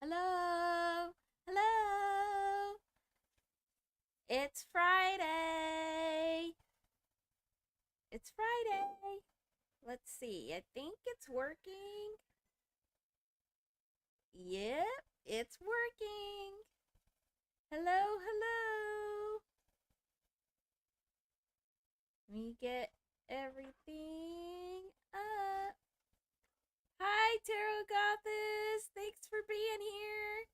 Hello. Hello. It's Friday. It's Friday. Let's see. I think it's working. Yep, it's working. Hello, hello. Let me get everything up. Hi, Tarot Goddess. Thanks for being here.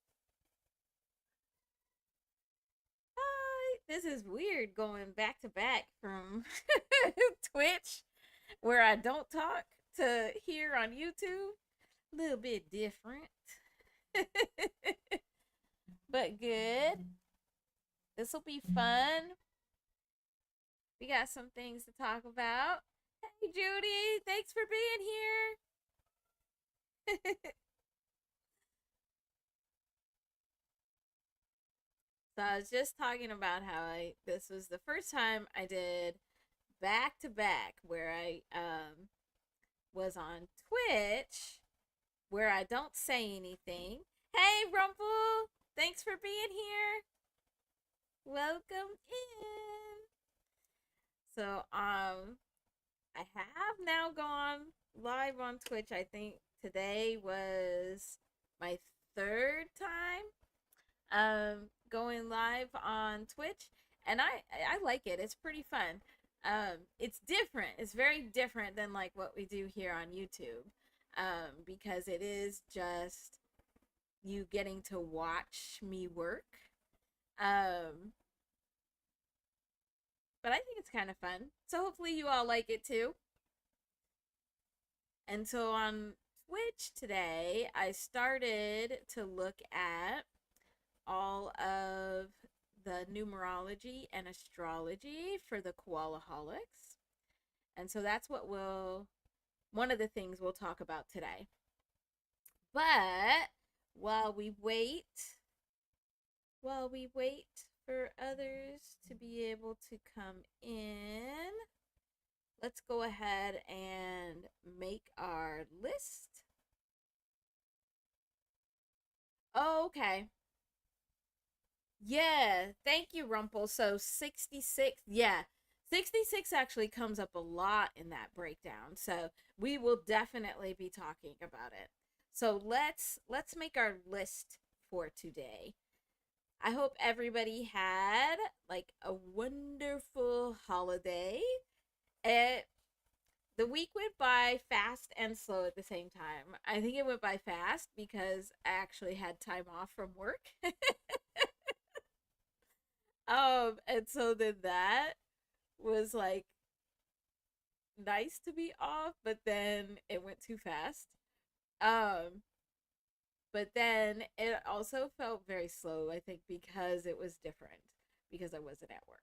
Hi. This is weird going back to back from Twitch, where I don't talk, to here on YouTube. A little bit different, but good. This will be fun. We got some things to talk about. Hey, Judy. Thanks for being here. So I was just talking about how this was the first time I did back to back where I was on Twitch where I don't say anything. Hey, Rumple, thanks for being here. Welcome in. So I have now gone live on Twitch. I think today was my third time going live on Twitch, and I like it. It's pretty fun. It's different. It's very different than like what we do here on YouTube, because it is just you getting to watch me work. But I think it's kind of fun. So hopefully you all like it too. And so on Twitch today, I started to look at all of the numerology and astrology for the Koalaholics. And so that's one of the things we'll talk about today. But while we wait for others to be able to come in, let's go ahead and make our list. Oh, okay. Yeah, thank you, Rumpel. So 66, yeah. 66 actually comes up a lot in that breakdown. So we will definitely be talking about it. So let's make our list for today. I hope everybody had like a wonderful holiday. The week went by fast and slow at the same time. I think it went by fast because I actually had time off from work. And so then that was like nice to be off, but then it went too fast. Um, but then it also felt very slow, I think, because it was different, because I wasn't at work.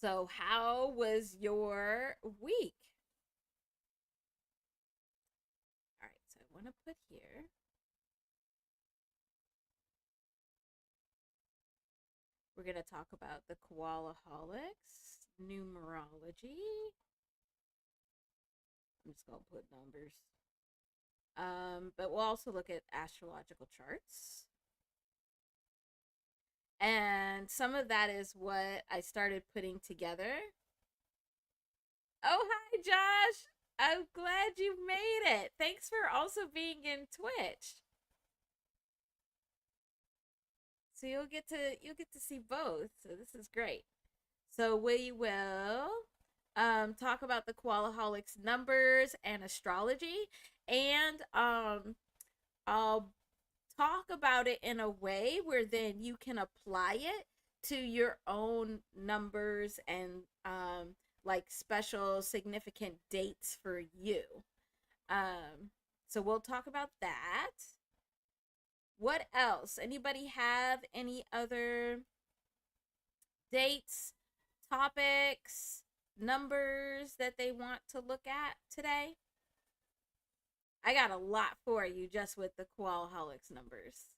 So, how was your week? All right, so I want to put here. We're going to talk about the Koalaholics Numerology. I'm just going to put numbers. But we'll also look at astrological charts. And some of that is what I started putting together. Oh, hi, Josh. I'm glad you made it. Thanks for also being in Twitch. So you'll get to see both. So this is great. So we will talk about the Koalaholics numbers and astrology, and I'll talk about it in a way where then you can apply it to your own numbers and like special significant dates for you. So we'll talk about that. What else? Anybody have any other dates, topics, numbers that they want to look at today? I got a lot for you just with the Koalaholics numbers.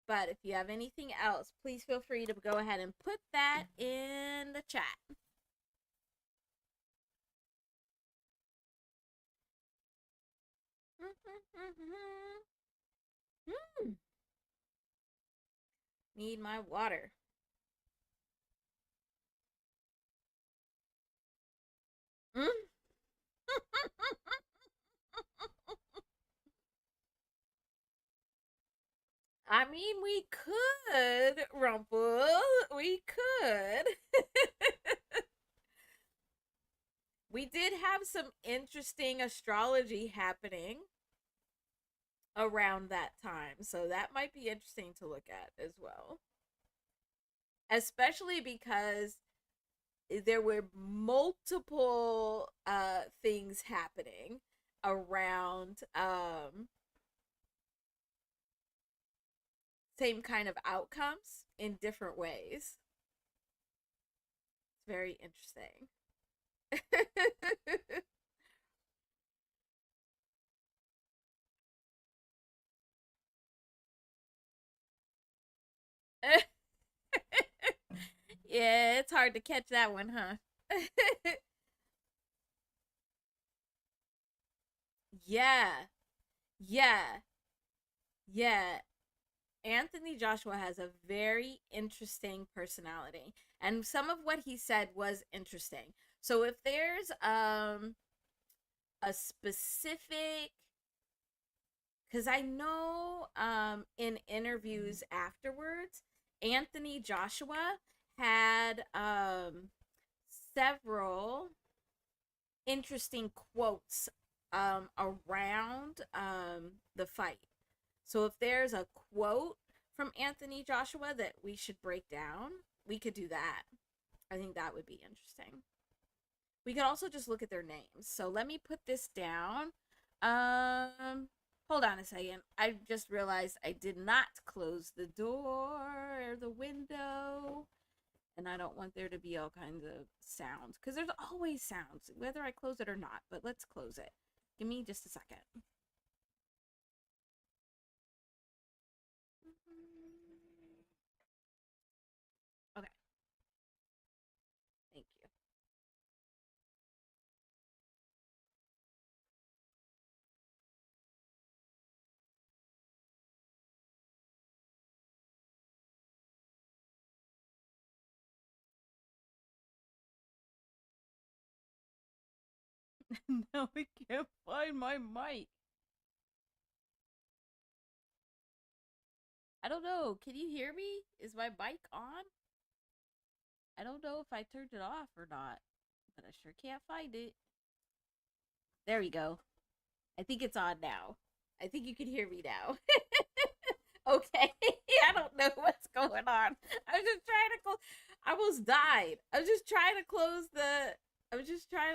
But if you have anything else, please feel free to go ahead and put that in the chat. Need my water. Mm. I mean, we could, Rumple. We could. We did have some interesting astrology happening around that time, so that might be interesting to look at as well. Especially because there were multiple things happening around same kind of outcomes in different ways. It's very interesting. Yeah, it's hard to catch that one, huh? Yeah, yeah, yeah. Anthony Joshua has a very interesting personality, and some of what he said was interesting. So if there's a specific, because I know in interviews afterwards, Anthony Joshua had several interesting quotes around the fight. So if there's a quote from Anthony Joshua that we should break down, we could do that. I think that would be interesting. We could also just look at their names. So let me put this down. Um, Hold on a second. I just realized I did not close the door or the window. And I don't want there to be all kinds of sounds. Because there's always sounds, whether I close it or not. But let's close it. Give me just a second. Okay. Thank you. Now I can't find my mic. I don't know. Can you hear me? Is my mic on? I don't know if I turned it off or not, but I sure can't find it. There we go. I think it's on now. I think you can hear me now. Okay. I don't know what's going on. I was just trying to close. I almost died. I was just trying to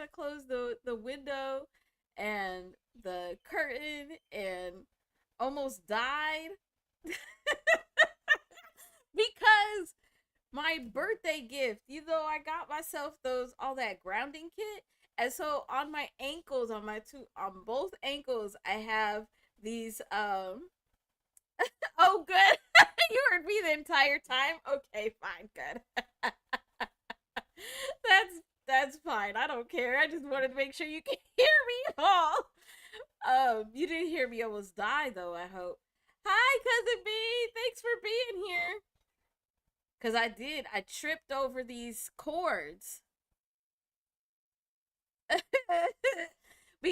close the window and the curtain and almost died because my birthday gift, I got myself those all that grounding kit. And so on my ankles, on both ankles, I have these oh good. You heard me the entire time? Okay, fine, good. that's that's fine. I don't care. I just wanted to make sure you can hear me all. You didn't hear me almost die though, I hope. Hi, cousin B. Thanks for being here. Cause I did. I tripped over these cords.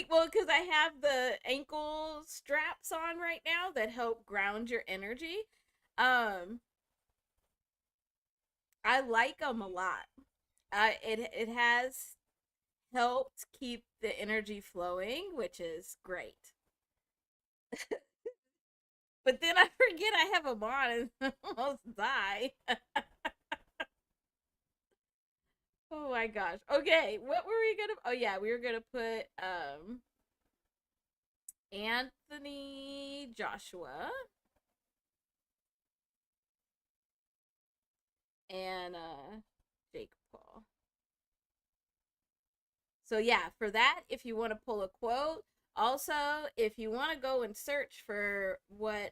Well, because I have the ankle straps on right now that help ground your energy. Um, I like them a lot. It has helped keep the energy flowing, which is great. But then I forget I have them on and almost die. Oh my gosh. Okay, what were we gonna? Oh yeah, we were gonna put Anthony Joshua and Jake Paul. So yeah, for that, if you want to pull a quote, also if you want to go and search for what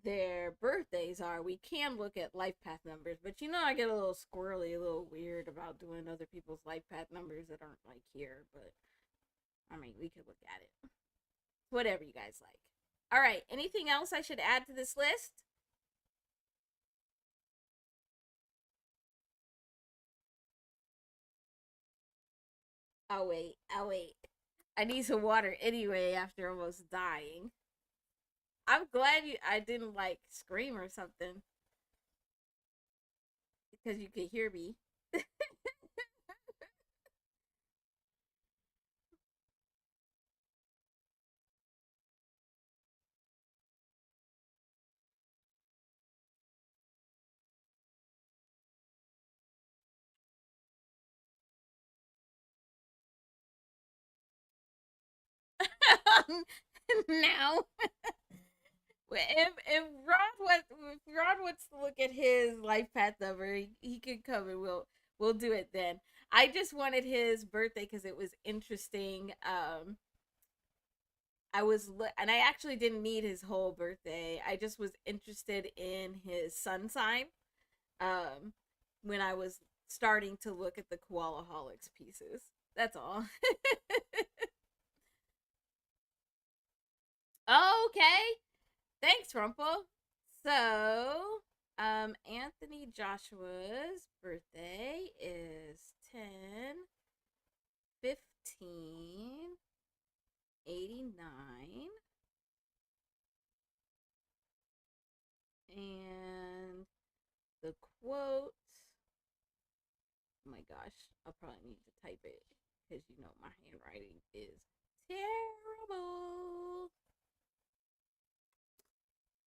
their birthdays are, we can look at life path numbers. But I get a little squirrely, a little weird about doing other people's life path numbers that aren't like here. But I I mean, we could look at it. Whatever you guys like. All right. Anything else I should add to this list? I'll wait. I'll wait. I need some water anyway after almost dying. I'm glad I didn't like scream or something because you could hear me. Now, if Rod wants to look at his life path number, he can come and we'll do it then. I just wanted his birthday because it was interesting. And I actually didn't need his whole birthday. I just was interested in his sun sign. Um, when I was starting to look at the Koalaholics pieces. That's all. Okay. Thanks, Rumple. So, Anthony Joshua's birthday is 10/15/89. And the quote, oh my gosh, I'll probably need to type it because you know my handwriting is terrible.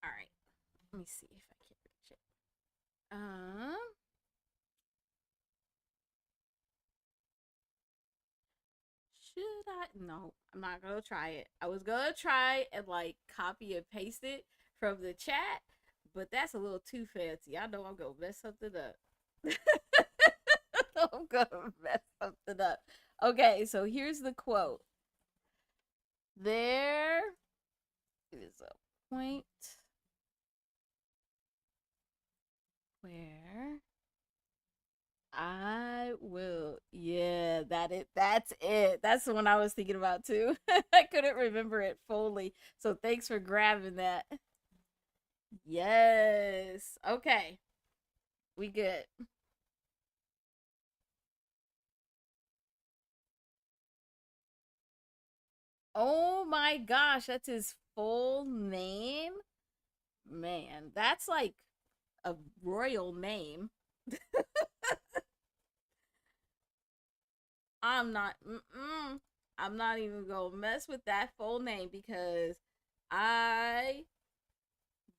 All right, let me see if I can reach it. Should I? No, I'm not gonna try it. I was gonna try and like copy and paste it from the chat, but that's a little too fancy. I know I'm gonna mess something up. I'm gonna mess something up. Okay, so here's the quote. There is a point where I will. Yeah, that's it. That's the one I was thinking about too. I couldn't remember it fully. So thanks for grabbing that. Yes. Okay. We good. Oh my gosh, that's his full name? Man, that's like a royal name. I'm not. I'm not even gonna mess with that full name because I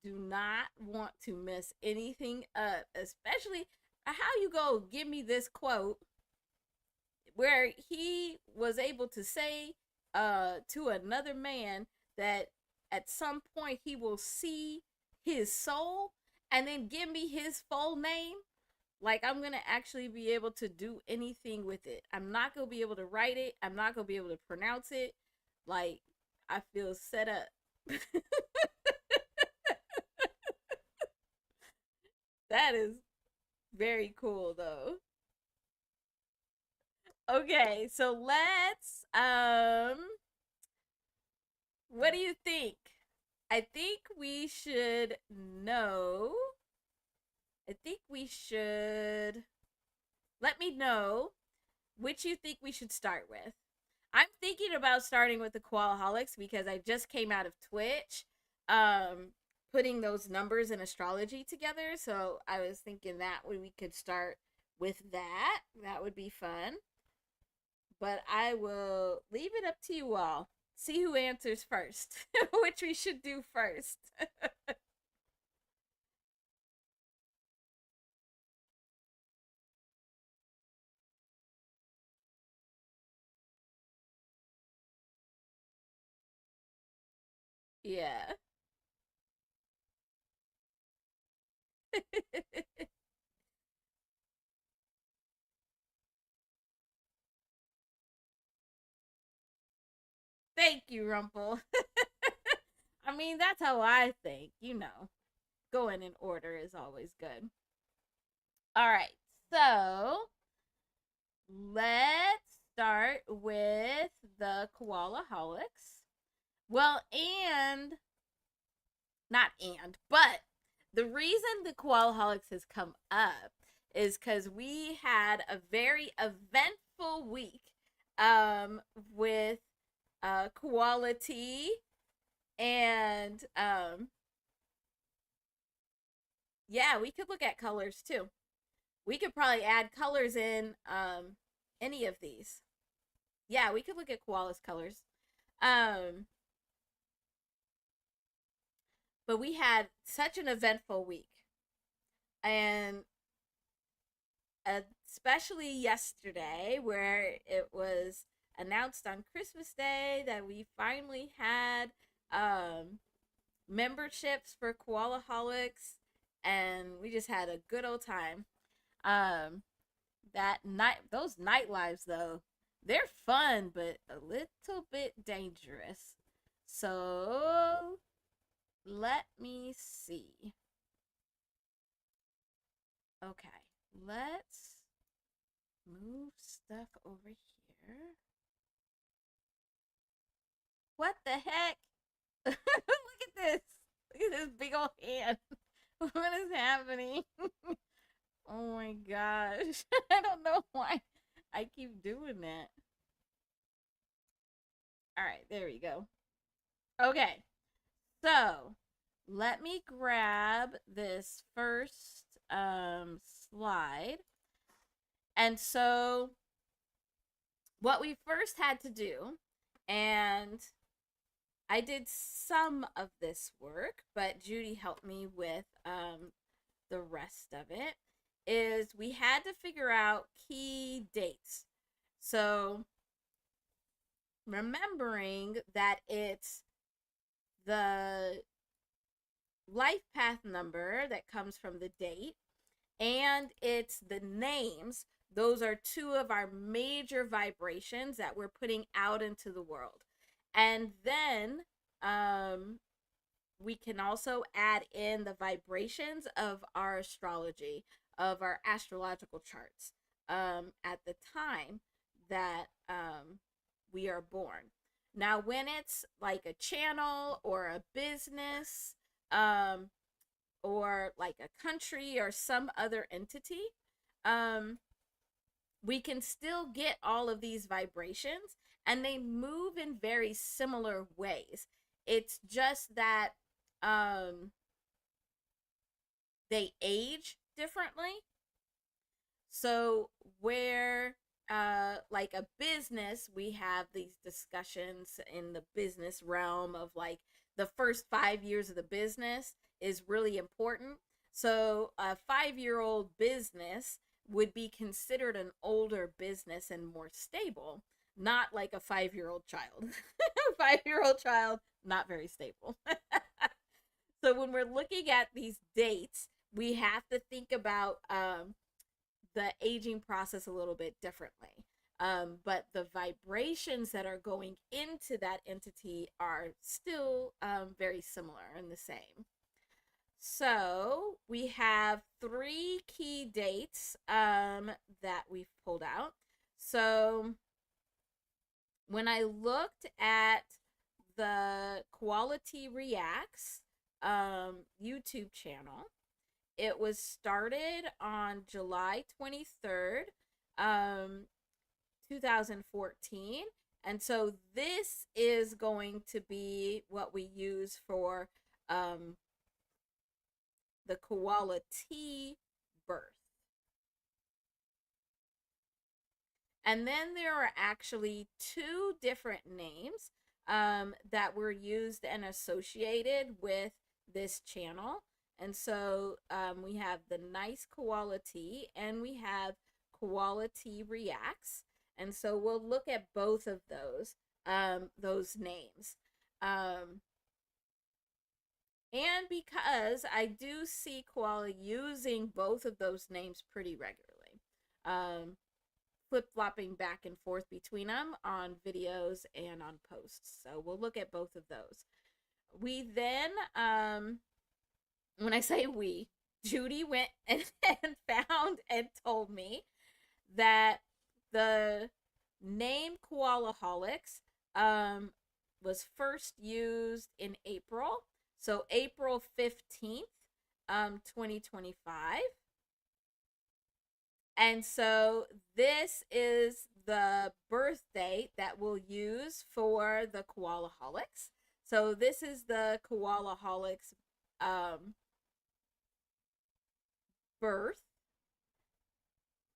do not want to mess anything up. Especially how you go give me this quote where he was able to say to another man that at some point he will see his soul and then give me his full name. Like I'm gonna actually be able to do anything with it. I'm not gonna be able to write it. I'm not gonna be able to pronounce it. Like I feel set up. That is very cool though. Okay, so let's what do you think? I think we should know. I think we should let me know which you think we should start with. I'm thinking about starting with the Koalaholics because I just came out of Twitch, putting those numbers and astrology together. So I was thinking that we could start with that. That would be fun. But I will leave it up to you all. See who answers first, which we should do first. Yeah. Thank you, Rumple. I mean, that's how I think, you know. Going in order is always good. All right. So, let's start with the Koalaholics. Well, but the reason the Koalaholics has come up is because we had a very eventful week with quality and yeah, we could look at colors too. We could probably add colors in any of these. Yeah, we could look at koalas colors. Um, but we had such an eventful week. And especially yesterday, where it was announced on Christmas Day that we finally had memberships for Koalaholics, and we just had a good old time. Um, that night, those night lives though, they're fun but a little bit dangerous. So let me see. Okay, let's move stuff over here. What the heck? Look at this. Look at this big old hand. What is happening? Oh my gosh. I don't know why I keep doing that. All right, there we go. Okay, so let me grab this first slide. And so, what we first had to do, and I did some of this work, but Judy helped me with the rest of it, is we had to figure out key dates. So, remembering that it's the life path number that comes from the date, and it's the names. Those are two of our major vibrations that we're putting out into the world. And then we can also add in the vibrations of our astrology, of our astrological charts at the time that we are born. Now, when it's like a channel or a business or like a country or some other entity, we can still get all of these vibrations, and they move in very similar ways. It's just that they age differently. So where like a business, we have these discussions in the business realm of like the first 5 years of the business is really important. So a 5-year-old business would be considered an older business and more stable, not like a 5-year-old child. 5-year-old child, not very stable. So when we're looking at these dates, we have to think about the aging process a little bit differently. But the vibrations that are going into that entity are still very similar and the same. So we have 3 key dates that we've pulled out. So when I looked at the Quality Reacts YouTube channel, it was started on July 23rd, 2014. And so this is going to be what we use for the koala tea birth. And then there are actually 2 different names that were used and associated with this channel. And so we have the Nice Koala Tea and we have Quality Reacts. And so we'll look at both of those names. And because I do see koala using both of those names pretty regularly, flip-flopping back and forth between them on videos and on posts. So we'll look at both of those. We then, when I say we, Judy went and found and told me that the name Koalaholics um, was first used in April. So April 15th, 2025. And so this is the birth date that we'll use for the Koalaholics. So this is the Koalaholics birth.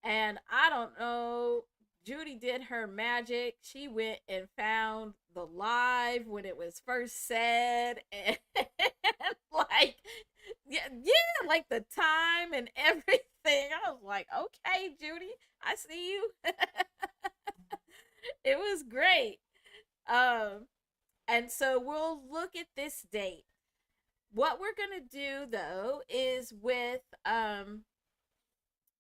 And I don't know, Judy did her magic. She went and found the live when it was first said, and like, yeah, like the time and everything. I was like, okay, Judy, I see you. It was great. Um, and so we'll look at this date. What we're gonna do though is with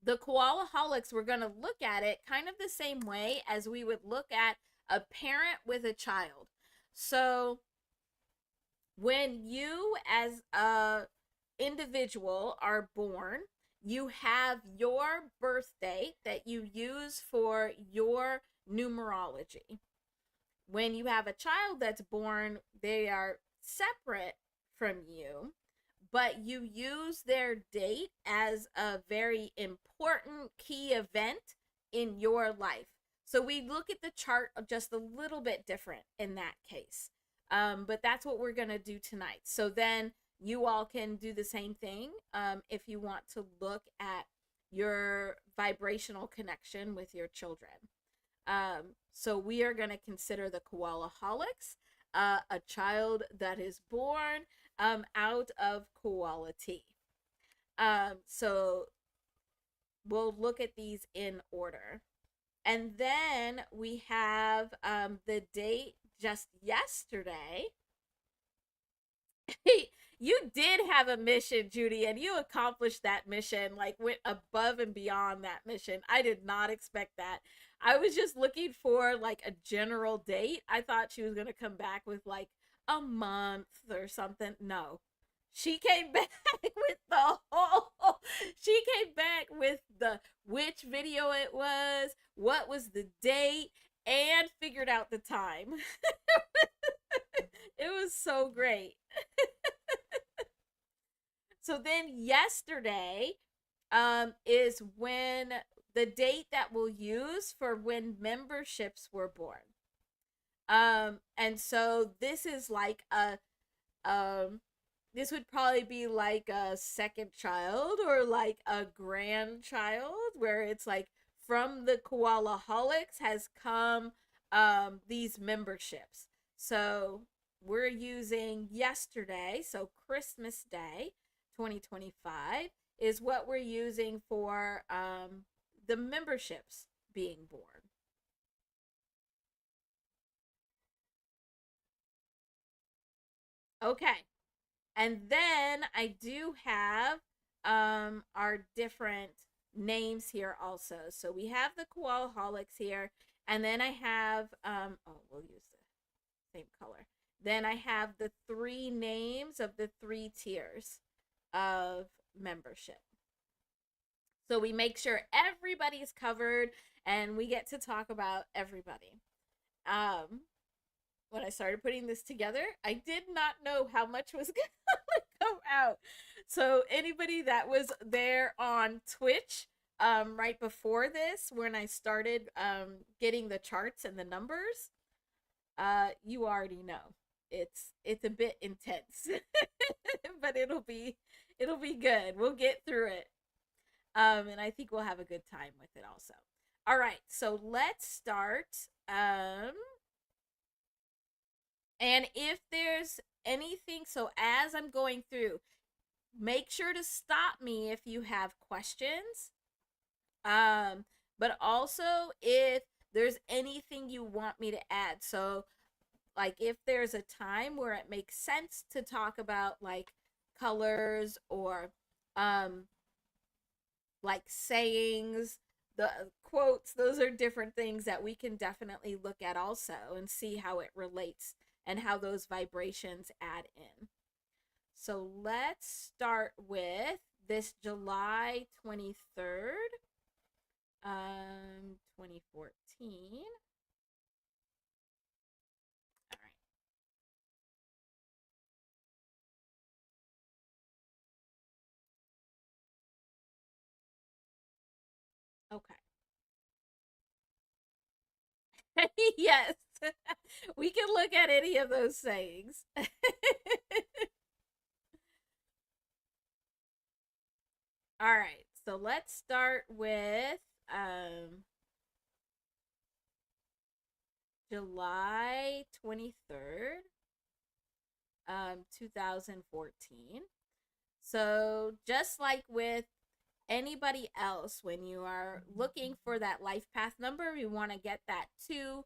the Koalaholics, we're going to look at it kind of the same way as we would look at a parent with a child. So when you as a individual are born, you have your birth date that you use for your numerology. When you have a child that's born, they are separate from you, but you use their date as a very important key event in your life. So we look at the chart just a little bit different in that case. But that's what we're going to do tonight. So then you all can do the same thing if you want to look at your vibrational connection with your children. So we are going to consider the Koalaholics, a child that is born out of quality. So we'll look at these in order. And then we have the date just yesterday. You did have a mission, Judy, and you accomplished that mission, like went above and beyond that mission. I did not expect that. I was just looking for like a general date. I thought she was going to come back with like a month or something. No. She came back with the whole, she came back with the which video it was, what was the date, and figured out the time. It was so great. So then yesterday is when the date that we'll use for when memberships were born. And so this is like a this would probably be like a second child or like a grandchild, where it's like from the Koalaholics has come these memberships. So we're using yesterday, so Christmas Day 2025 is what we're using for the memberships being born. Okay. And then I do have our different names here also. So we have the Koalaholics here, and then I have oh, we'll use the same color. Then I have the three names of the three tiers of membership. So we make sure everybody's covered and we get to talk about everybody. When I started putting this together, I did not know how much was going to come out. So anybody that was there on Twitch right before this, when I started getting the charts and the numbers, you already know it's a bit intense, but it'll be good. We'll get through it, and I think we'll have a good time with it also. All right, so let's start. And if there's anything, so as I'm going through, make sure to stop me if you have questions. But also if there's anything you want me to add. So like if there's a time where it makes sense to talk about like colors or like sayings, the quotes, those are different things that we can definitely look at also and see how it relates and how those vibrations add in. So let's start with this July 23rd, 2014. Okay. Yes. We can look at any of those sayings. All right. So let's start with um July 23rd, 2014. So just like with anybody else, when you are looking for that life path number, we want to get that two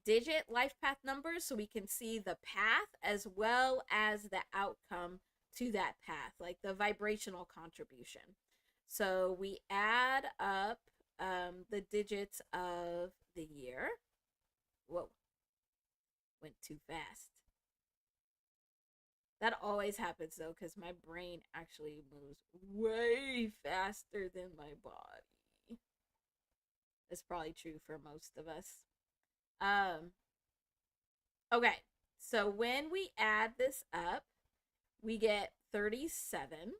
digit life path number so we can see the path as well as the outcome to that path, like the vibrational contribution. So we add up the digits of the year. Whoa, went too fast. That always happens though, because my brain actually moves way faster than my body. That's probably true for most of us. Um, okay, so when we add this up, we get 37,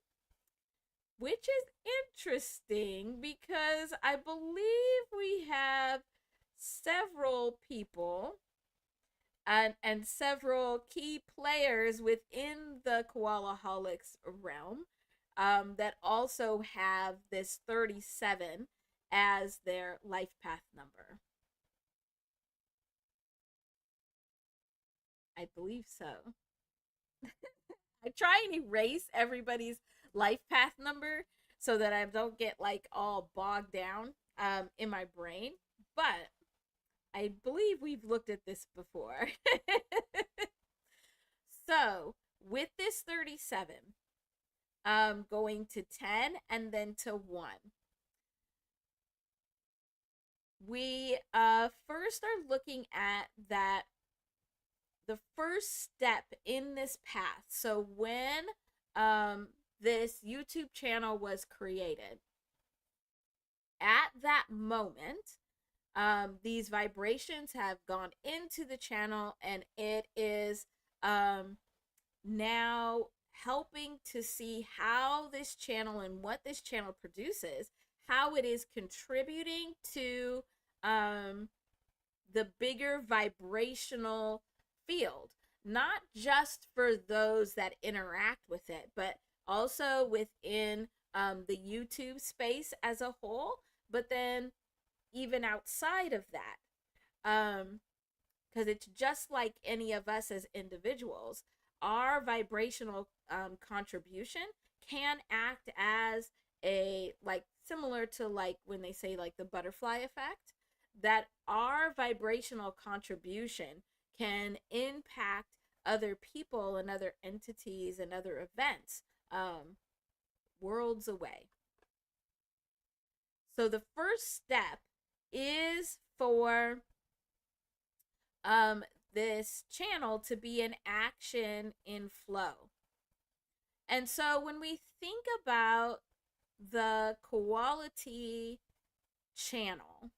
which is interesting because I believe we have several people and several key players within the Koalaholics realm that also have this 37 as their life path number. I believe so. I try and erase everybody's life path number so that I don't get like all bogged down in my brain. But I believe we've looked at this before. So with this 37, going to 10 and then to 1, we first are looking at that the first step in this path. So when this YouTube channel was created, at that moment, these vibrations have gone into the channel and it is now helping to see how this channel and what this channel produces, how it is contributing to the bigger vibrational field, not just for those that interact with it, but also within the YouTube space as a whole, but then even outside of that. Because it's just like any of us as individuals, our vibrational contribution can act as a, like, similar to like when they say like the butterfly effect, that our vibrational contribution can impact other people and other entities and other events worlds away. So the first step is for this channel to be an action in flow. And so when we think about the quality channel,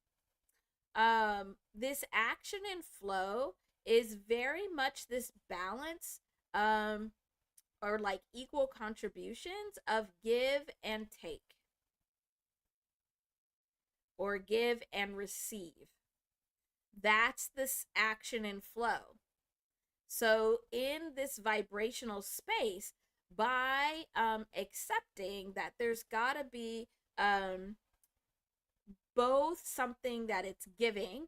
this action and flow is very much this balance or like equal contributions of give and take or give and receive. That's this action and flow. So in this vibrational space, by accepting that there's got to be both something that it's giving,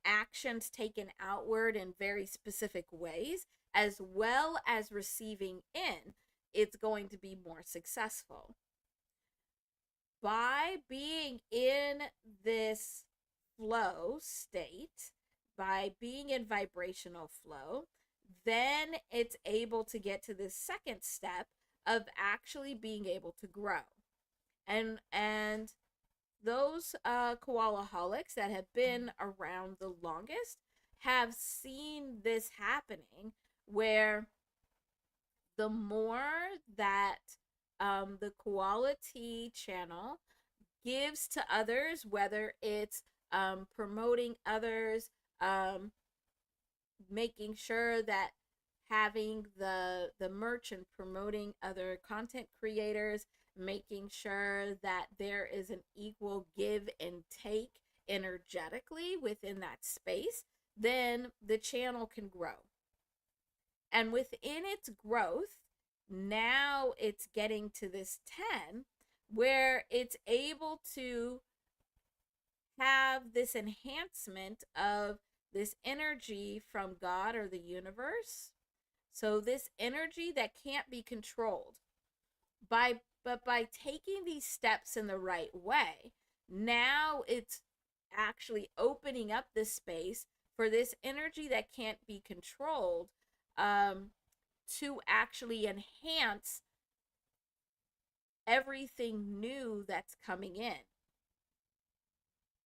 actions taken outward in very specific ways, as well as receiving in, it's going to be more successful. By being in this flow state, by being in vibrational flow, then it's able to get to this second step of actually being able to grow. And those koalaholics that have been around the longest have seen this happening, where the more that the quality channel gives to others, whether it's promoting others, making sure that having the merch and promoting other content creators, making sure that there is an equal give and take energetically within that space, then the channel can grow. And within its growth, now it's getting to this 10 where it's able to have this enhancement of this energy from God or the universe. So this energy that can't be controlled but by taking these steps in the right way, now it's actually opening up this space for this energy that can't be controlled, to actually enhance everything new that's coming in.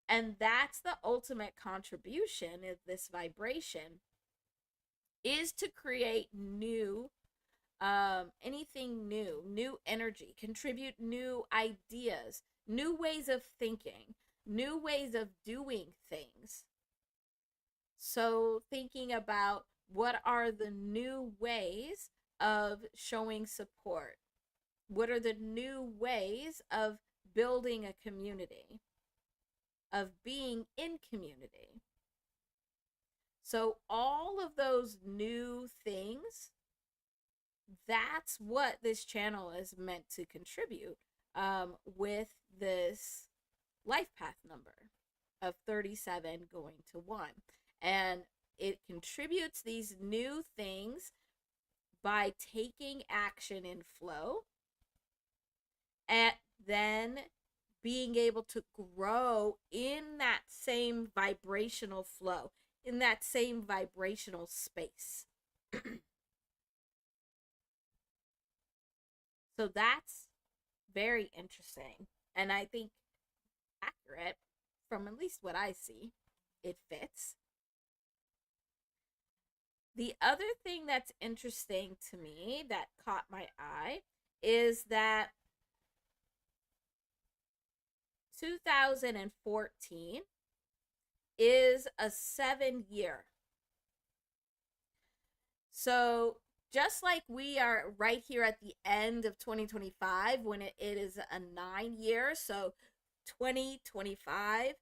And that's the ultimate contribution of this vibration, is to create new, anything new energy, contribute new ideas, new ways of thinking, new ways of doing things. So thinking about what are the new ways of showing support? What are the new ways of building a community, of being in community? So all of those new things, that's what this channel is meant to contribute, with this life path number of 37 going to 1. And it contributes these new things by taking action in flow, and then being able to grow in that same vibrational flow, in that same vibrational space. So that's very interesting, and I think accurate from at least what I see. It fits. The other thing that's interesting to me that caught my eye is that 2014 is a 7-year. So just like we are right here at the end of 2025, when it is a 9-year, so 2025,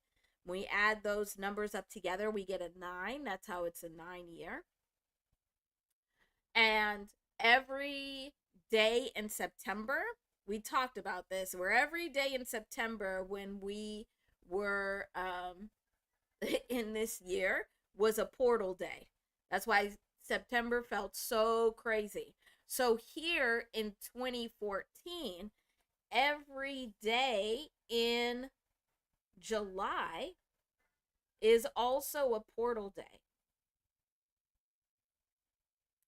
when we add those numbers up together, we get a 9. That's how it's a 9-year. And every day in September, we talked about this, where every day in September when we were in this year was a portal day. That's why September felt so crazy. So here in 2014, every day in July is also a portal day.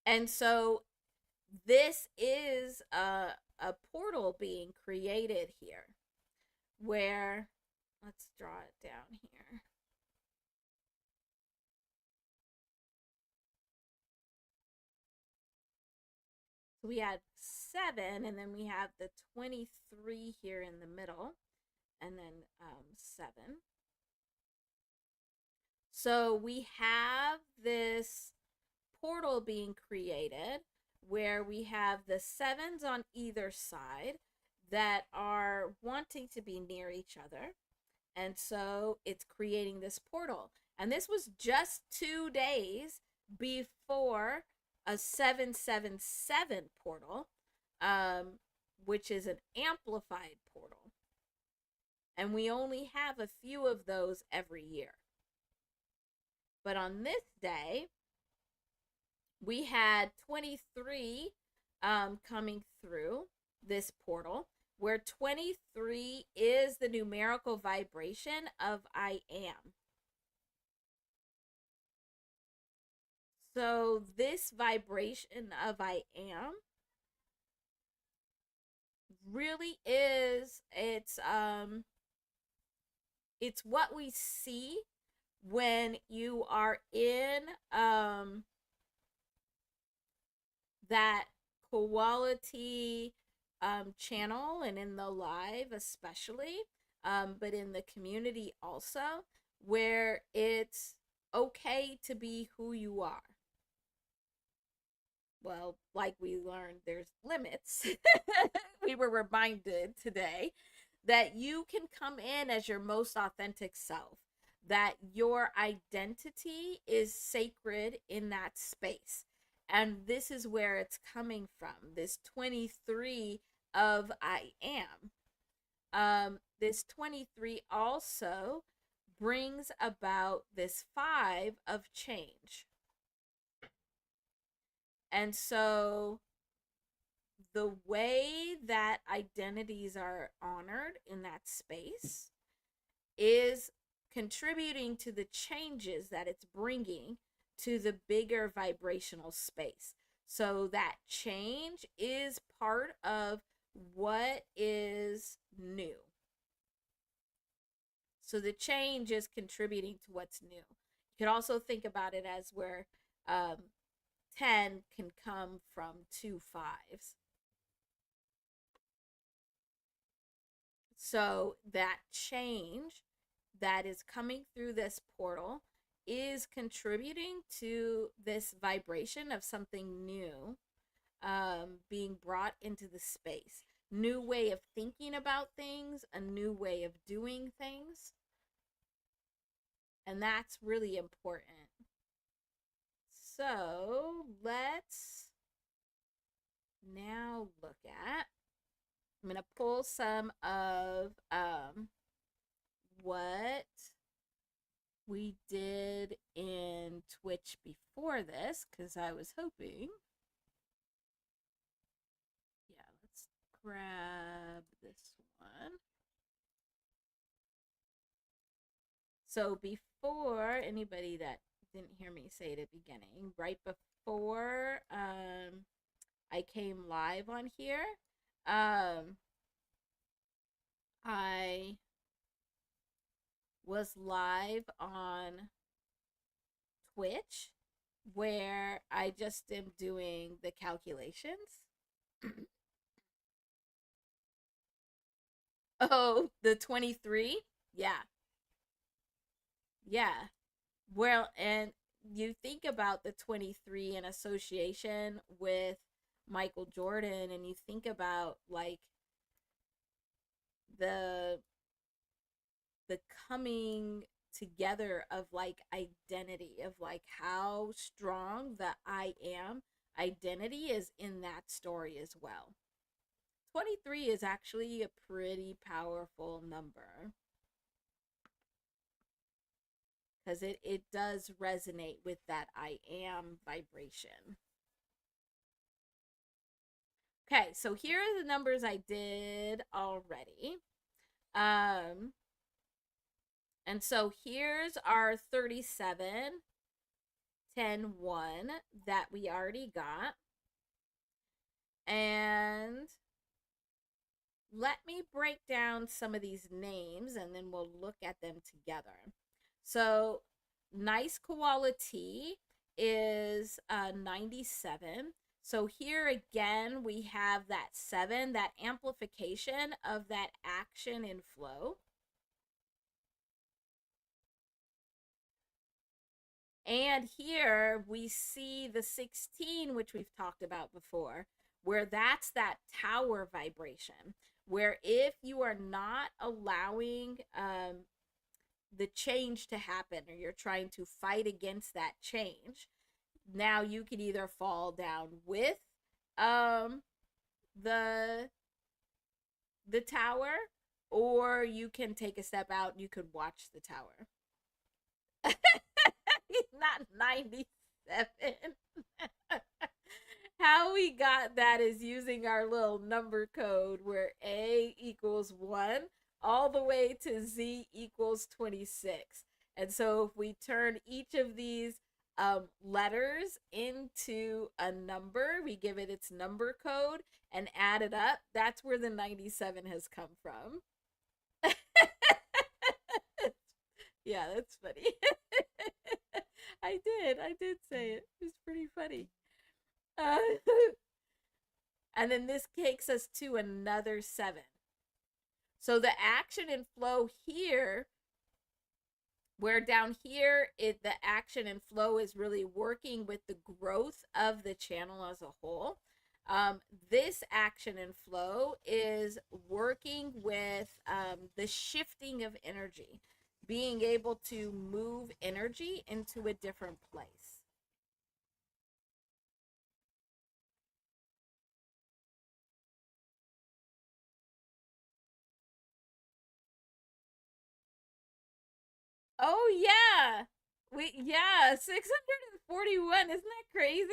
And so this is a portal being created here, where, let's draw it down here. So we had 7, and then we have the 23 here in the middle, and then 7. So we have this portal being created where we have the 7s on either side that are wanting to be near each other. And so it's creating this portal. And this was just 2 days before a 777 portal, which is an amplified portal. And we only have a few of those every year. But on this day, we had 23 coming through this portal, where 23 is the numerical vibration of I am. So this vibration of I am really is, it's what we see when you are in that quality channel, and in the live especially, but in the community also, where it's okay to be who you are. well, like we learned, there's limits. We were reminded today that you can come in as your most authentic self, that your identity is sacred in that space. And this is where it's coming from, this 23 of I am. This 23 also brings about this 5 of change. And so the way that identities are honored in that space is contributing to the changes that it's bringing to the bigger vibrational space. So that change is part of what is new. So the change is contributing to what's new. You could also think about it as where 10 can come from 2 5s. So that change that is coming through this portal is contributing to this vibration of something new being brought into the space. New way of thinking about things, a new way of doing things. And that's really important. So let's now look at, I'm going to pull some of what we did in Twitch before this, because I was hoping. Yeah, let's grab this one. So before, anybody that didn't hear me say it at the beginning, right before I came live on here, I was live on Twitch where I just am doing the calculations. Oh, the 23? Yeah. Yeah. Well, and you think about the 23 in association with Michael Jordan, and you think about like the coming together of like identity, of like how strong the I am identity is in that story as well. 23 is actually a pretty powerful number because it does resonate with that I am vibration. Okay, so here are the numbers I did already. And so here's our 37, 10, 1 that we already got. And let me break down some of these names and then we'll look at them together. So nice koala tea is 97. So here again, we have that 7, that amplification of that action and flow. And here we see the 16, which we've talked about before, where that's that tower vibration, where if you are not allowing the change to happen, or you're trying to fight against that change, now you can either fall down with the tower, or you can take a step out and you could watch the tower. Not 97. How we got that is using our little number code where A equals 1 all the way to Z equals 26. And so if we turn each of these letters into a number, we give it its number code and add it up, that's where the 97 has come from. Yeah, that's funny. I did say it. It was pretty funny. And then this takes us to another 7. So the action and flow here Where down here, the action and flow is really working with the growth of the channel as a whole. This action and flow is working with the shifting of energy, being able to move energy into a different place. Oh yeah. Yeah, 641. Isn't that crazy?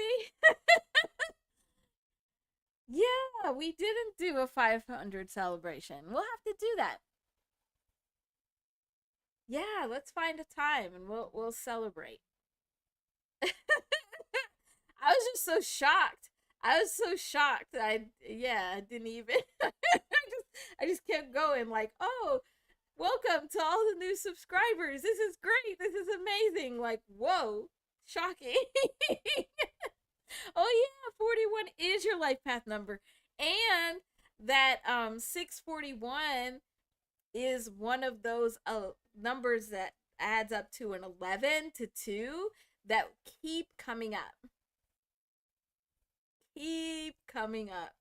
Yeah, we didn't do a 500 celebration. We'll have to do that. Yeah, let's find a time and we'll celebrate. I was just so shocked. I was so shocked. I didn't even I just kept going like, "Oh, welcome to all the new subscribers. This is great. This is amazing." Like, whoa, shocking. Oh yeah, 41 is your life path number. And that 641 is one of those numbers that adds up to an 11 to 2 that keep coming up. Keep coming up.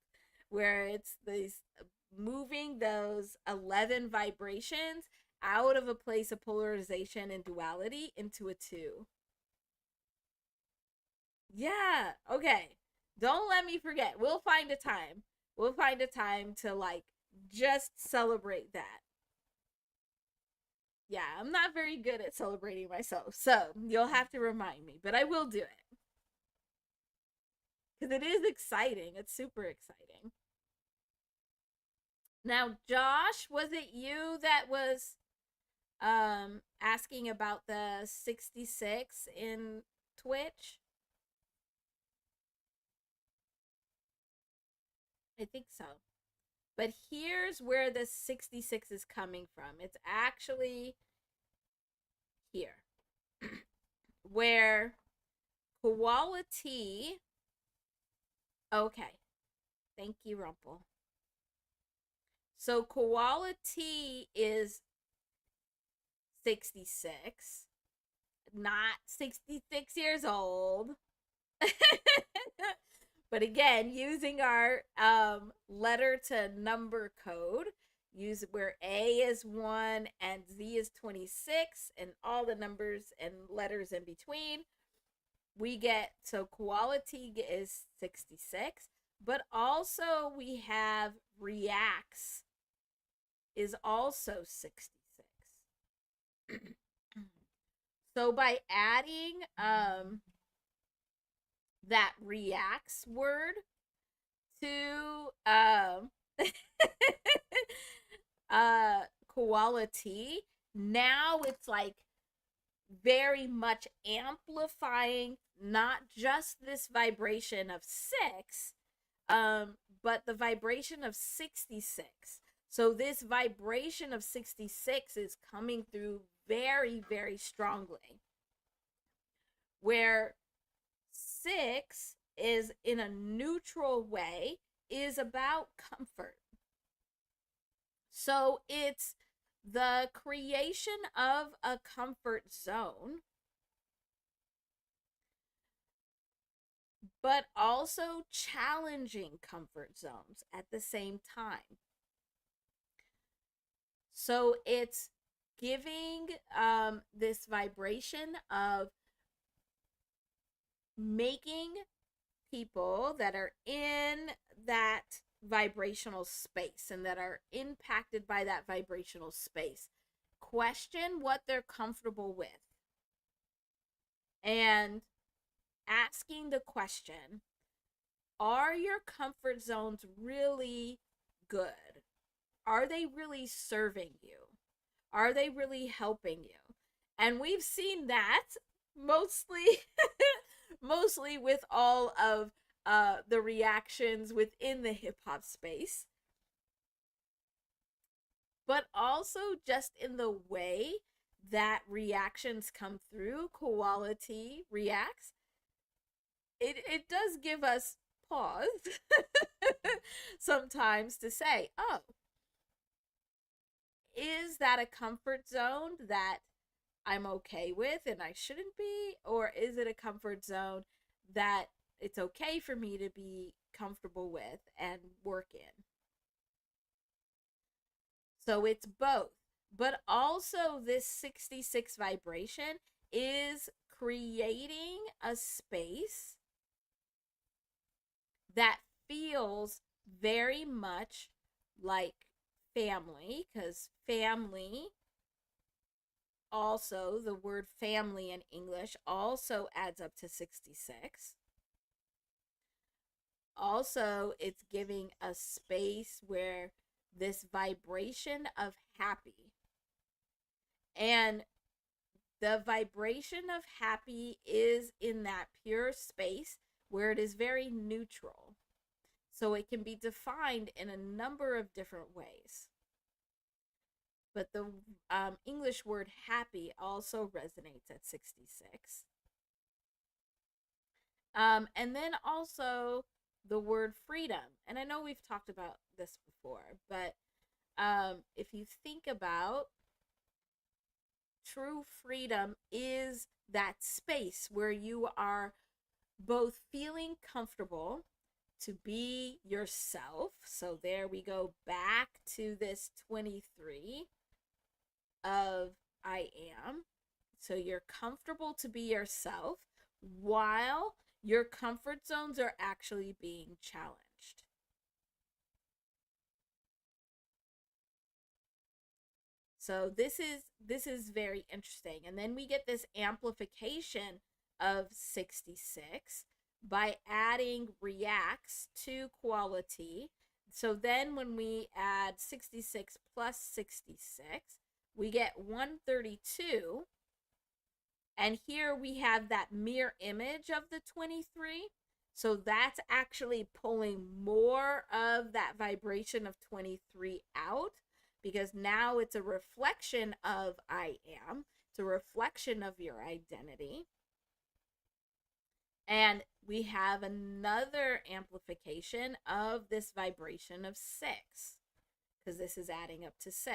Where it's these moving those 11 vibrations out of a place of polarization and duality into a 2. Yeah. Okay. Don't let me forget. We'll find a time. We'll find a time to like just celebrate that. Yeah, I'm not very good at celebrating myself. So, you'll have to remind me, but I will do it. Cuz it is exciting. It's super exciting. Now, Josh, was it you that was asking about the 66 in Twitch? I think so. But here's where the 66 is coming from. It's actually here. Where quality. Okay. Thank you, Rumpel. So quality is 66, not 66 years old. But again, using our letter to number code, use where A is 1 and Z is 26 and all the numbers and letters in between, we get, so quality is 66, but also we have reacts is also 66. So by adding that reacts word to quality, now it's like very much amplifying not just this vibration of 6, but the vibration of 66. So this vibration of 66 is coming through very, very strongly. Where 6 is in a neutral way is about comfort. So it's the creation of a comfort zone, but also challenging comfort zones at the same time. So it's giving this vibration of making people that are in that vibrational space and that are impacted by that vibrational space question what they're comfortable with, and asking the question, are your comfort zones really good? Are they really serving you? Are they really helping you? And we've seen that mostly mostly with all of the reactions within the hip hop space, but also just in the way that reactions come through, quality reacts. It does give us pause sometimes to say, oh, is that a comfort zone that I'm okay with and I shouldn't be? Or is it a comfort zone that it's okay for me to be comfortable with and work in? So it's both. But also, this 66 vibration is creating a space that feels very much like family, because family, also, the word family in English also adds up to 66. Also, it's giving a space where this vibration of happy, and the vibration of happy is in that pure space where it is very neutral. So it can be defined in a number of different ways. But the English word happy also resonates at 66. And then also the word freedom. And I know we've talked about this before, but if you think about true freedom is that space where you are both feeling comfortable to be yourself. So there we go back to this 23 of I am. So you're comfortable to be yourself while your comfort zones are actually being challenged. So this is very interesting. And then we get this amplification of 66 by adding reacts to quality. So then when we add 66 plus 66, we get 132. And here we have that mirror image of the 23. So that's actually pulling more of that vibration of 23 out, because now it's a reflection of I am. It's a reflection of your identity. And we have another amplification of this vibration of 6, because this is adding up to 6.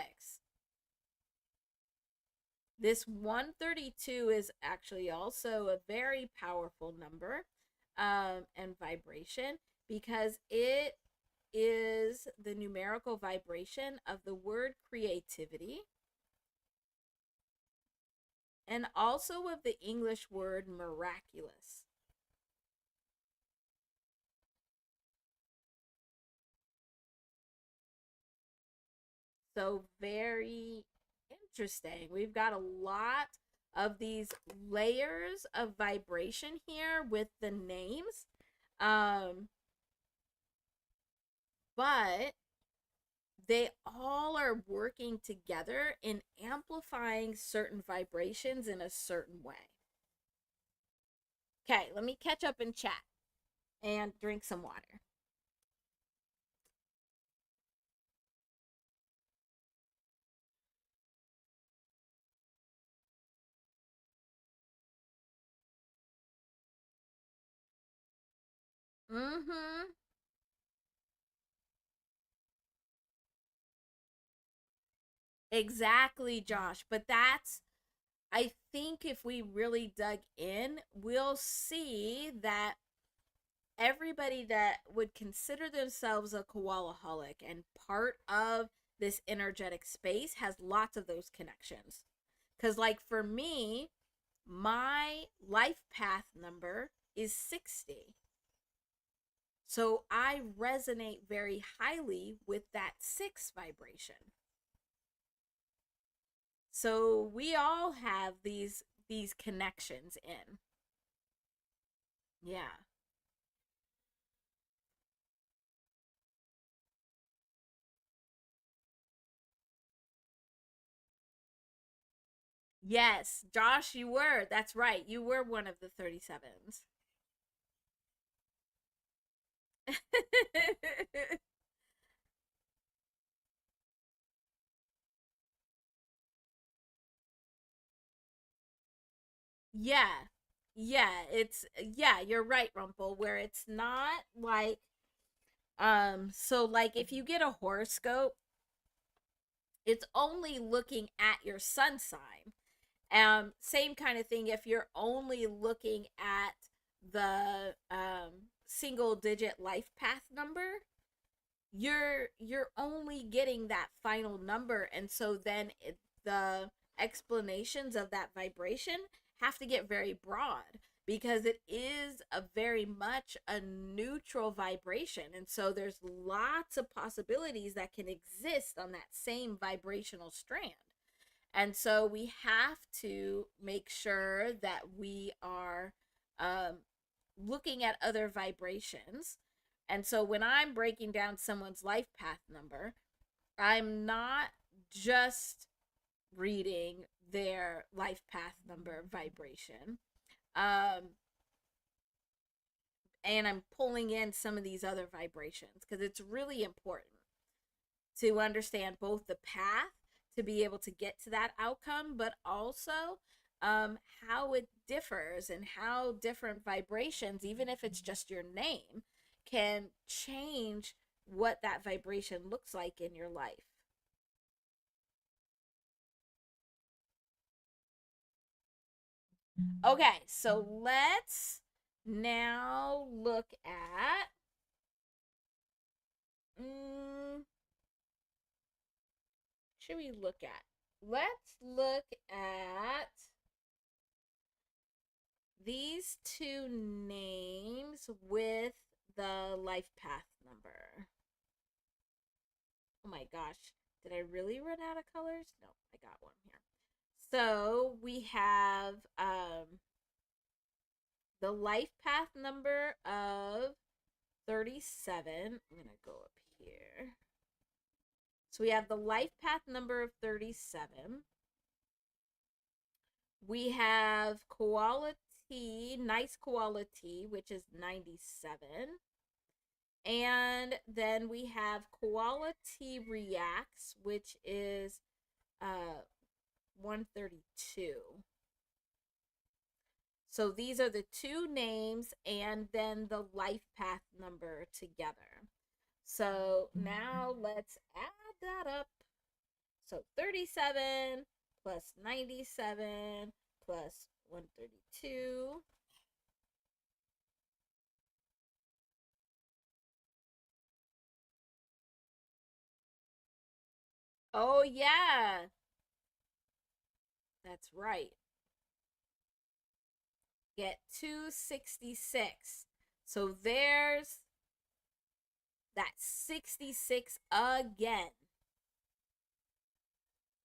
This 132 is actually also a very powerful number and vibration, because it is the numerical vibration of the word creativity and also of the English word miraculous. So very interesting. We've got a lot of these layers of vibration here with the names. But they all are working together in amplifying certain vibrations in a certain way. Okay, let me catch up and chat and drink some water. Mm-hmm. Exactly, Josh. But that's, I think if we really dug in, we'll see that everybody that would consider themselves a koalaholic and part of this energetic space has lots of those connections. Because, like, for me, my life path number is 60. So I resonate very highly with that 6 vibration. So we all have these connections in. Yeah. Yes, Josh, you were. That's right. You were one of the 37s. Yeah. Yeah, yeah, you're right, Rumpel, where it's not like so like if you get a horoscope, it's only looking at your sun sign. Same kind of thing if you're only looking at the single digit life path number, you're only getting that final number, and so then the explanations of that vibration have to get very broad, because it is a very much a neutral vibration, and so there's lots of possibilities that can exist on that same vibrational strand. And so we have to make sure that we are um, looking at other vibrations. And so when I'm breaking down someone's life path number, I'm not just reading their life path number vibration. And I'm pulling in some of these other vibrations, because it's really important to understand both the path to be able to get to that outcome, but also how it differs, and how different vibrations, even if it's just your name, can change what that vibration looks like in your life. Okay, so let's now look at should we look at? Let's look at these two names with the life path number. Oh my gosh, did I really run out of colors? No, I got one here. So we have the life path number of 37. I'm going to go up here. So we have the life path number of 37. We have quality, nice quality, which is 97. And then we have quality reacts, which is 132. So these are the two names and then the life path number together. So now let's add that up. So 37 plus 97 plus 132. Oh, yeah. That's right. Get 266. So there's that 66 again.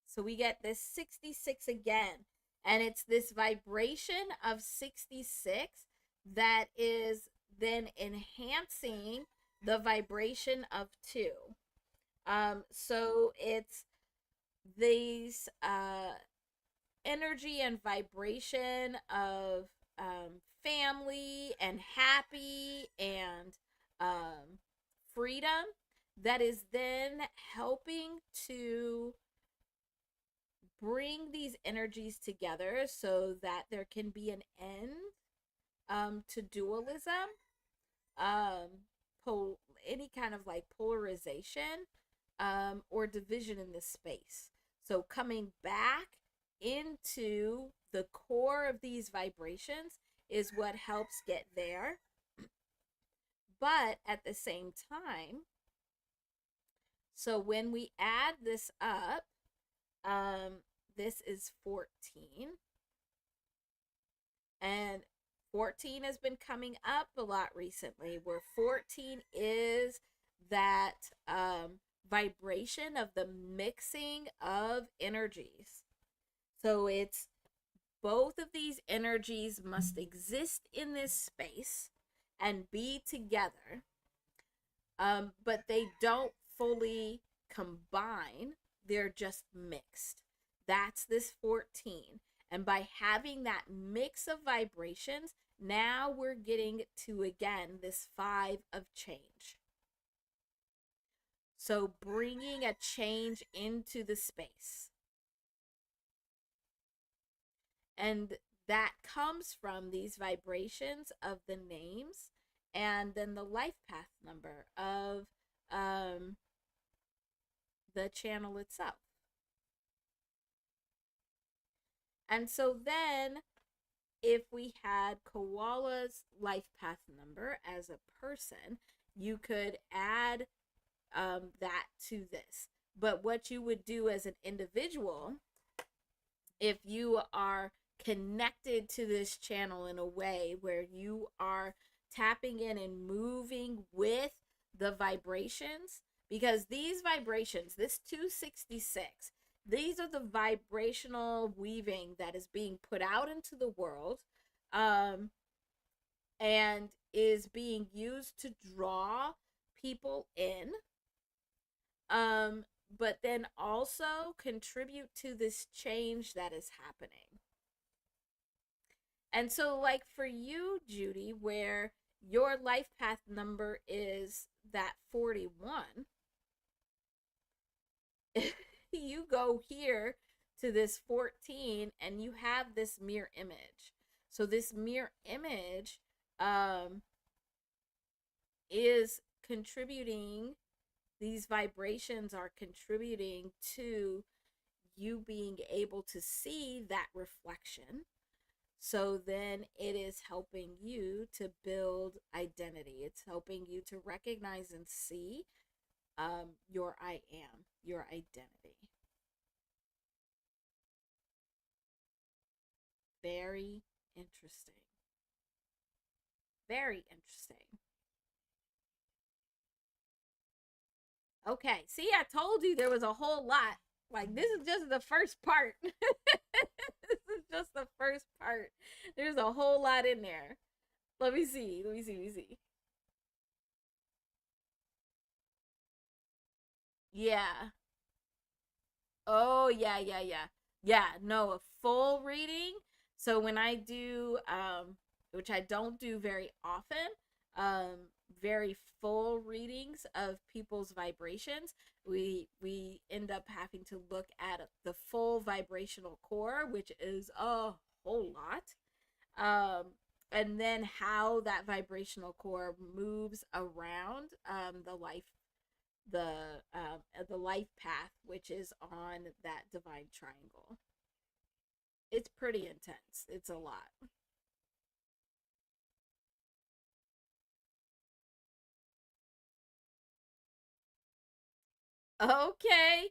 So we get this 66 again. And it's this vibration of 66 that is then enhancing the vibration of 2. So it's these energy and vibration of family and happy and freedom that is then helping to bring these energies together so that there can be an end to dualism, any kind of like polarization or division in this space. So coming back into the core of these vibrations is what helps get there. But at the same time, so when we add this up, this is 14. And 14 has been coming up a lot recently, where 14 is that vibration of the mixing of energies. So it's both of these energies must exist in this space and be together, but they don't fully combine. They're just mixed. That's this 14. And by having that mix of vibrations, now we're getting to, again, this 5 of change. So bringing a change into the space. And that comes from these vibrations of the names and then the life path number of the channel itself. And so then if we had Koala's life path number as a person, you could add that to this. But what you would do as an individual, if you are connected to this channel in a way where you are tapping in and moving with the vibrations, because these vibrations, this 266, these are the vibrational weaving that is being put out into the world, and is being used to draw people in, but then also contribute to this change that is happening. And so, like for you, Judy, where your life path number is that 41, you go here to this 14 and you have this mirror image. So this mirror image is contributing, these vibrations are contributing to you being able to see that reflection. So then it is helping you to build identity. It's helping you to recognize and see your I am, your identity. Very interesting. Very interesting. Okay, see, I told you there was a whole lot. Like, this is just the first part. This is just the first part. There's a whole lot in there. Let me see. Let me see. Let me see. Yeah. Oh, yeah, yeah, yeah. Yeah, no, a full reading. So when I do, which I don't do very often, very full readings of people's vibrations, we end up having to look at the full vibrational core, which is a whole lot. And then how that vibrational core moves around the the life path, which is on that divine triangle. It's pretty intense. It's a lot. Okay.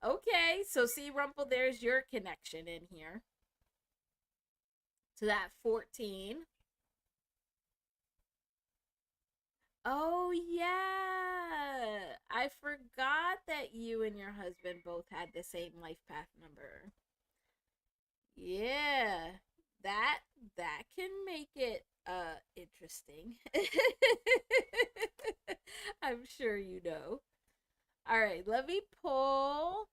Okay. So see, Rumple, there's your connection in here to that 14. Oh yeah. I forgot that you and your husband both had the same life path number. Yeah. That that can make it interesting. I'm sure you know. All right, let me pull.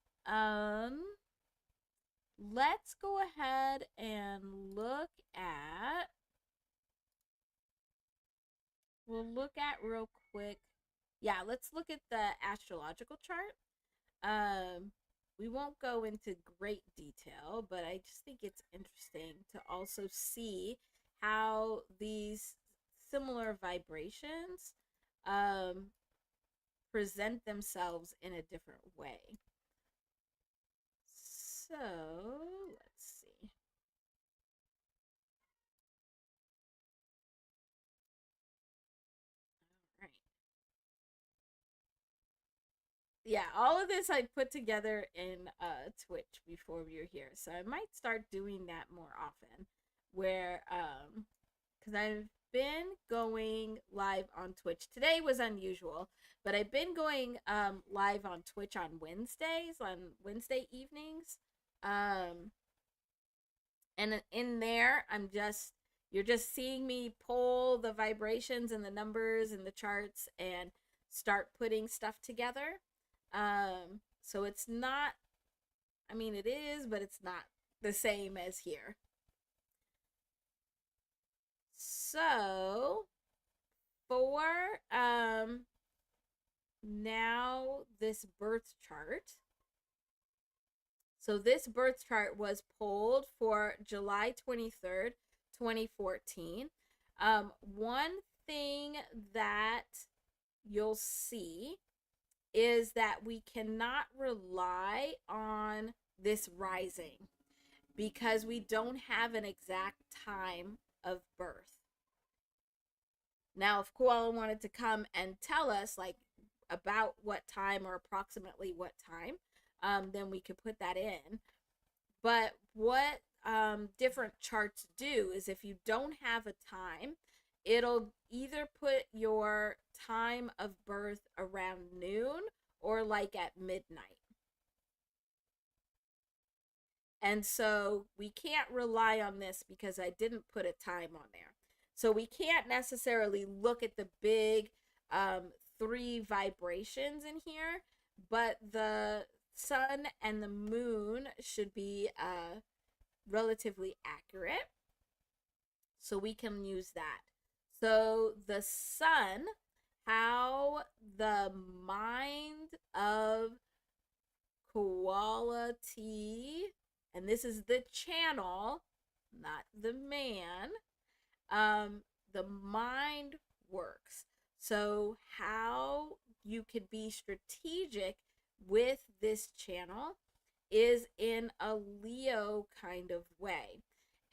Let's go ahead and look at. We'll look at real quick. Yeah, let's look at the astrological chart. We won't go into great detail, but I just think it's interesting to also see how these similar vibrations um, present themselves in a different way. So let's see. All right. Yeah, all of this I put together in Twitch before we were here. So I might start doing that more often where cuz I've been going live on Twitch. Today was unusual, but I've been going live on Twitch on Wednesdays, on Wednesday evenings. Um and in there I'm just, you're just seeing me pull the vibrations and the numbers and the charts and start putting stuff together. So it's not, I mean, it is, but it's not the same as here. So for now this birth chart. So this birth chart was pulled for July 23rd, 2014. One thing that you'll see is that we cannot rely on this rising. because we don't have an exact time of birth. Now, if Koala wanted to come and tell us like about what time or approximately what time, then we could put that in. But what different charts do is if you don't have a time, it'll either put your time of birth around noon or like at midnight. And so we can't rely on this because I didn't put a time on there. So we can't necessarily look at the big 3 vibrations in here, but the sun and the moon should be relatively accurate. So we can use that. So the sun, how the mind of quality, and this is the channel, not the man, the mind works. So how you could be strategic with this channel is in a Leo kind of way.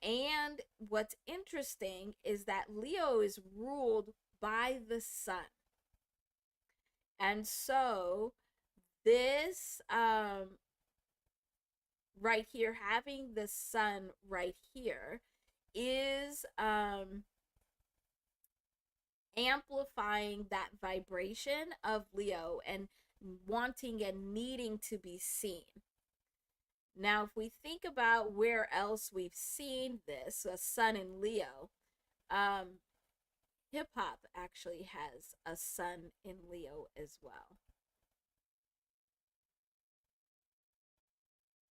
And what's interesting is that Leo is ruled by the sun. And so this right here, having the sun right here, is amplifying that vibration of Leo and wanting and needing to be seen. Now, if we think about where else we've seen this, a sun in Leo, hip hop actually has a sun in Leo as well.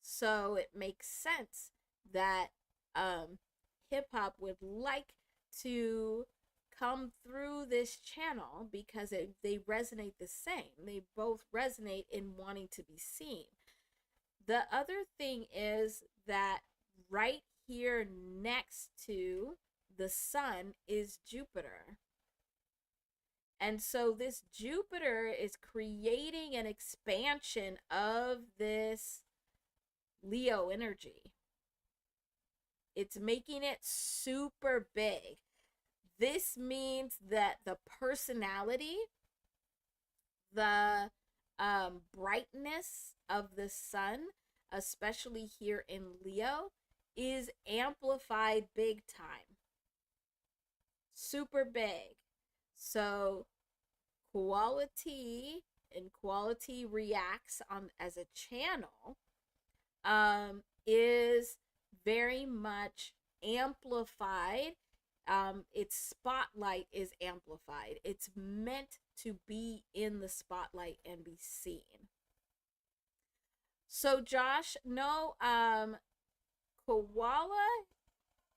So it makes sense that hip hop would like to come through this channel because they resonate the same. They both resonate in wanting to be seen. The other thing is that right here next to the sun is Jupiter. And so this Jupiter is creating an expansion of this Leo energy. It's making it super big. This means that the personality, the brightness of the sun, especially here in Leo, is amplified big time. Super big. So quality and quality reacts on as a channel is very much amplified. Its spotlight is amplified. It's meant to be in the spotlight and be seen. So Josh, no, Koala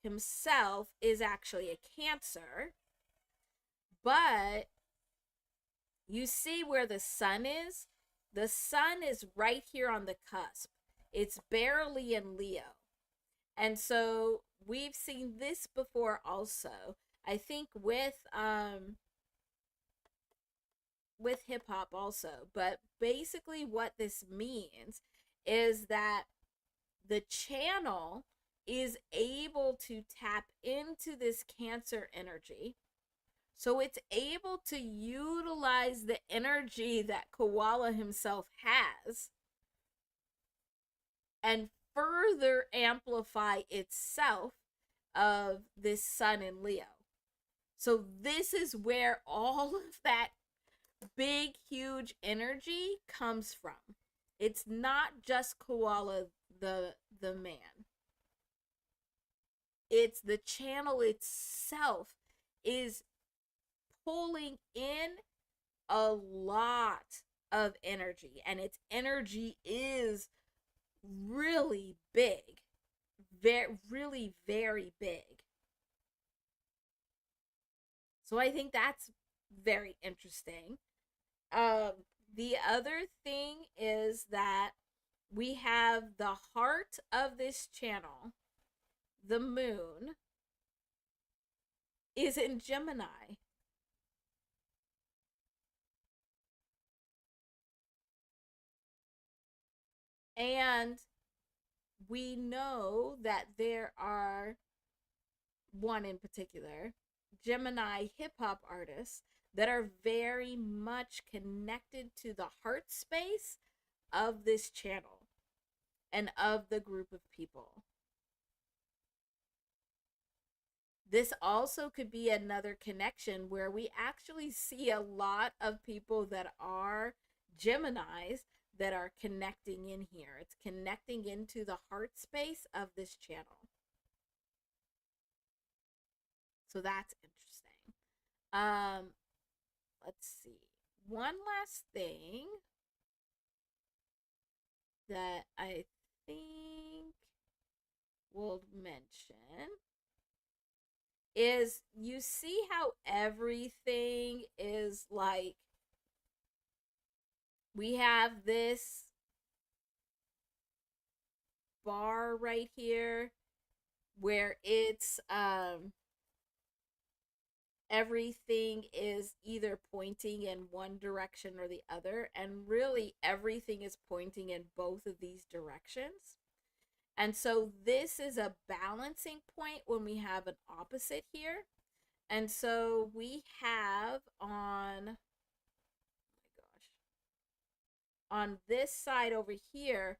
himself is actually a Cancer, but you see where the sun is? The sun is right here on the cusp. It's barely in Leo. And so we've seen this before also. I think with hip hop also. But basically what this means is that the channel is able to tap into this Cancer energy. So it's able to utilize the energy that Koala himself has and further amplify itself of this sun in Leo. So this is where all of that big, huge energy comes from. It's not just Koala the man. It's the channel itself is pulling in a lot of energy, and its energy is really big, really very big. So I think that's very interesting. The other thing is that we have the heart of this channel, the moon, is in Gemini. And we know that there are one in particular, Gemini hip hop artists that are very much connected to the heart space of this channel and of the group of people. This also could be another connection where we actually see a lot of people that are Geminis that are connecting in here. It's connecting into the heart space of this channel. So that's interesting. Let's see. One last thing that I think we'll mention is, you see how everything is like, we have this bar right here where it's everything is either pointing in one direction or the other, and really everything is pointing in both of these directions. And so this is a balancing point when we have an opposite here. And so we have on, oh my gosh, on this side over here,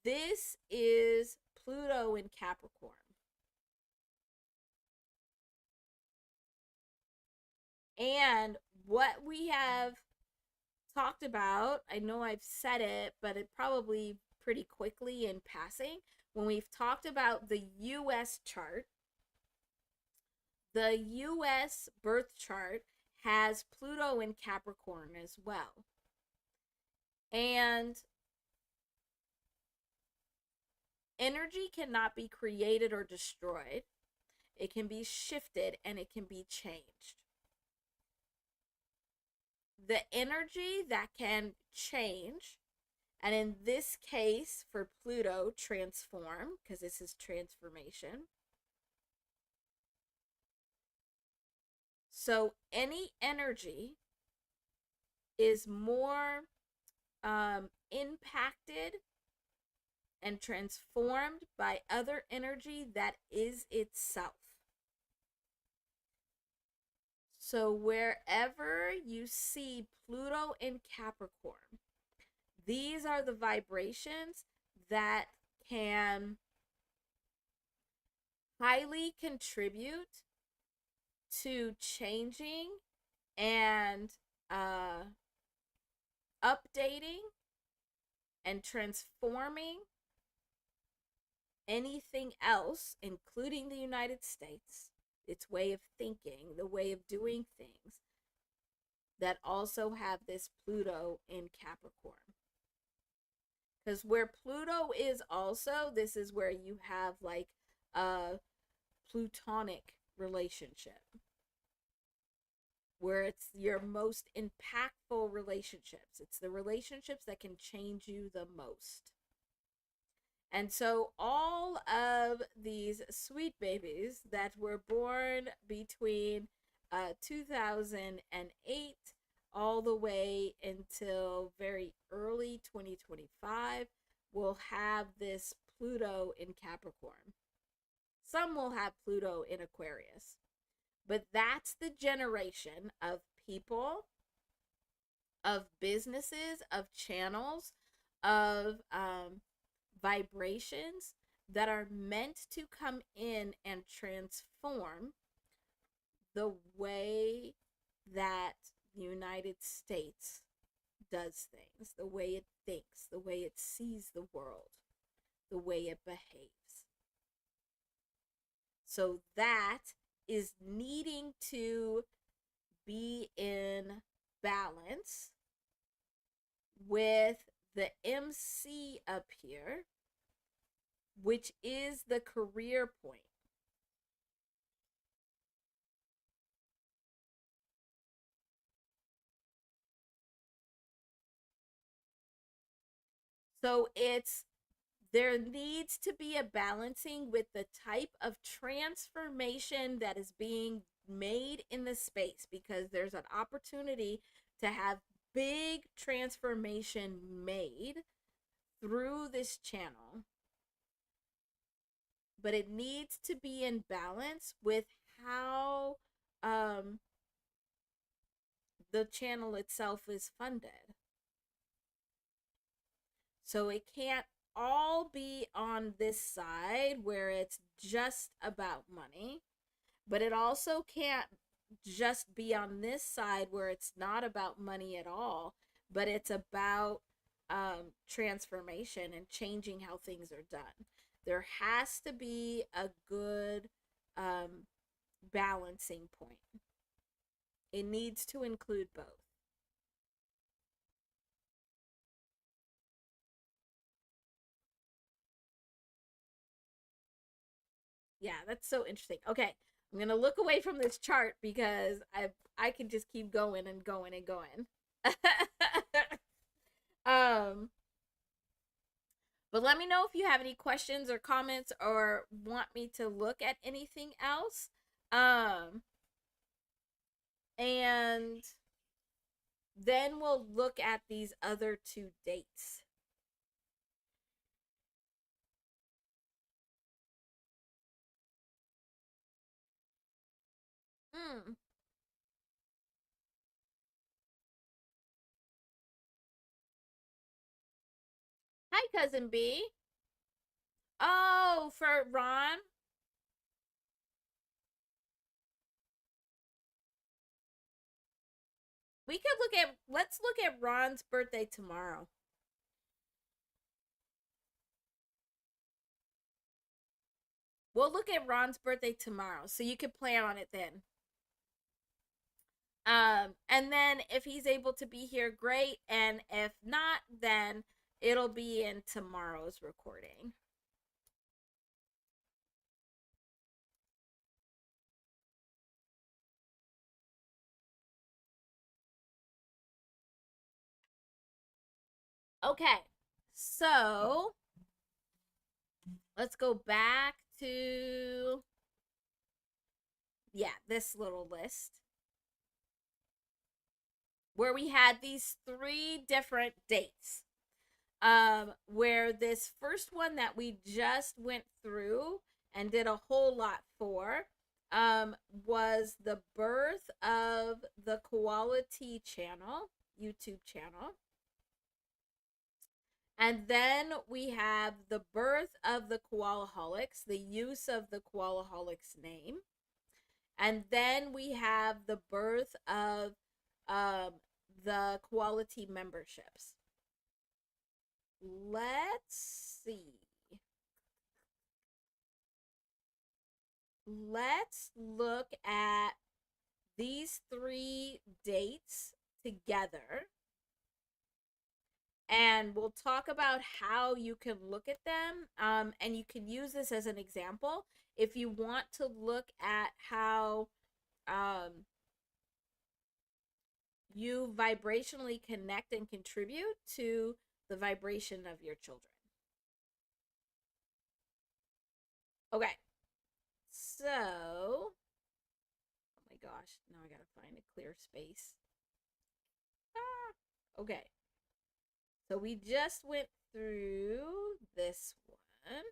this is Pluto in Capricorn. And what we have talked about, I know I've said it, but it probably pretty quickly in passing, when we've talked about the US chart, the US birth chart has Pluto in Capricorn as well. And energy cannot be created or destroyed. It can be shifted and it can be changed. The energy that can change, and in this case for Pluto, transform, because this is transformation. So any energy is more impacted and transformed by other energy that is itself. So wherever you see Pluto in Capricorn, these are the vibrations that can highly contribute to changing and updating and transforming anything else, including the United States, its way of thinking, the way of doing things, that also have this Pluto in Capricorn. Because where Pluto is also, this is where you have like a plutonic relationship, where it's your most impactful relationships. It's the relationships that can change you the most. And so all of these sweet babies that were born between 2008 all the way until very early 2025 will have this Pluto in Capricorn. Some will have Pluto in Aquarius. But that's the generation of people, of businesses, of channels, of vibrations that are meant to come in and transform the way that the United States does things, the way it thinks, the way it sees the world, the way it behaves. So that is needing to be in balance with the MC up here, which is the career point. So there needs to be a balancing with the type of transformation that is being made in the space, because there's an opportunity to have big transformation made through this channel. but it needs to be in balance with how the channel itself is funded. So it can't all be on this side where it's just about money, but it also can't just be on this side where it's not about money at all, but it's about transformation and changing how things are done. There has to be a good balancing point. It needs to include both. Yeah, that's so interesting. Okay, I'm gonna look away from this chart because I can just keep going and going and going. um, but let me know if you have any questions or comments or want me to look at anything else. And then we'll look at these other two dates. Hmm. Hi, cousin B. Oh, for Ron. We could look at. Let's look at Ron's birthday tomorrow. We'll look at Ron's birthday tomorrow, so you can plan on it then. And then if he's able to be here, great. And if not, then it'll be in tomorrow's recording. Okay, so let's go back to, yeah, this little list where we had these three different dates. Where this first one that we just went through and did a whole lot for was the birth of the Koalaholics channel, YouTube channel. And then we have the birth of the Koalaholics, the use of the Koalaholics name. And then we have the birth of the Koalaholics memberships. Let's see. Let's look at these three dates together. And we'll talk about how you can look at them. And you can use this as an example if you want to look at how you vibrationally connect and contribute to the vibration of your children. Okay. So, oh my gosh, now I gotta find a clear space. Ah, okay. So we just went through this one.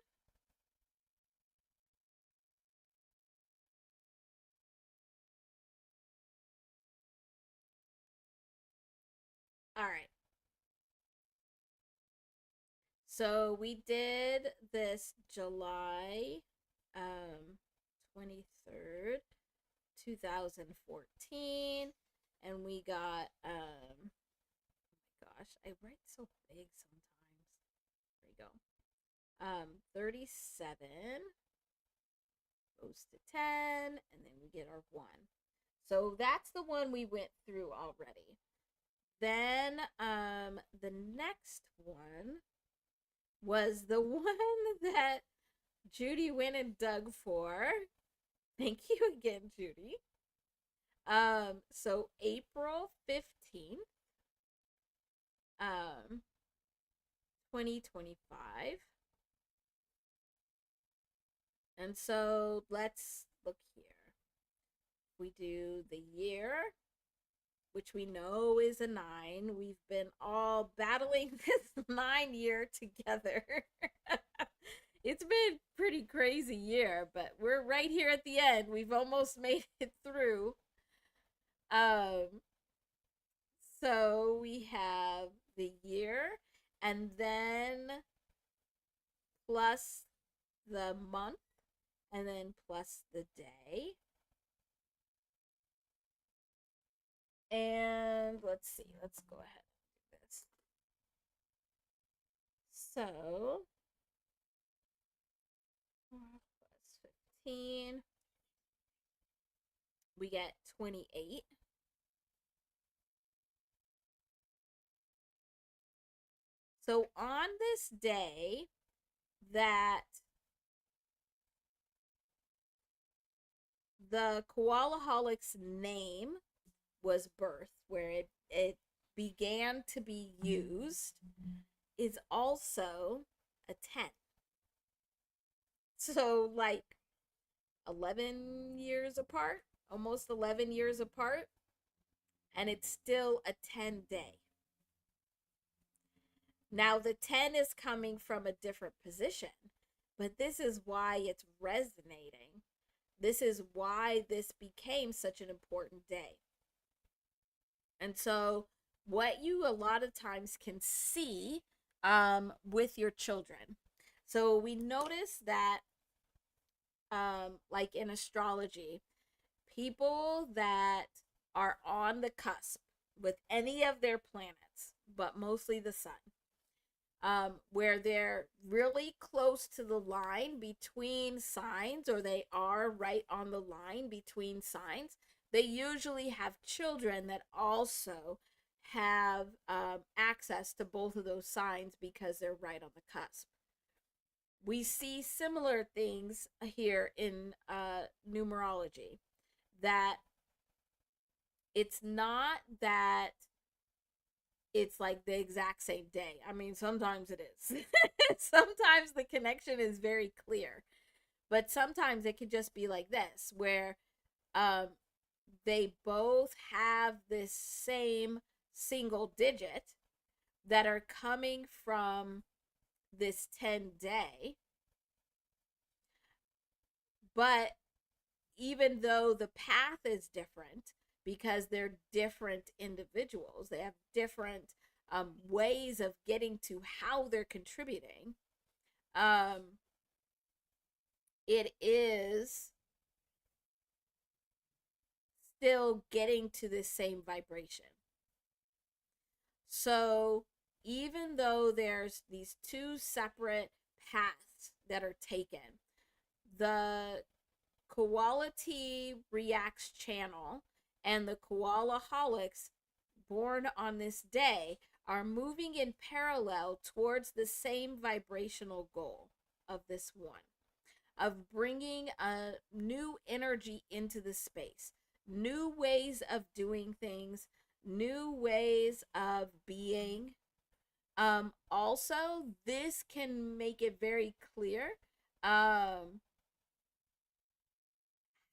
All right. So we did this July 23rd, 2014, and we got gosh, I write so big sometimes. There you go. 37 goes to 10, and then we get our 1. So that's the one we went through already. Then the next one was the one that Judy went and dug for. Thank you again, Judy. So April 15th, 2025. And so let's look here. We do the year, which we know is a 9. We've been all battling this 9 year together. It's been pretty crazy year, but we're right here at the end. We've almost made it through. Um, so we have the year, and then plus the month, and then plus the day. And let's see, let's go ahead and do this. So, 4 plus 15, we get 28. So, on this day that the Koalaholics name was birthed, where it began to be used, is also a 10. So, like 11 years apart, almost 11 years apart, and it's still a 10 day. Now, the 10 is coming from a different position, but this is why it's resonating. This is why this became such an important day. And so, what you a lot of times can see with your children. So, we notice that, like in astrology, people that are on the cusp with any of their planets, but mostly the sun, where they're really close to the line between signs, or they are right on the line between signs, they usually have children that also have access to both of those signs because they're right on the cusp. We see similar things here in numerology, that it's not that it's like the exact same day. I mean, sometimes it is. Sometimes the connection is very clear. But sometimes it could just be like this, where um, they both have this same single digit that are coming from this 10 day. But even though the path is different, because they're different individuals, they have different ways of getting to how they're contributing, it is still getting to the same vibration. So even though there's these two separate paths that are taken, the Koality Reacts channel and the Koalaholics born on this day are moving in parallel towards the same vibrational goal of this one, of bringing a new energy into the space, new ways of doing things, new ways of being. Also, this can make it very clear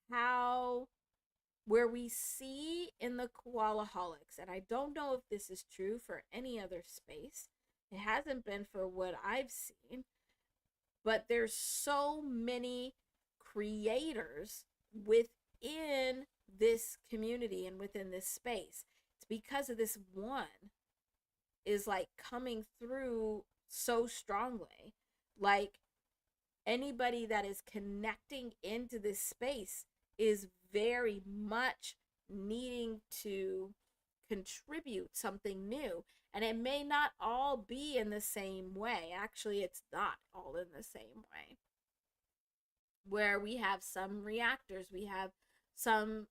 how, where we see in the Koalaholics, and I don't know if this is true for any other space, it hasn't been for what I've seen, but there's so many creators within this community and within this space. It's because of this one is like coming through so strongly. Like, anybody that is connecting into this space is very much needing to contribute something new. And it may not all be in the same way. Actually, it's not all in the same way. Where we have some reactors, we have some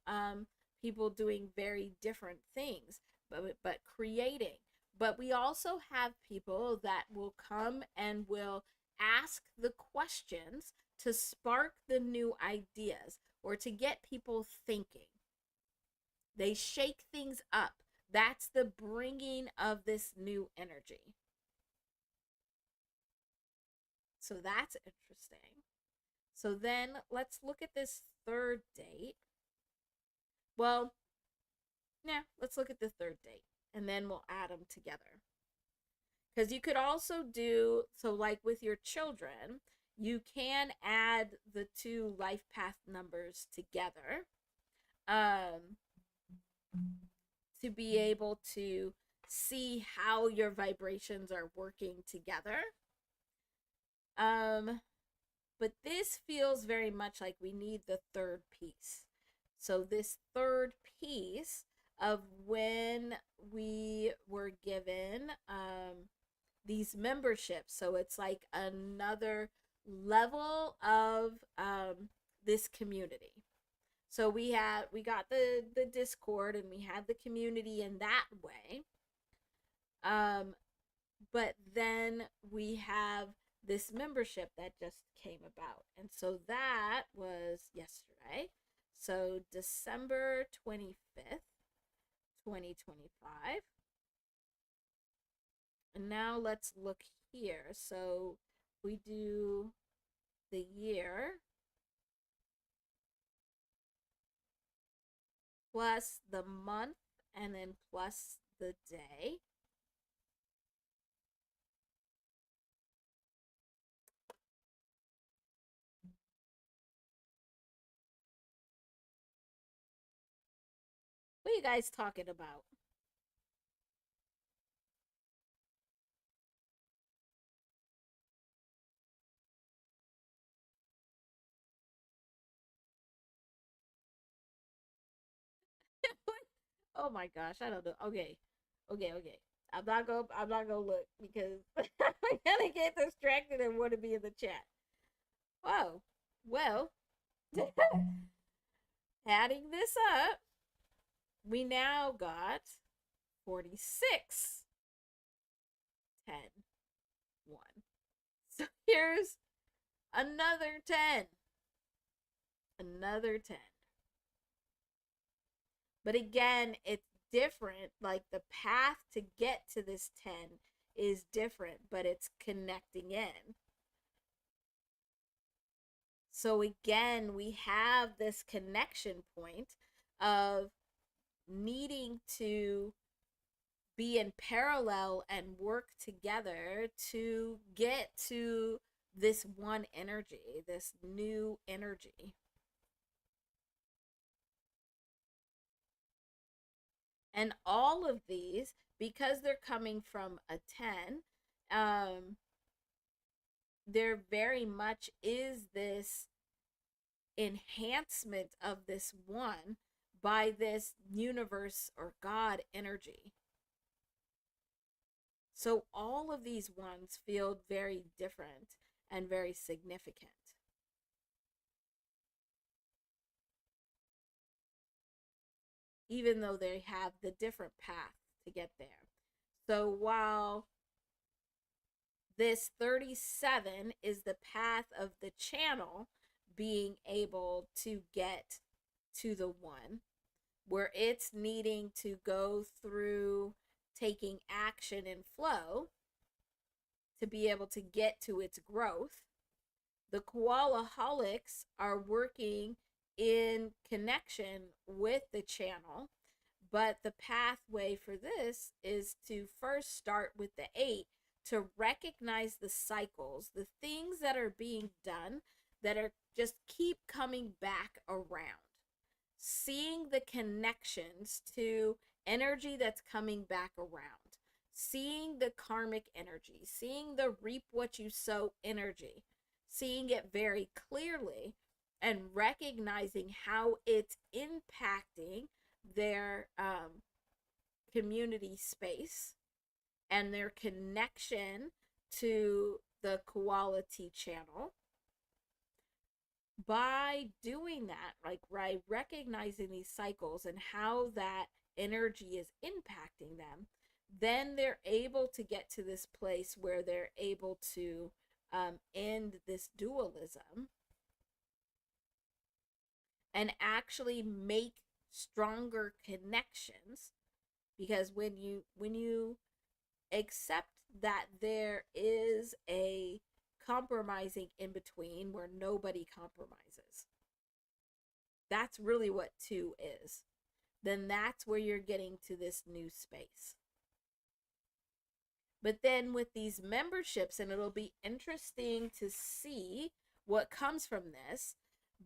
people doing very different things, but creating. But we also have people that will come and will ask the questions to spark the new ideas or to get people thinking. They shake things up. That's the bringing of this new energy. So that's interesting. So then let's look at this third date. Well, yeah, let's look at the third date and then we'll add them together. Because you could also do, so like with your children, you can add the two life path numbers together um, to be able to see how your vibrations are working together. But this feels very much like we need the third piece. So, this third piece of when we were given these memberships. So, it's like another level of this community. So we got the Discord and we had the community in that way. But then we have this membership that just came about. And so that was yesterday. So December 25th, 2025. And now let's look here. So we do the year plus the month and then plus the day. What are you guys talking about? Oh my gosh, I don't know. Okay. Okay. I'm not gonna look because I'm gonna get distracted and want to be in the chat. Oh, well, adding this up, we now got 46, 10, 1. So here's another 10. Another 10. But again, it's different. Like the path to get to this 10 is different, but it's connecting in. So again, we have this connection point of needing to be in parallel and work together to get to this one energy, this new energy. And all of these, because they're coming from a 10, there very much is this enhancement of this one by this universe or God energy. So all of these ones feel very different and very significant. Even though they have the different path to get there. So while this 37 is the path of the channel being able to get to the one, where it's needing to go through taking action and flow to be able to get to its growth. The Koalaholics are working in connection with the channel, but the pathway for this is to first start with the 8 to recognize the cycles, the things that are being done that are just keep coming back around. Seeing the connections to energy that's coming back around. Seeing the karmic energy, seeing the reap what you sow energy, seeing it very clearly and recognizing how it's impacting their community space and their connection to the Koalaholics channel. By doing that, like by recognizing these cycles and how that energy is impacting them, then they're able to get to this place where they're able to end this dualism and actually make stronger connections. Because when you accept that there is a compromising in between where nobody compromises, that's really what 2 is, then that's where you're getting to this new space. But then with these memberships, and it'll be interesting to see what comes from this,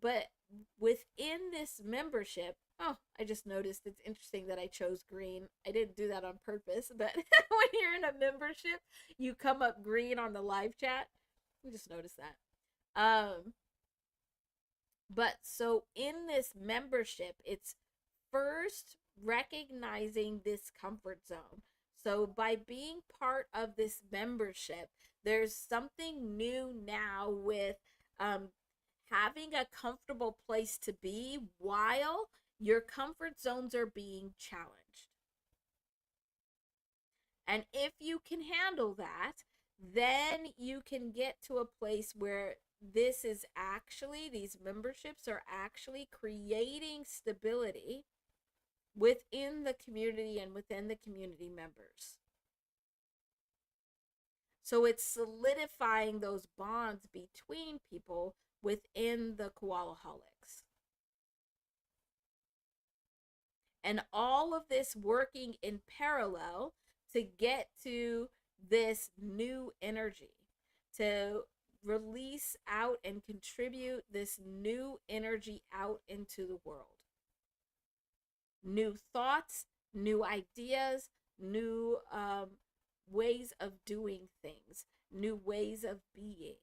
but within this membership, oh, I just noticed it's interesting that I chose green. I didn't do that on purpose, but when you're in a membership, you come up green on the live chat. I just noticed that. But so in this membership, it's first recognizing this comfort zone. So by being part of this membership, there's something new now with having a comfortable place to be while your comfort zones are being challenged. And if you can handle that, then you can get to a place where this is actually, these memberships are actually creating stability within the community and within the community members. So it's solidifying those bonds between people within the Koalaholics. And all of this working in parallel to get to this new energy, to release out and contribute this new energy out into the world. New thoughts, new ideas, new ways of doing things, new ways of being.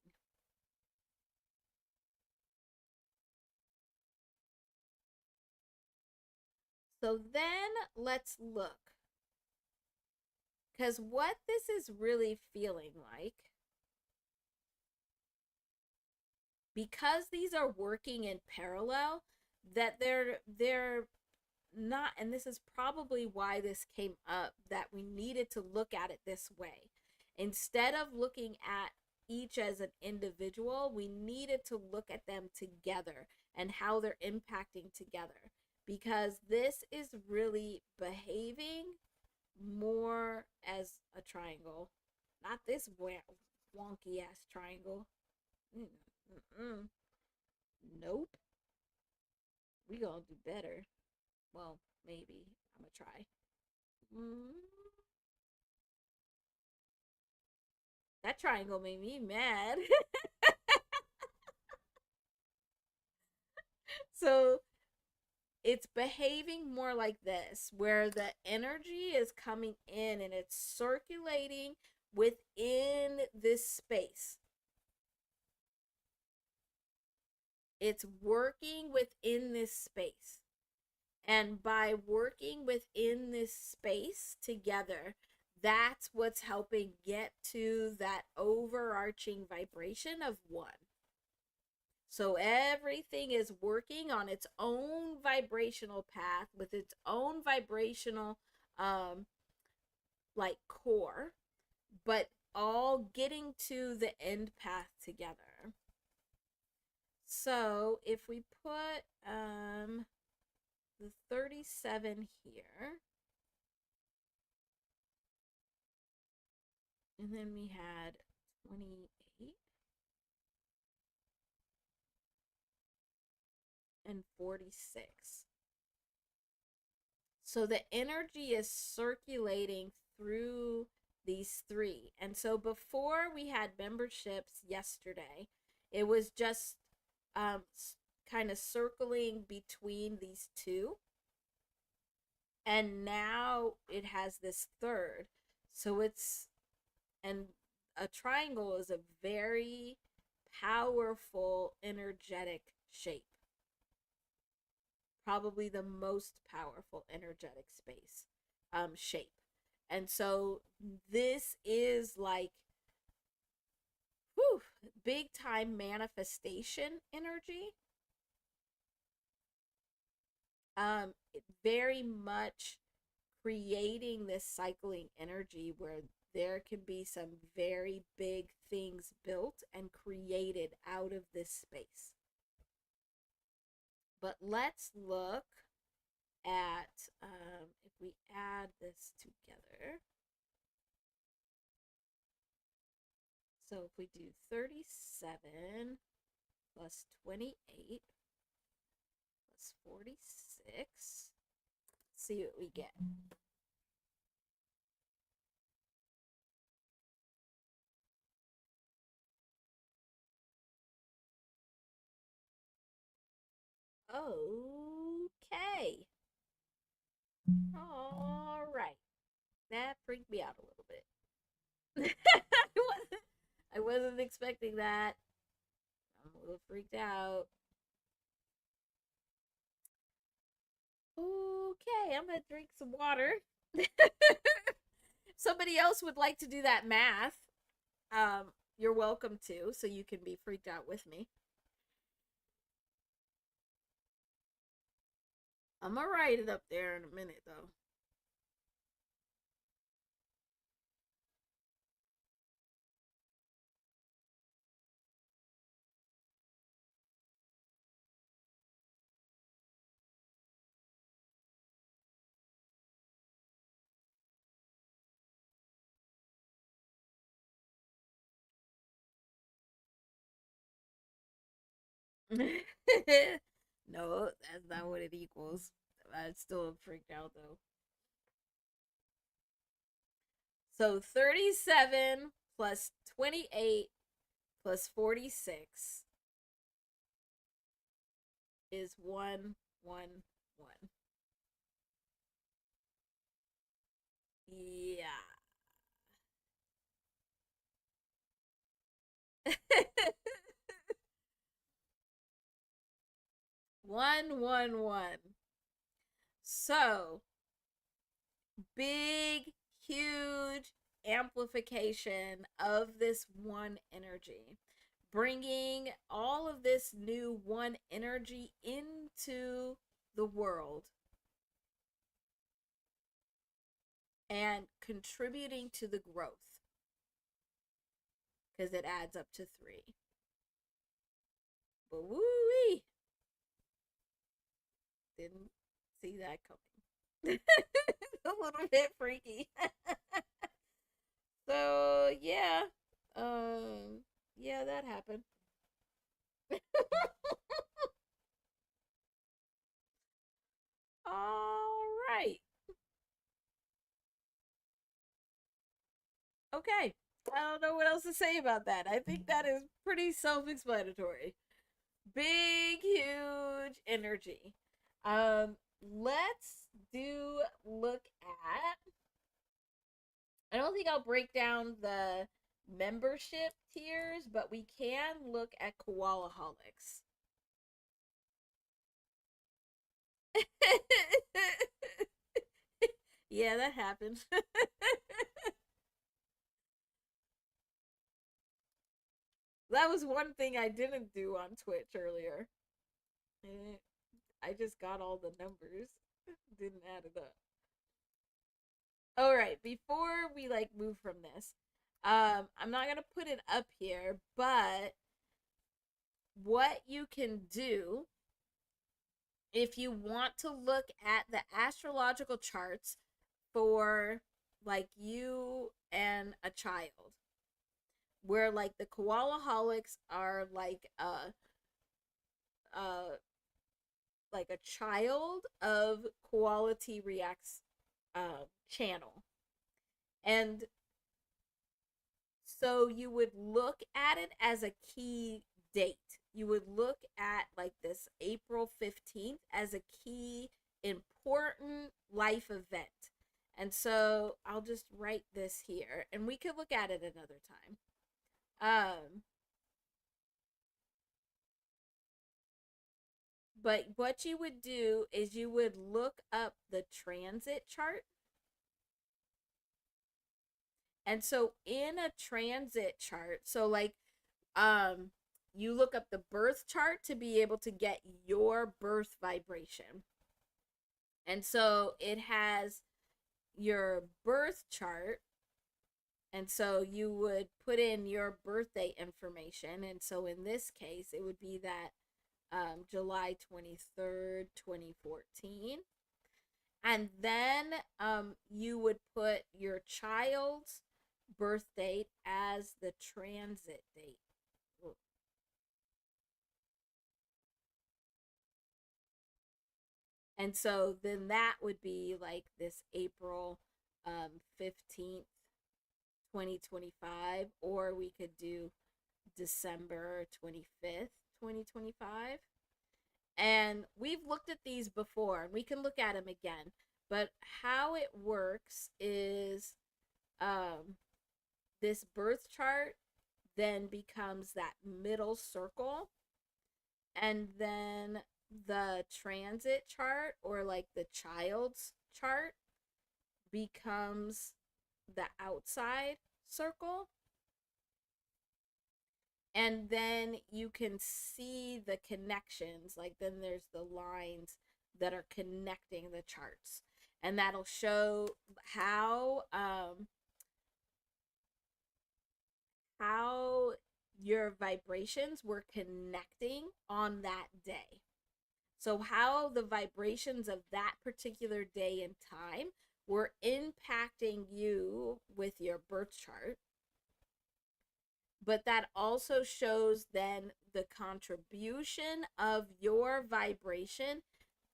So then let's look. Because what this is really feeling like, because these are working in parallel, that they're not, and this is probably why this came up, that we needed to look at it this way. Instead of looking at each as an individual, we needed to look at them together and how they're impacting together, because this is really behaving more as a triangle, not this wonky ass triangle. Nope. We gonna do better. Well, maybe. I'm gonna try. Mm. That triangle made me mad. So it's behaving more like this, where the energy is coming in and it's circulating within this space. It's working within this space. And by working within this space together, that's what's helping get to that overarching vibration of one. So everything is working on its own vibrational path with its own vibrational like core, but all getting to the end path together. So if we put the 37 here, and then we had 28 and 46. So the energy is circulating through these three. And so before we had memberships yesterday, it was just kind of circling between these two. And now it has this third. So it's, and a triangle is a very powerful energetic shape. Probably the most powerful energetic space, shape. And so this is like, whew, big time manifestation energy. Very much creating this cycling energy where there can be some very big things built and created out of this space. But let's look at if we add this together. So if we do 37 plus 28 plus 46, let's see what we get. Okay. All right. That freaked me out a little bit. I wasn't expecting that. I'm a little freaked out. Okay, I'm gonna drink some water. Somebody else would like to do that math. You're welcome to, so you can be freaked out with me. I'm gonna write it up there in a minute, though. No, that's not what it equals. I'm still freaked out though. So 37 plus 28 plus 46 is 111. Yeah. 111. So big, huge amplification of this one energy, bringing all of this new one energy into the world and contributing to the growth because it adds up to three. But woo wee, didn't see that coming. A little bit freaky. So yeah, yeah, that happened. All right. Okay. I don't know what else to say about that. I think that is pretty self explanatory. Big, huge energy. Let's do look at. I don't think I'll break down the membership tiers, but we can look at Koalaholics. Yeah, that happened. That was one thing I didn't do on Twitch earlier. Eh, I just got all the numbers, didn't add it up. All right, before we like move from this, I'm not gonna put it up here, but what you can do if you want to look at the astrological charts for like you and a child, where like the koalaholics are uh like a child of Quality Reacts channel. And so you would look at it as a key date. You would look at like this April 15th as a key important life event. And so I'll just write this here and we could look at it another time. But what you would do is you would look up the transit chart. And so in a transit chart, so like you look up the birth chart to be able to get your birth vibration. And so it has your birth chart. And so you would put in your birthday information. And so in this case, it would be that July 23rd, 2014. And then you would put your child's birth date as the transit date. And so then that would be like this April 15th, 2025, or we could do December 25th, 2025. And we've looked at these before, and we can look at them again. But how it works is um, this birth chart then becomes that middle circle, and then the transit chart, or like the child's chart, becomes the outside circle. And then you can see the connections, like then there's the lines that are connecting the charts, and that'll show how your vibrations were connecting on that day. So how the vibrations of that particular day and time were impacting you with your birth chart. But that also shows then the contribution of your vibration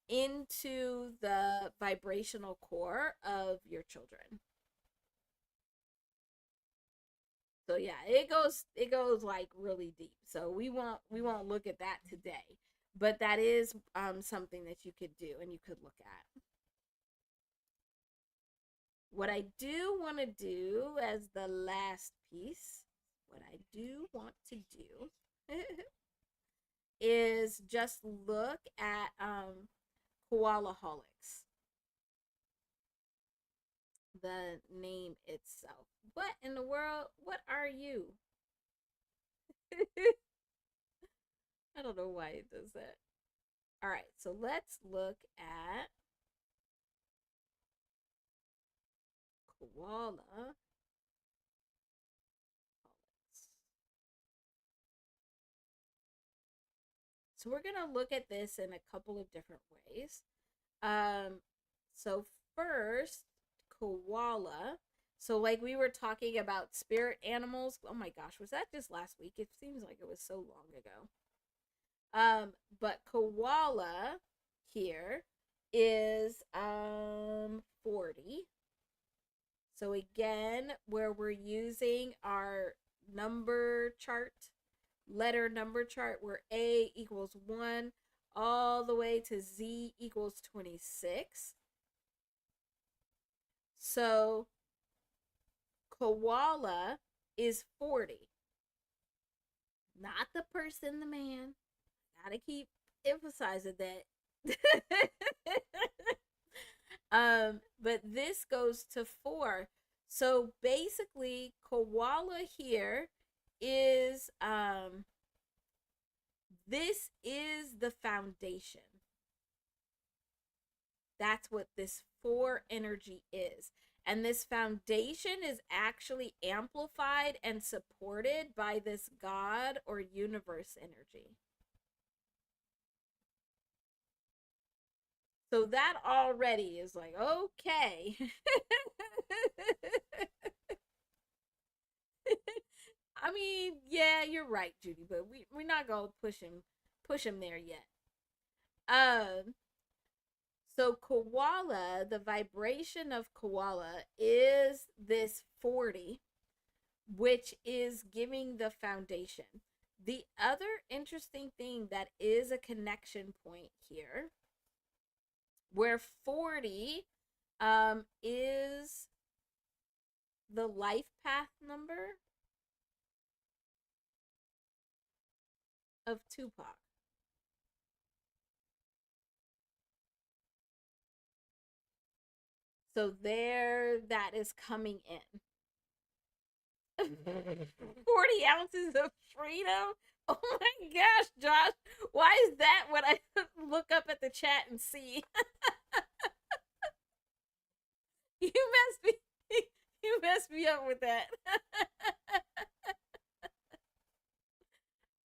into the vibrational core of your children. So yeah, it goes like really deep. So we won't look at that today, but that is something that you could do and you could look at. What I do want to do as the last piece, what I do want to do is just look at Koalaholics, the name itself. What in the world? What are you? I don't know why it does that. All right, so let's look at Koala. So we're gonna look at this in a couple of different ways. Um, so first, koala. So like we were talking about spirit animals. Oh my gosh, was that just last week? It seems like it was so long ago. But koala here is 40. So again, where we're using our number chart, letter number chart, where A equals 1 all the way to Z equals 26. So koala is 40. Not the person, the man. Gotta keep emphasizing that. But this goes to 4. So basically, koala here is this is the foundation. That's what this 4 energy is. And this foundation is actually amplified and supported by this God or universe energy. So that already is like, okay. I mean, yeah, you're right, Judy, but we're not gonna push him there yet. Um, so koala, the vibration of koala is this 40, which is giving the foundation. The other interesting thing that is a connection point here, where 40 is the life path number of Tupac. So there that is coming in. 40 ounces of freedom. Oh my gosh, Josh. Why is that what I look up at the chat and see? You messed me you messed me up with that.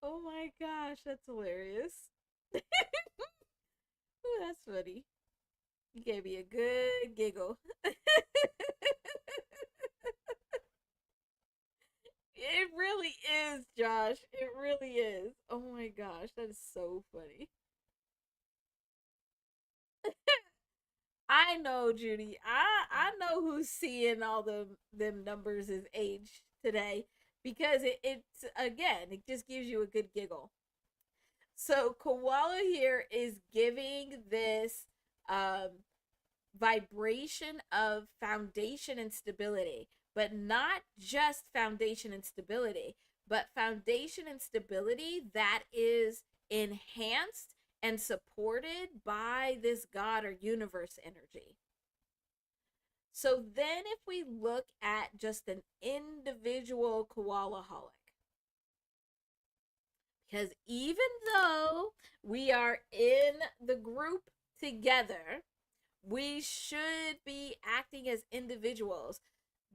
Oh my gosh, that's hilarious. Ooh, that's funny. You gave me a good giggle. It really is, Josh. It really is. Oh my gosh, that is so funny. I know, Judy. I know who's seeing all them numbers as age today, because it's again, it just gives you a good giggle. So koala here is giving this um, vibration of foundation and stability, but not just foundation and stability, but foundation and stability that is enhanced and supported by this God or universe energy. So then, if we look at just an individual koalaholic, because even though we are in the group together, we should be acting as individuals.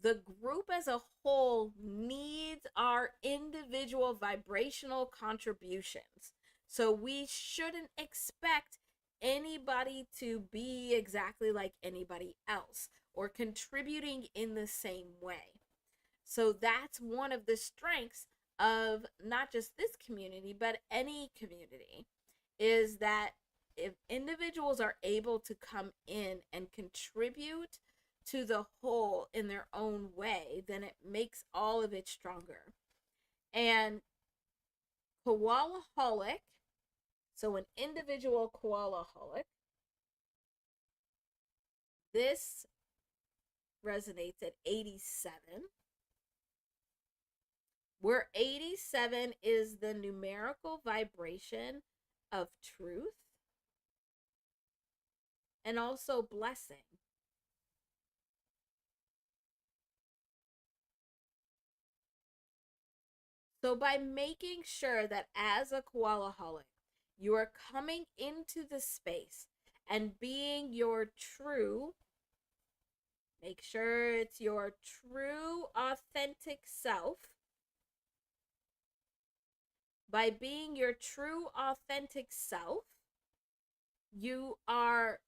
The group as a whole needs our individual vibrational contributions. So we shouldn't expect anybody to be exactly like anybody else or contributing in the same way. So that's one of the strengths of not just this community, but any community, is that if individuals are able to come in and contribute to the whole in their own way, then it makes all of it stronger. And koalaholic, so an individual koalaholic, this resonates at 87, where 87 is the numerical vibration of truth and also blessing. So, by making sure that as a koalaholic, you are coming into the space and being your true, make sure it's your true, authentic self. By being your true, authentic self, you are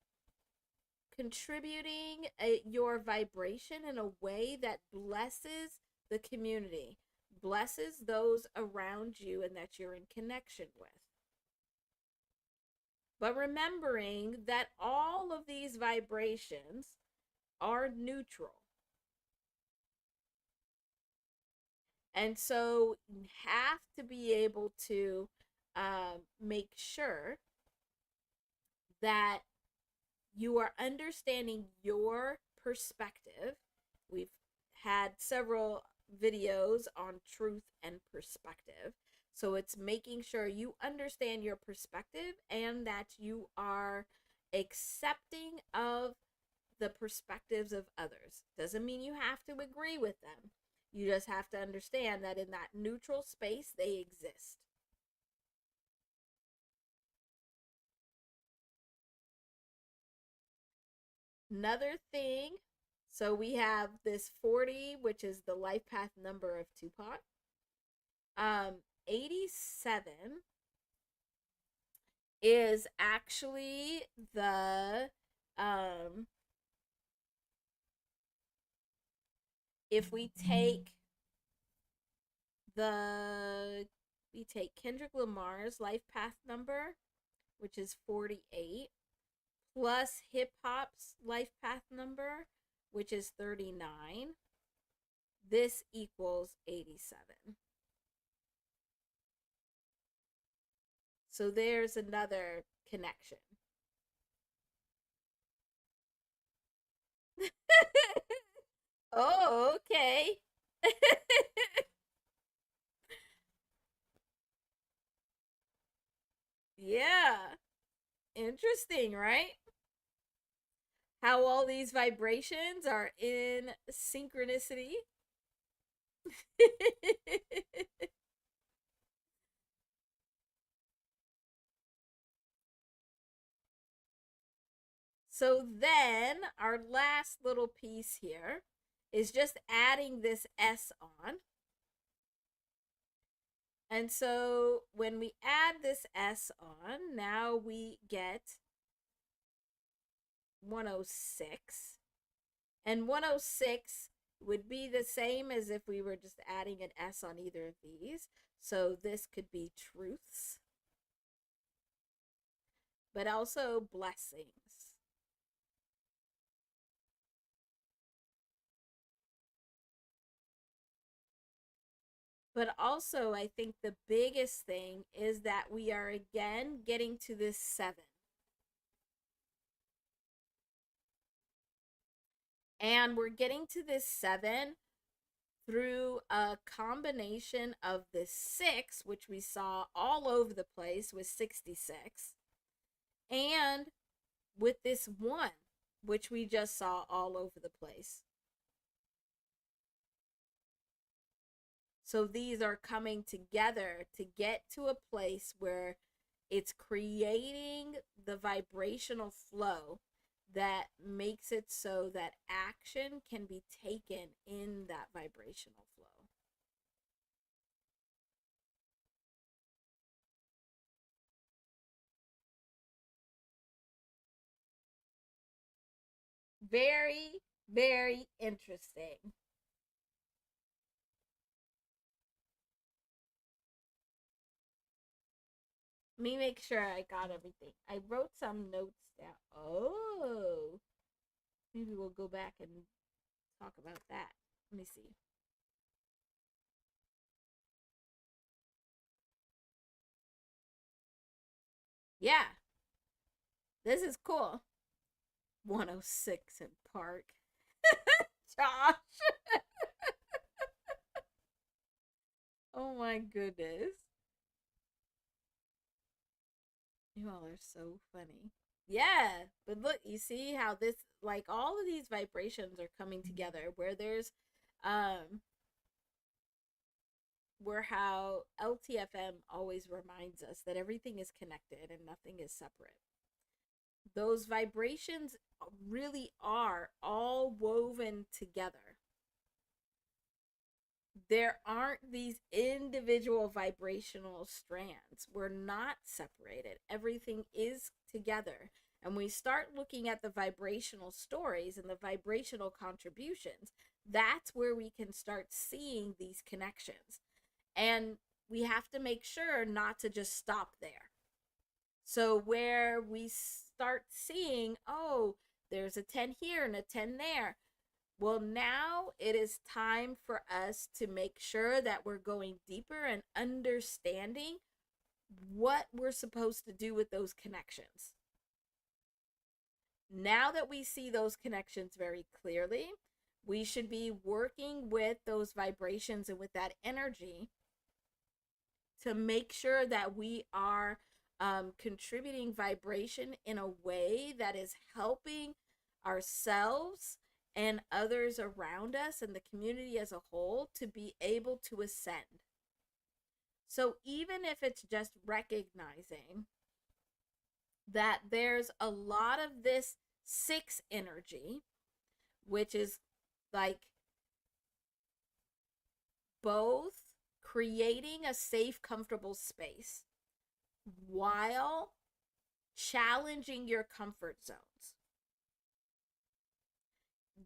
contributing your vibration in a way that blesses the community, blesses those around you and that you're in connection with. But remembering that all of these vibrations are neutral. And so you have to be able to make sure that you are understanding your perspective. We've had several videos on truth and perspective. So it's making sure you understand your perspective and that you are accepting of the perspectives of others. Doesn't mean you have to agree with them. You just have to understand that in that neutral space, they exist. Another thing, so we have this 40, which is the life path number of Tupac. 87 is actually the if we take Kendrick Lamar's life path number, which is 48, plus hip hop's life path number, which is 39, this equals 87. So there's another connection. Oh, okay. Yeah. Interesting, right? How all these vibrations are in synchronicity. So then our last little piece here is just adding this S on. And so when we add this S on, now we get 106. And 106 would be the same as if we were just adding an S on either of these. So this could be truths, but also blessings. But also, I think the biggest thing is that we are again getting to this seven. And we're getting to this seven through a combination of the six, which we saw all over the place with 66, and with this one, which we just saw all over the place. So these are coming together to get to a place where it's creating the vibrational flow that makes it so that action can be taken in that vibrational flow. Very, very interesting. Let me make sure I got everything. I wrote some notes down. Oh, maybe we'll go back and talk about that. Let me see. Yeah, this is cool. 106 in Park. Josh. Oh my goodness. You all are so funny. Yeah, but look, you see how this, like, all of these vibrations are coming together where there's um where how LTFM always reminds us that everything is connected and nothing is separate. Those vibrations really are all woven together. There aren't these individual vibrational strands. We're not separated. Everything is together. And we start looking at the vibrational stories and the vibrational contributions. That's where we can start seeing these connections. And we have to make sure not to just stop there. So, where we start seeing, oh, there's a 10 here and a 10 there, well, now it is time for us to make sure that we're going deeper and understanding what we're supposed to do with those connections. Now that we see those connections very clearly, we should be working with those vibrations and with that energy to make sure that we are contributing vibration in a way that is helping ourselves and others around us and the community as a whole to be able to ascend. So, even if it's just recognizing that there's a lot of this six energy, which is like both creating a safe, comfortable space while challenging your comfort zones.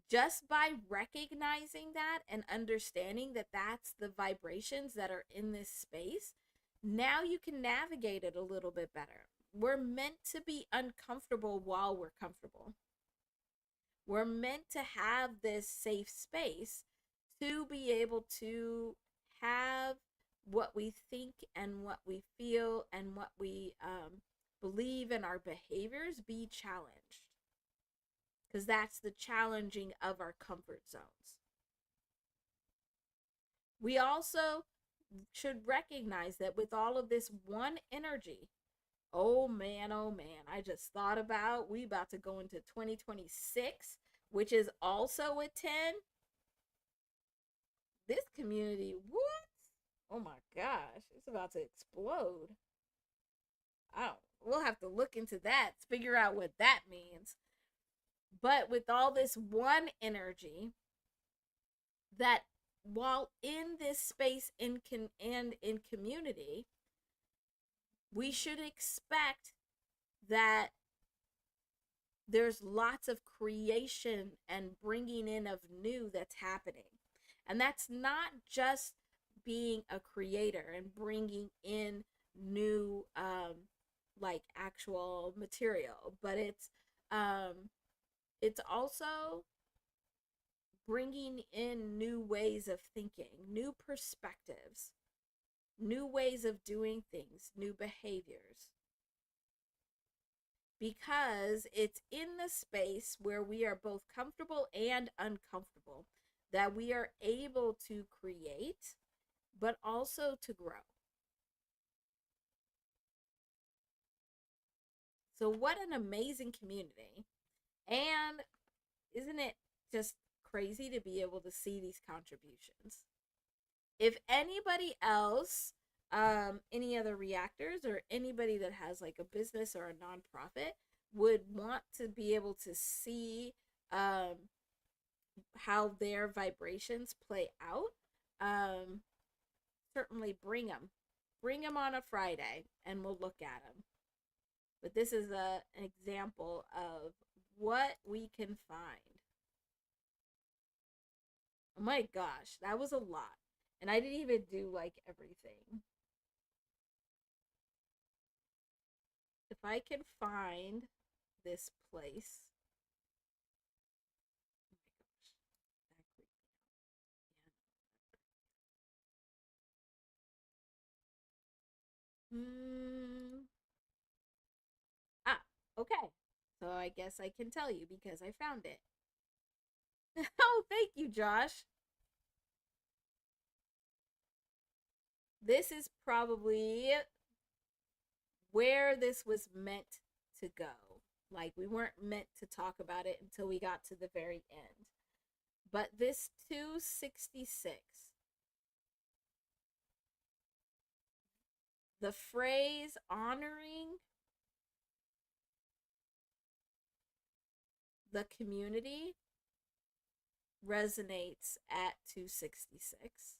Just by recognizing that and understanding that that's the vibrations that are in this space, now you can navigate it a little bit better. We're meant to be uncomfortable while we're comfortable. We're meant to have this safe space to be able to have what we think and what we feel and what we believe in our behaviors be challenged, because that's the challenging of our comfort zones. We also should recognize that with all of this one energy, oh man, I just thought about we about to go into 2026, which is also a 10. This community, what? Oh my gosh, it's about to explode. Oh, we'll have to look into that, figure out what that means. But with all this one energy, that while in this space and in community, we should expect that there's lots of creation and bringing in of new that's happening. And that's not just being a creator and bringing in new like actual material, but it's also bringing in new ways of thinking, new perspectives, new ways of doing things, new behaviors. Because it's in the space where we are both comfortable and uncomfortable that we are able to create, but also to grow. So, what an amazing community. And isn't it just crazy to be able to see these contributions? If anybody else, any other reactors or anybody that has like a business or a nonprofit would want to be able to see how their vibrations play out, certainly bring them. Bring them on a Friday and we'll look at them. But this is an example of what we can find. Oh my gosh, that was a lot. And I didn't even do like everything. If I can find this place. Oh my gosh, that creeped me out. Ah, okay. So I guess I can tell you because I found it. Oh, thank you, Josh. This is probably where this was meant to go. Like, we weren't meant to talk about it until we got to the very end. But this 266, the phrase honoring the community resonates at 266.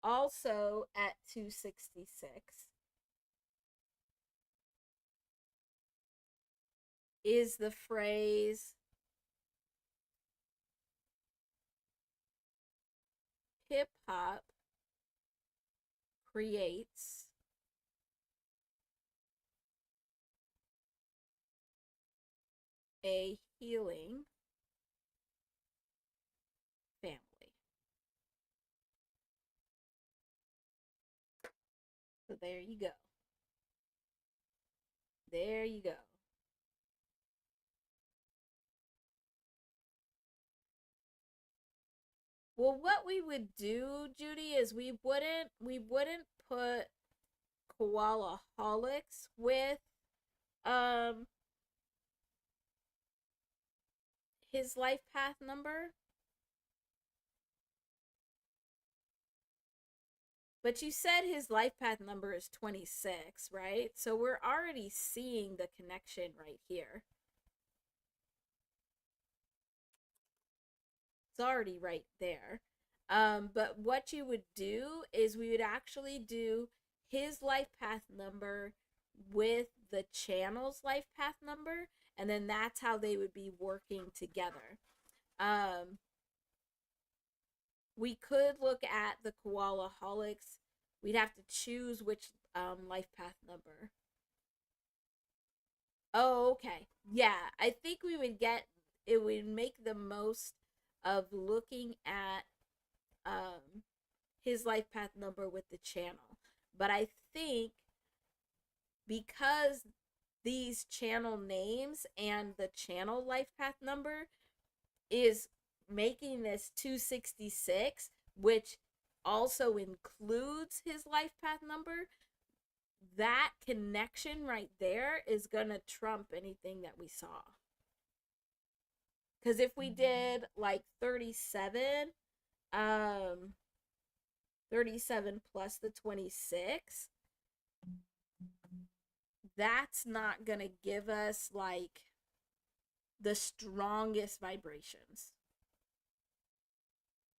Also at 266 is the phrase hip hop creates a healing family. So there you go. There you go. Well, what we would do, Judy, is we wouldn't put Koalaholics with um his life path number. But you said his life path number is 26, right? So we're already seeing the connection right here. It's already right there. But what you would do is we would actually do his life path number with the channel's life path number, and then that's how they would be working together. We could look at the Koalaholics. We'd have to choose which life path number. Oh, okay. Yeah, I think we would get it would make the most of looking at his life path number with the channel. But I think because these channel names and the channel life path number is making this 266, which also includes his life path number, that connection right there is going to trump anything that we saw. Because if we did like 37, 37 plus the 26, that's not going to give us like the strongest vibrations.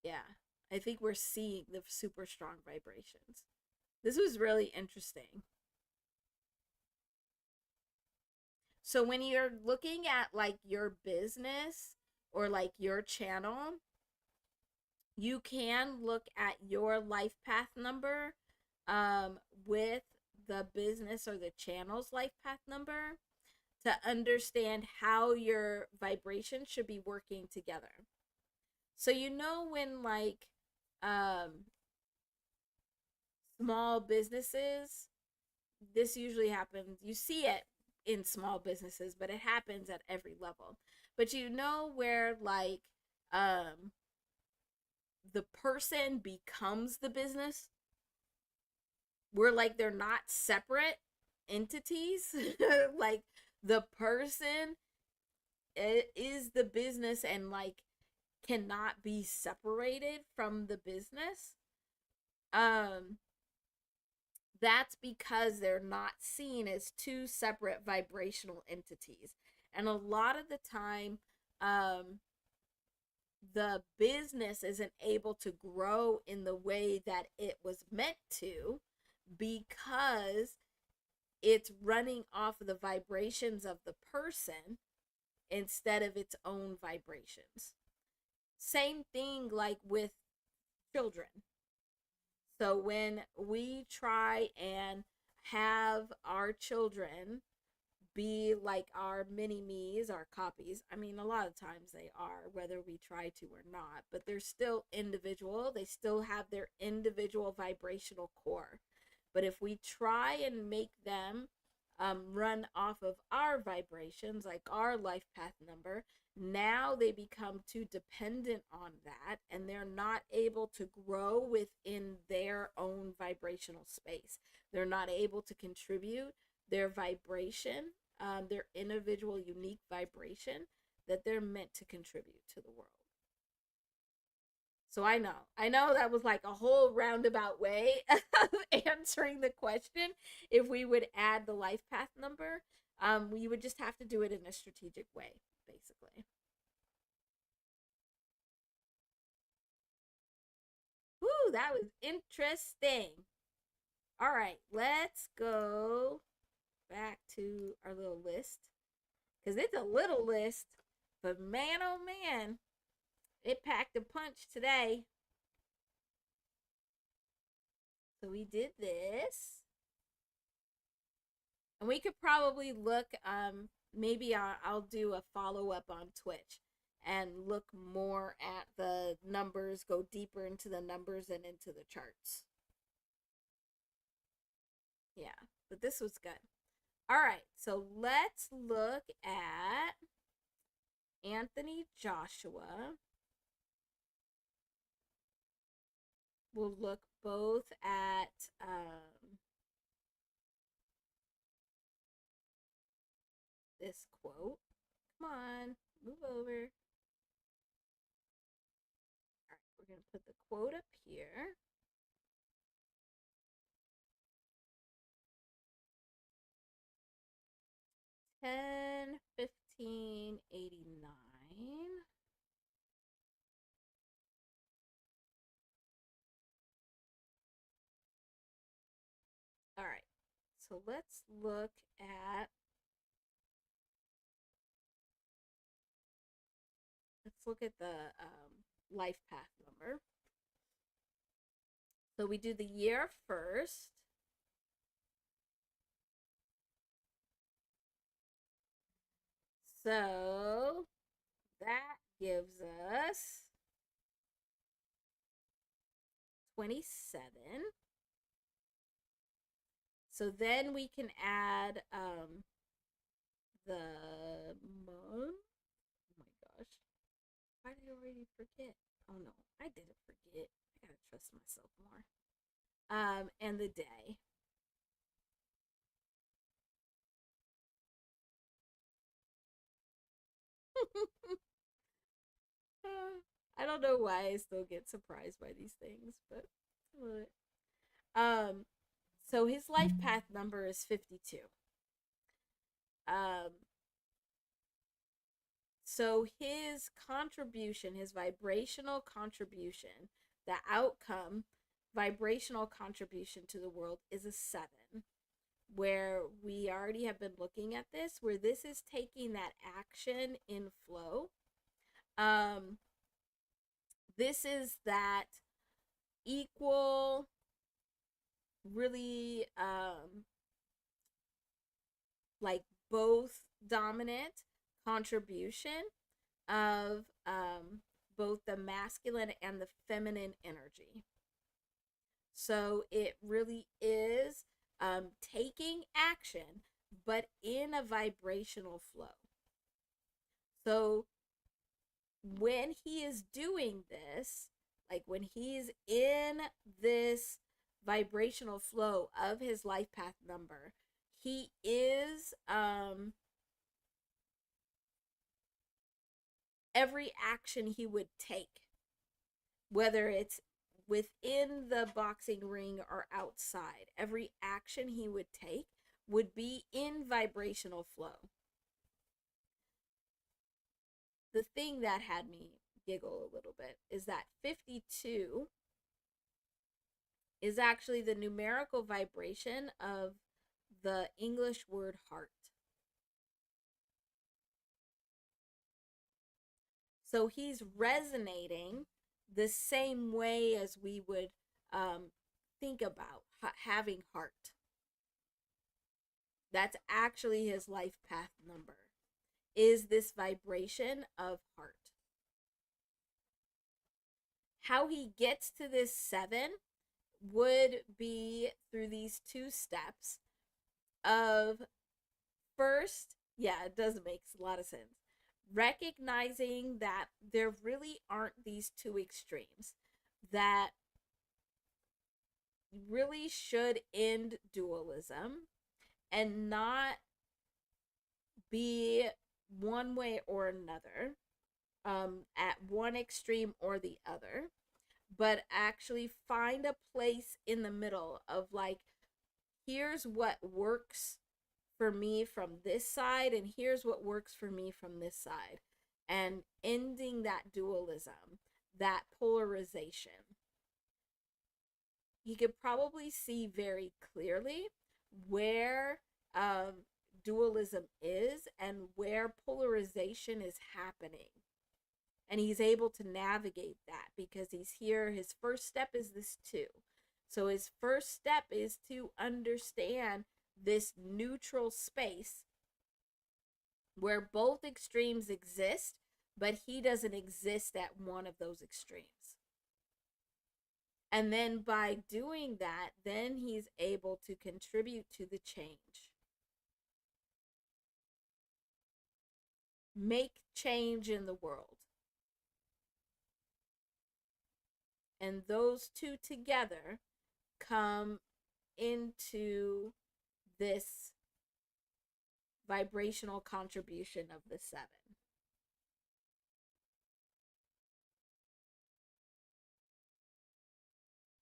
Yeah, I think we're seeing the super strong vibrations. This was really interesting. So when you're looking at like your business or like your channel, you can look at your life path number with the business or the channel's life path number to understand how your vibration should be working together. So you know when like um small businesses, this usually happens, you see it in small businesses, but it happens at every level. But you know where like um the person becomes the business, where like they're not separate entities. Like the person is the business and like cannot be separated from the business. um that's because they're not seen as two separate vibrational entities. And a lot of the time, um the business isn't able to grow in the way that it was meant to, because it's running off of the vibrations of the person instead of its own vibrations. Same thing like with children. So when we try and have our children be like our mini me's, our copies, I mean, a lot of times they are, whether we try to or not, but they're still individual. They still have their individual vibrational core. But if we try and make them run off of our vibrations, like our life path number, now they become too dependent on that and they're not able to grow within their own vibrational space. They're not able to contribute their vibration, their individual unique vibration that they're meant to contribute to the world. So I know that was like a whole roundabout way of answering the question. If we would add the life path number, we would just have to do it in a strategic way, basically. Woo, that was interesting. All right, let's go back to our little list, because it's a little list, but man, oh man, it packed a punch today. So we did this. And we could probably look, maybe I'll do a follow up on Twitch and look more at the numbers, go deeper into the numbers and into the charts. Yeah, but this was good. All right, so let's look at Anthony Joshua. We'll look both at this quote. Come on, move over. All right, we're going to put the quote up here. Ten 1589. All right, so let's look at the life path number. So we do the year first. So that gives us 27. So then we can add the month. Oh my gosh. Why did I already forget? Oh no, I didn't forget. I gotta trust myself more. And the day. I don't know why I still get surprised by these things, but um, so his life path number is 52. Um, so his contribution, his vibrational contribution, the outcome vibrational contribution to the world is a 7, where we already have been looking at this, where this is taking that action in flow. This is that equal, really like both dominant contribution of both the masculine and the feminine energy. So it really is taking action, but in a vibrational flow. So when he is doing this, like when he's in this vibrational flow of his life path number, he is every action he would take, whether it's within the boxing ring or outside, every action he would take would be in vibrational flow. The thing that had me giggle a little bit is that 52 is actually the numerical vibration of the English word heart. So he's resonating the same way as we would think about having heart. That's actually his life path number, is this vibration of heart. How he gets to this 7 would be through these 2 steps of, first, yeah, it does make a lot of sense, recognizing that there really aren't these 2 extremes that really should end dualism and not be one way or another, at one extreme or the other, but actually find a place in the middle of like, here's what works for me from this side, and here's what works for me from this side, and ending that dualism, that polarization. You could probably see very clearly where dualism is and where polarization is happening. And he's able to navigate that because he's here. His first step is this 2. So his first step is to understand this neutral space where both extremes exist, but he doesn't exist at one of those extremes. And then by doing that, then he's able to contribute to the change. Make change in the world. And those 2 together come into this vibrational contribution of the 7.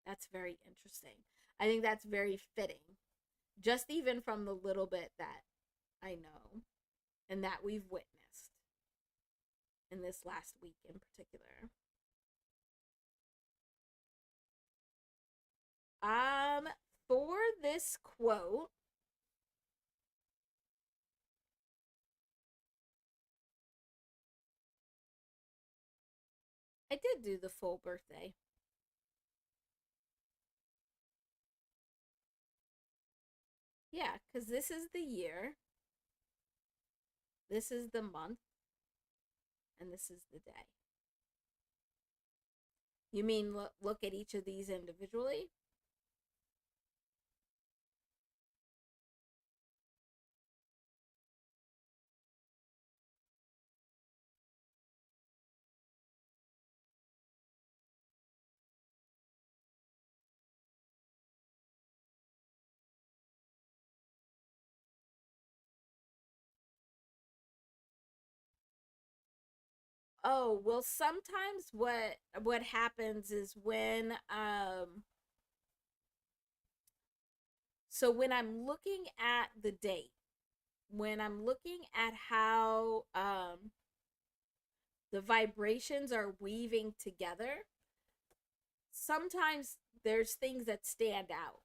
That's very interesting. I think that's very fitting, just even from the little bit that I know and that we've witnessed in this last week in particular. For this quote, I did do the full birthday. Yeah, because this is the year, this is the month, and this is the day. You mean look at each of these individually? Oh, well, sometimes what happens is when so when I'm looking at the date, when I'm looking at how the vibrations are weaving together, sometimes there's things that stand out.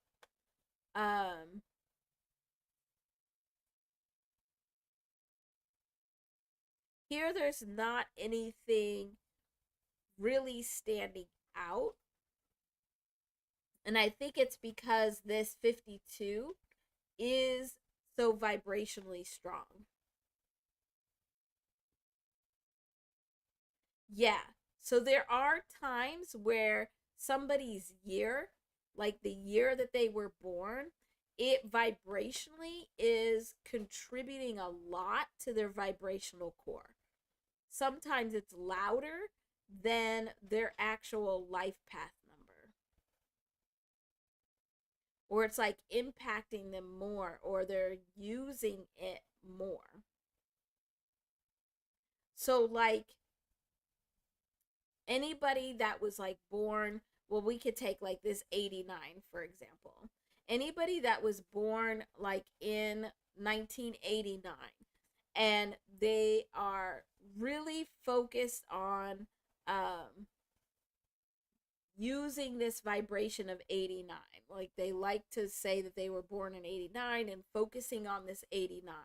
Here there's not anything really standing out. And I think it's because this 52 is so vibrationally strong. Yeah. So there are times where somebody's year, like the year that they were born, it vibrationally is contributing a lot to their vibrational core. Sometimes it's louder than their actual life path number. Or it's like impacting them more, or they're using it more. So, like, anybody that was like born, well, we could take like this 89 for example. Anybody that was born like in 1989 and they are really focused on um using this vibration of 89, like they like to say that they were born in 89 and focusing on this 89,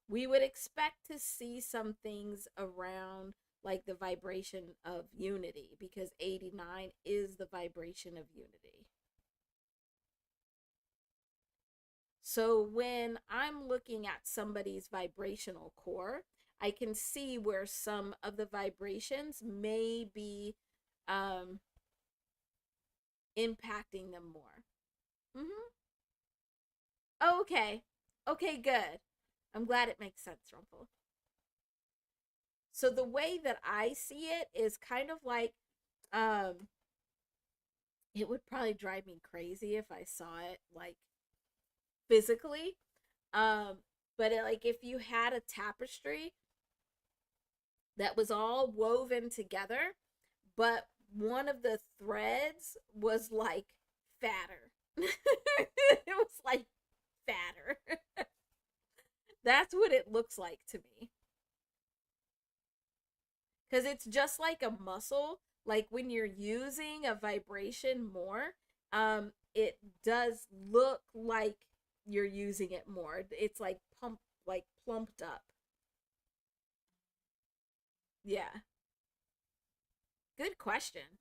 we would expect to see some things around like the vibration of unity, because 89 is the vibration of unity. So when I'm looking at somebody's vibrational core, I can see where some of the vibrations may be um, impacting them more. Mm-hmm. Oh, okay. Okay, good. I'm glad it makes sense, Rumpel. So the way that I see it is kind of like um it would probably drive me crazy if I saw it like physically. Um but like if you had a tapestry that was all woven together, but one of the threads was like fatter. It was like fatter. That's what it looks like to me. Because it's just like a muscle. Like when you're using a vibration more, it does look like you're using it more. It's like plumped up. Yeah. Good question.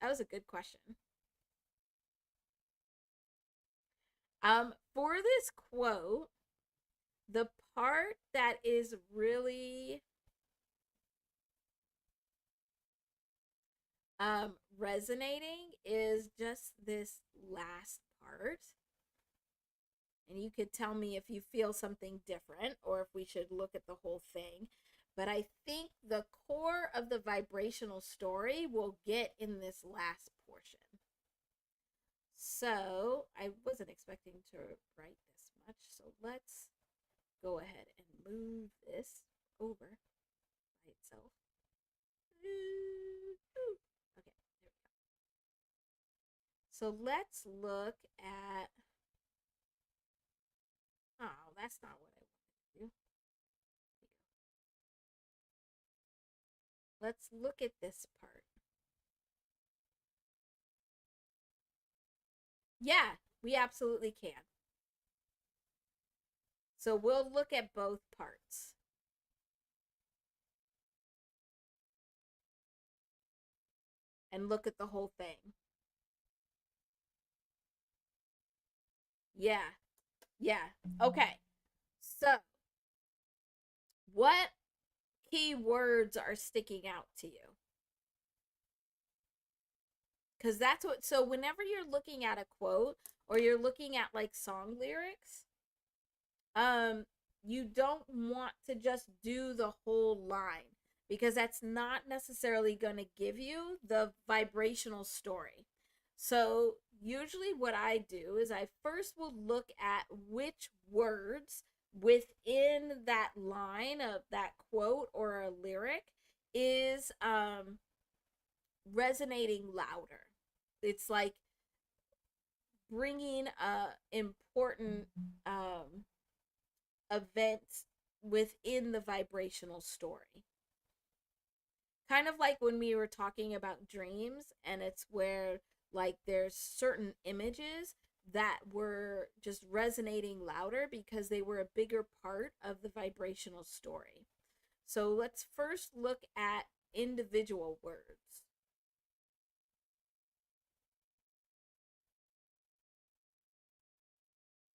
That was a good question. For this quote, the part that is really resonating is just this last part. And you could tell me if you feel something different or if we should look at the whole thing. But I think the core of the vibrational story will get in this last portion. So I wasn't expecting to write this much. So let's go ahead and move this over by itself. Okay, there we go. So let's look at. Oh, that's not what I wanted to do. Let's look at this part. Yeah, we absolutely can. So we'll look at both parts and look at the whole thing. Yeah, yeah. Okay. So, what key words are sticking out to you? Because that's what, so whenever you're looking at a quote or you're looking at like song lyrics, um, you don't want to just do the whole line because that's not necessarily going to give you the vibrational story. So, usually, what I do is I first will look at which words within that line of that quote or a lyric is resonating louder. It's like bringing a important event within the vibrational story. Kind of like when we were talking about dreams, and it's where like there's certain images that were just resonating louder because they were a bigger part of the vibrational story. So let's first look at individual words.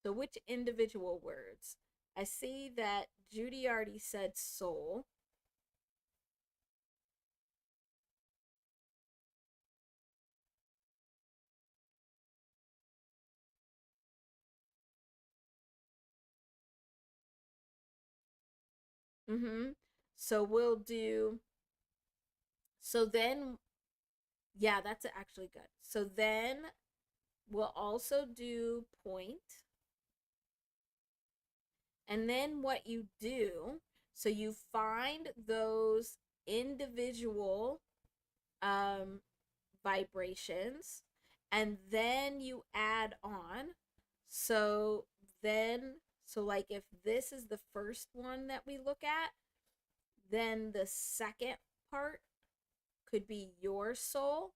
So which individual words I see that Judy already said soul. Mm-hmm. So we'll do, so then, yeah, that's actually good. So then we'll also do point. And then what you do, so you find those individual um, vibrations, and then you add on. So then, so like if this is the first one that we look at, then the second part could be your soul.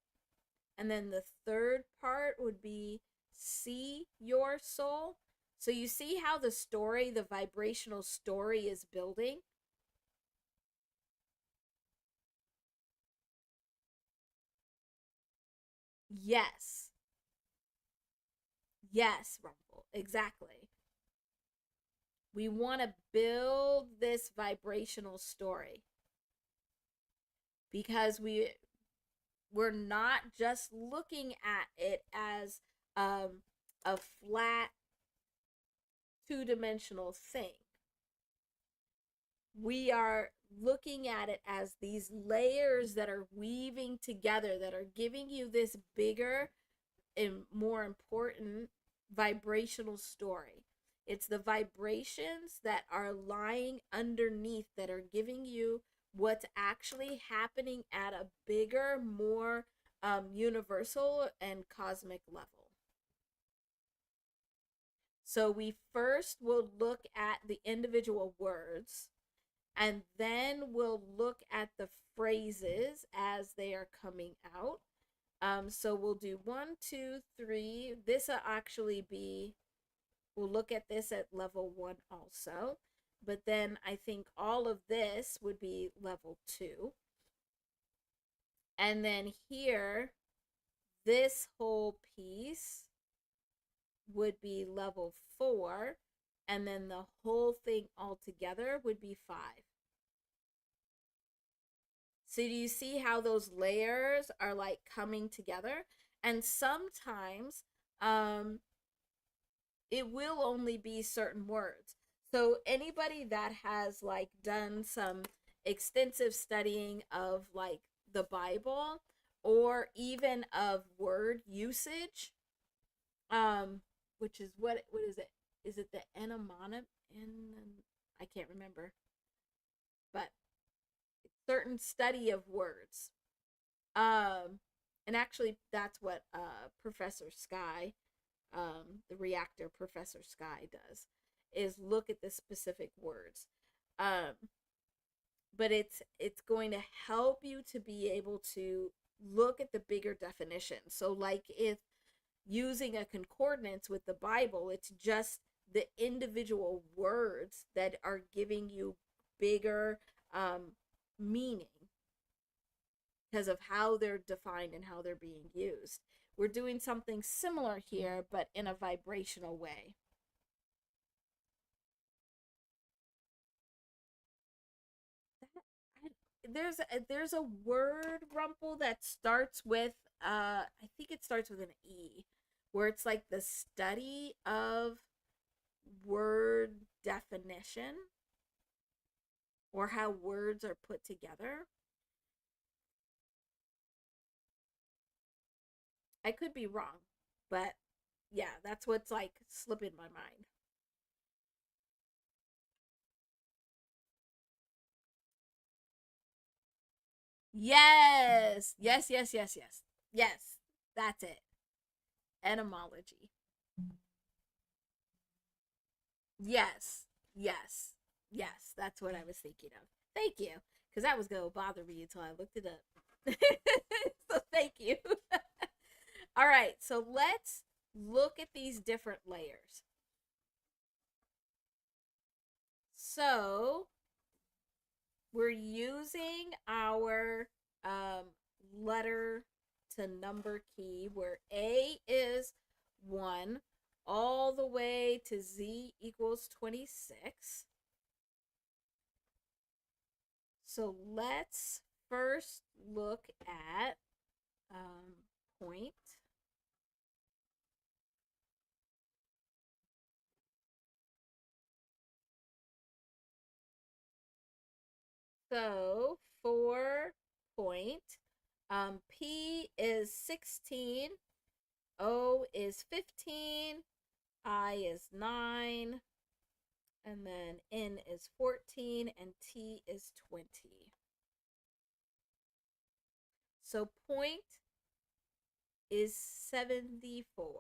And then the third part would be see your soul. So you see how the story, the vibrational story is building? Yes. Yes, Rumble. Exactly. We want to build this vibrational story because we're not just looking at it as a flat two-dimensional thing. We are looking at it as these layers that are weaving together, that are giving you this bigger and more important vibrational story. It's the vibrations that are lying underneath that are giving you what's actually happening at a bigger, more universal and cosmic level. So we first will look at the individual words, and then we'll look at the phrases as they are coming out. So we'll do 1, 2, 3. This will actually be, we'll look at this at level 1 also. But then I think all of this would be level 2. And then here, this whole piece would be level 4. And then the whole thing all together would be 5. So do you see how those layers are like coming together? And sometimes it will only be certain words. So anybody that has like done some extensive studying of like the Bible or even of word usage, which is what is it? Is it the enamonic? I can't remember, but certain study of words. Um, and actually, that's what Professor Sky, the reactor Professor Sky does, is look at the specific words. Um, but it's going to help you to be able to look at the bigger definition. So, like if using a concordance with the Bible, it's just the individual words that are giving you bigger meaning because of how they're defined and how they're being used. We're doing something similar here, but in a vibrational way. There's a word, Rumple, that starts with I think it starts with an E, where it's like the study of word definition or how words are put together. I could be wrong, but yeah, that's what's like slipping my mind. Yes, yes, yes, yes, yes, yes. That's it. Etymology. Yes, yes, yes. That's what I was thinking of. Thank you, because that was gonna bother me until I looked it up. So thank you. All right, so let's look at these different layers. So we're using our letter to number key where A is 1, all the way to Z equals 26. So let's first look at point. So for point, P is 16, O is 15, I is 9, and then N is 14, and T is 20. So point is 74,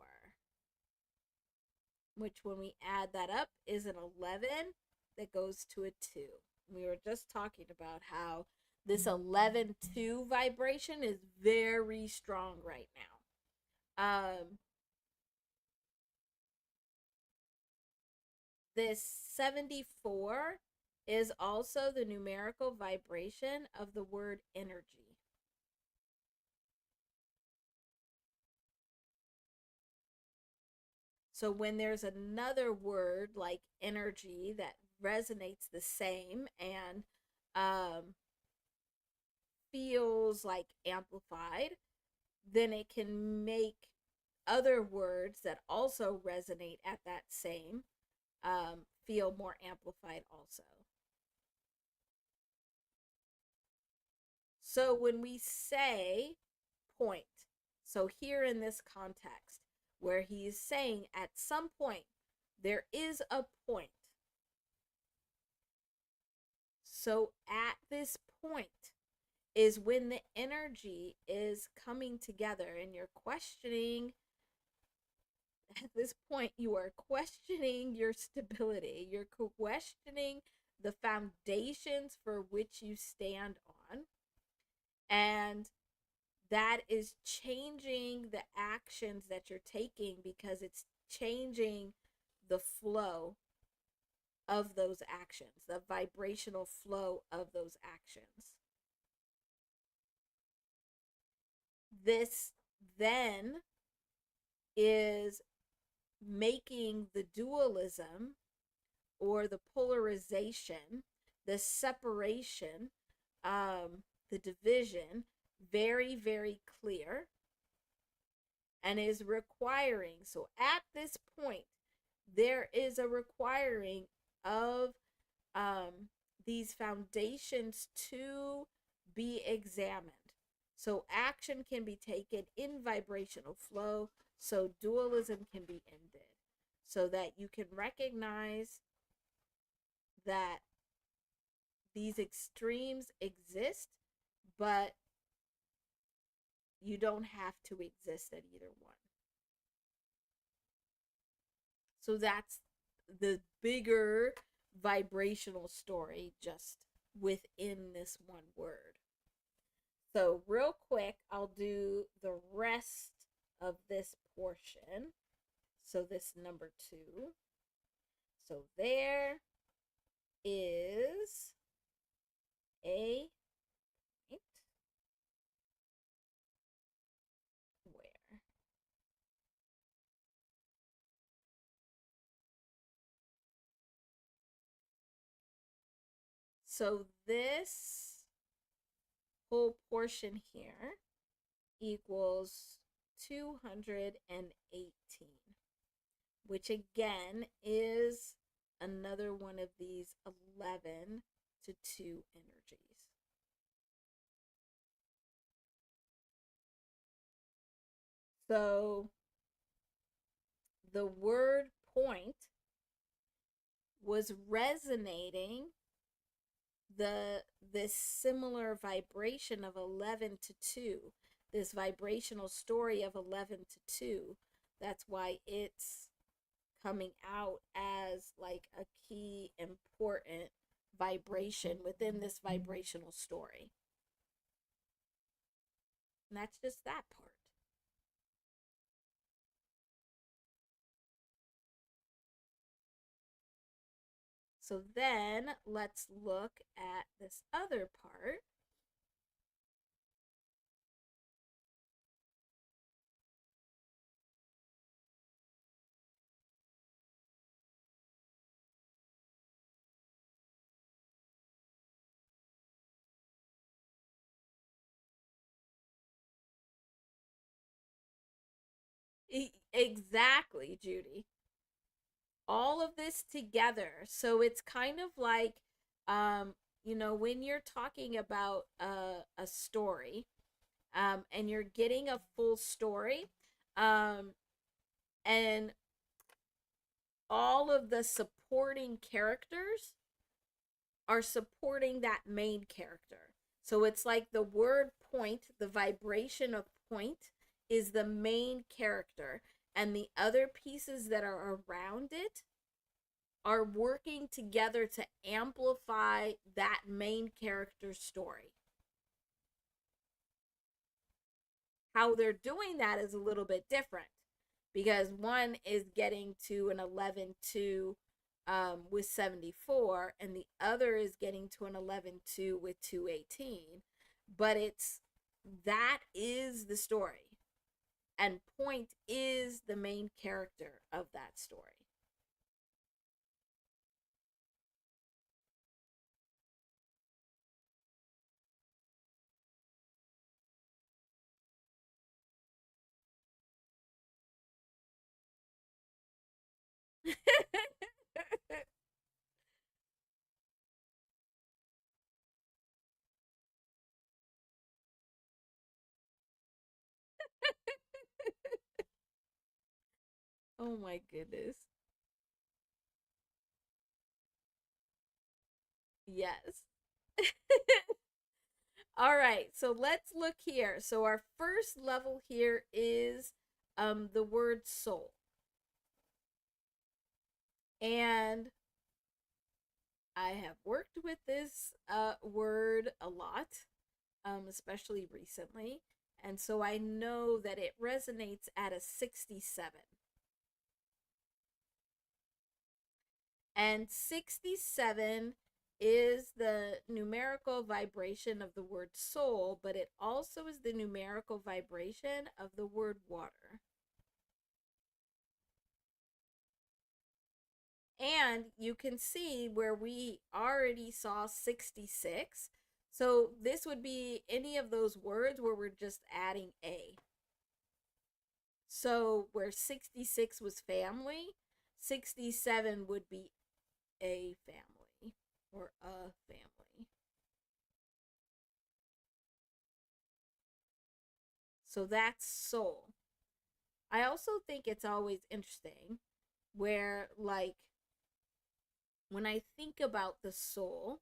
which when we add that up is an 11 that goes to a 2. We were just talking about how this 11-2 vibration is very strong right now. This 74 is also the numerical vibration of the word energy. So when there's another word like energy that resonates the same and feels like amplified, then it can make other words that also resonate at that same feel more amplified also. So when we say point, so here in this context, where he is saying at some point, there is a point. So at this point is when the energy is coming together and you're questioning. At this point, you are questioning your stability. You're questioning the foundations for which you stand on. And that is changing the actions that you're taking because it's changing the flow of those actions, the vibrational flow of those actions. This then is making the dualism or the polarization, the separation, the division very, very clear, and is requiring. So at this point, there is a requiring of these foundations to be examined. So action can be taken in vibrational flow, so dualism can be ended, so that you can recognize that these extremes exist, but you don't have to exist at either one. So that's the bigger vibrational story just within this one word. So real quick, I'll do the rest of this portion. So this number 2. So there is a point where so this whole portion here equals 218, which again is another one of these 11 to 2 energies. So the word point was resonating this similar vibration of 11 to 2, this vibrational story of 11 to 2. That's why it's coming out as like a key important vibration within this vibrational story. And that's just that part. So then let's look at this other part. Exactly, Judy. All of this together. So it's kind of like, um, when you're talking about a story, and you're getting a full story, um, and all of the supporting characters are supporting that main character. So it's like the word point, the vibration of point is the main character, and the other pieces that are around it are working together to amplify that main character's story. How they're doing that is a little bit different because one is getting to an 11-2 with 74, and the other is getting to an 11-2 with 218. But that is the story, and Point is the main character of that story. Oh my goodness. Yes. All right, so let's look here. So our first level here is the word soul. And I have worked with this word a lot, especially recently. And so I know that it resonates at a 67. And 67 is the numerical vibration of the word soul, but it also is the numerical vibration of the word water. And you can see where we already saw 66. So this would be any of those words where we're just adding a. So where 66 was family, 67 would be a family or a family. So that's soul. I also think it's always interesting where, like, when I think about the soul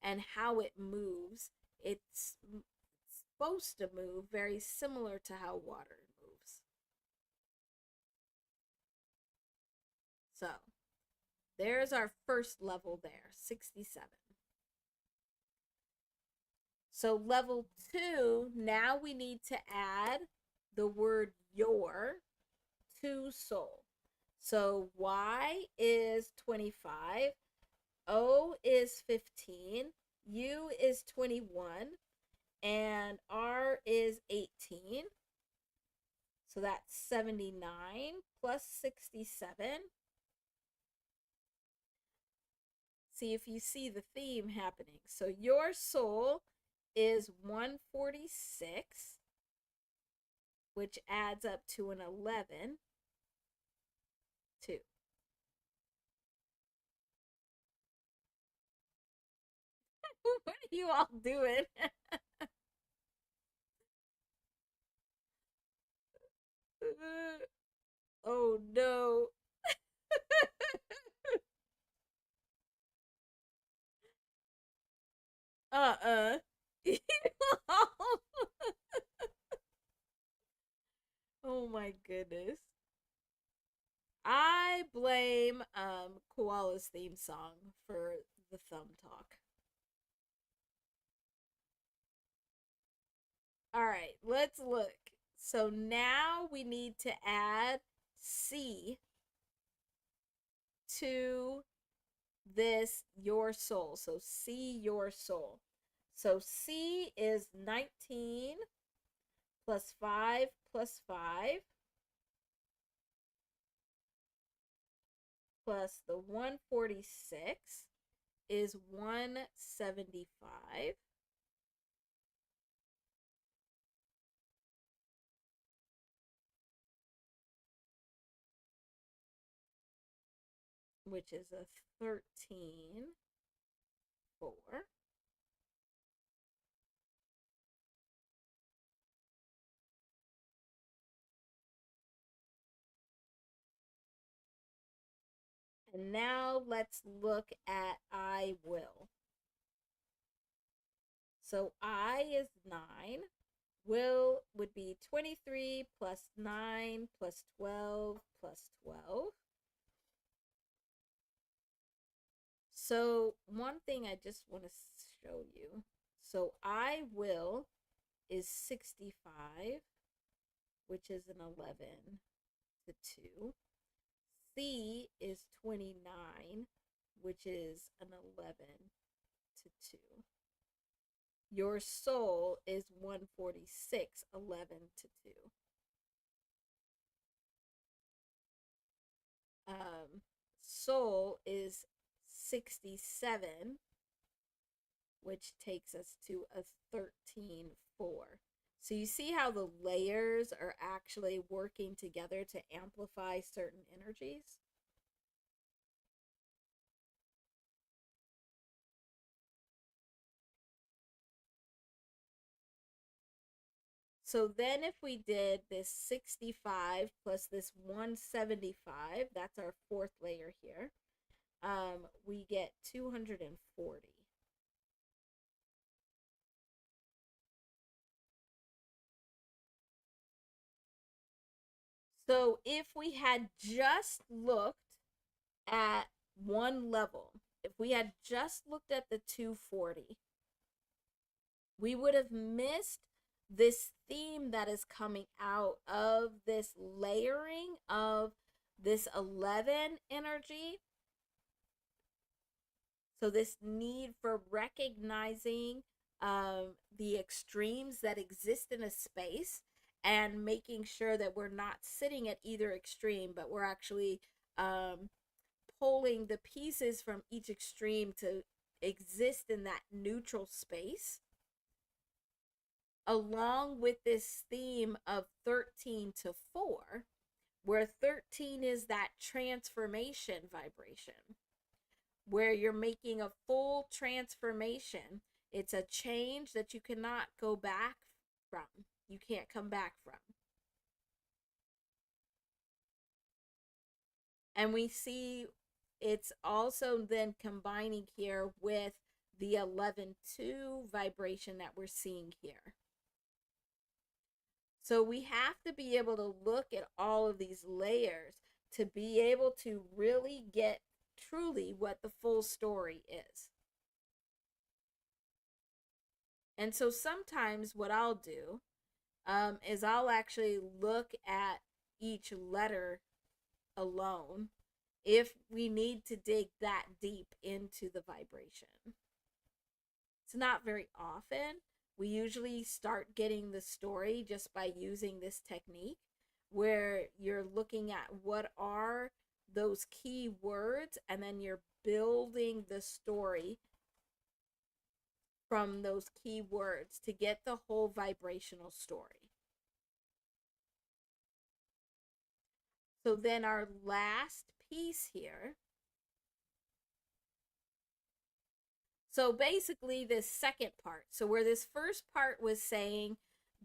and how it moves, it's supposed to move very similar to how water moves. So there's our first level there, 67. So level 2, now we need to add the word your to soul. So Y is 25, O is 15, U is 21, and R is 18. So that's 79 plus 67. See if you see the theme happening. So your soul is 146, which adds up to an 11, 2. What are you all doing? Oh no. Uh-uh. Oh my goodness. I blame Koala's theme song for the thumb talk. All right, let's look. So now we need to add C to this your soul. So C your soul. So C is 19 plus 5 plus 5 plus the 146 is 175. which is a 13, 4. And now let's look at I will. So I is 9. Will would be 23 plus 9 plus 12 plus 12. So one thing I just want to show you. So I will is 65, which is an 11 to 2. C is 29, which is an 11 to 2. Your soul is 146, 11 to 2. Soul is 67, which takes us to a 13, 4. So you see how the layers are actually working together to amplify certain energies? So then if we did this 65 plus this 175, that's our fourth layer here, we get 240. So if we had just looked at one level, if we had just looked at the 240, we would have missed this theme that is coming out of this layering of this 11 energy. So this need for recognizing the extremes that exist in a space and making sure that we're not sitting at either extreme, but we're actually pulling the pieces from each extreme to exist in that neutral space, along with this theme of 13 to 4, where 13 is that transformation vibration, where you're making a full transformation. It's a change that you cannot go back from. You can't come back from. And we see it's also then combining here with the 11-2 vibration that we're seeing here. So we have to be able to look at all of these layers to be able to really get truly what the full story is. And so sometimes what I'll do is I'll actually look at each letter alone if we need to dig that deep into the vibration. It's not very often. We usually start getting the story just by using this technique where you're looking at what are those key words and then you're building the story from those key words to get the whole vibrational story. So then our last piece here. So basically this second part, so where this first part was saying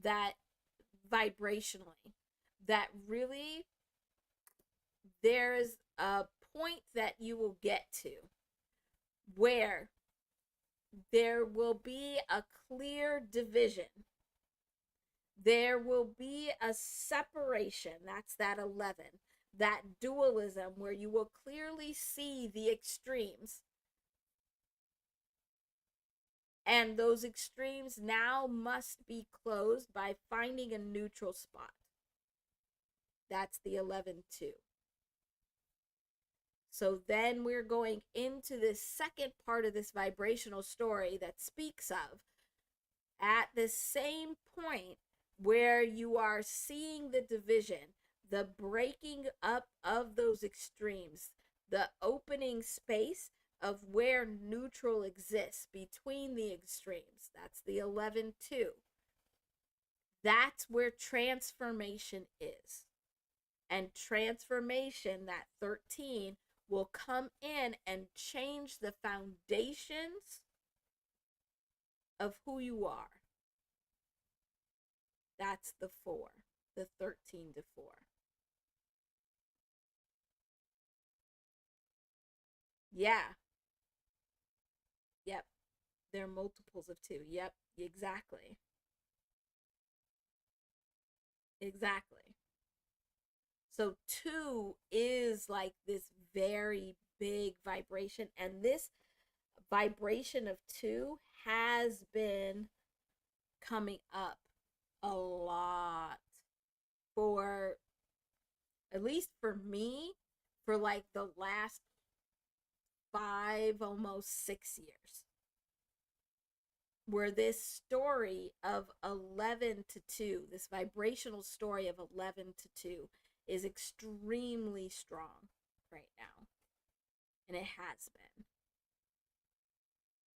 that vibrationally, that really there's a point that you will get to where there will be a clear division. There will be a separation. That's that 11. That dualism where you will clearly see the extremes. And those extremes now must be closed by finding a neutral spot. That's the 11-2. So then we're going into this second part of this vibrational story that speaks of at the same point where you are seeing the division, the breaking up of those extremes, the opening space of where neutral exists between the extremes. That's the 11-2. That's where transformation is. And transformation, that 13, will come in and change the foundations of who you are. That's the 4, the 13 to 4. Yeah. Yep. They're multiples of 2. Yep. Exactly. Exactly. So 2 is like this very big vibration. And this vibration of 2 has been coming up a lot for, at least for me, for like the last 5, almost 6 years, where this story of 11 to 2, this vibrational story of 11 to 2, is extremely strong right now. And it has been.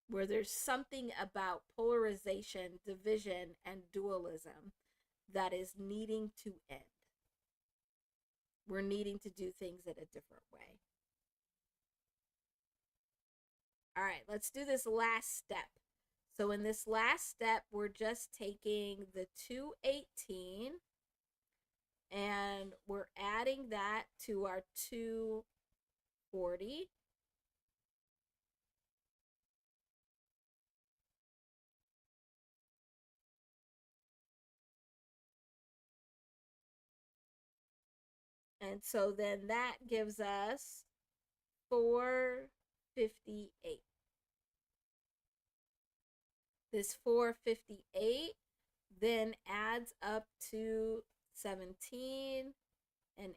Where there's something about polarization, division, and dualism that is needing to end. We're needing to do things in a different way. All right, let's do this last step. So in this last step, we're just taking the 218 and we're adding that to our 240. And so then that gives us 458. This 458 then adds up to 17 and 8.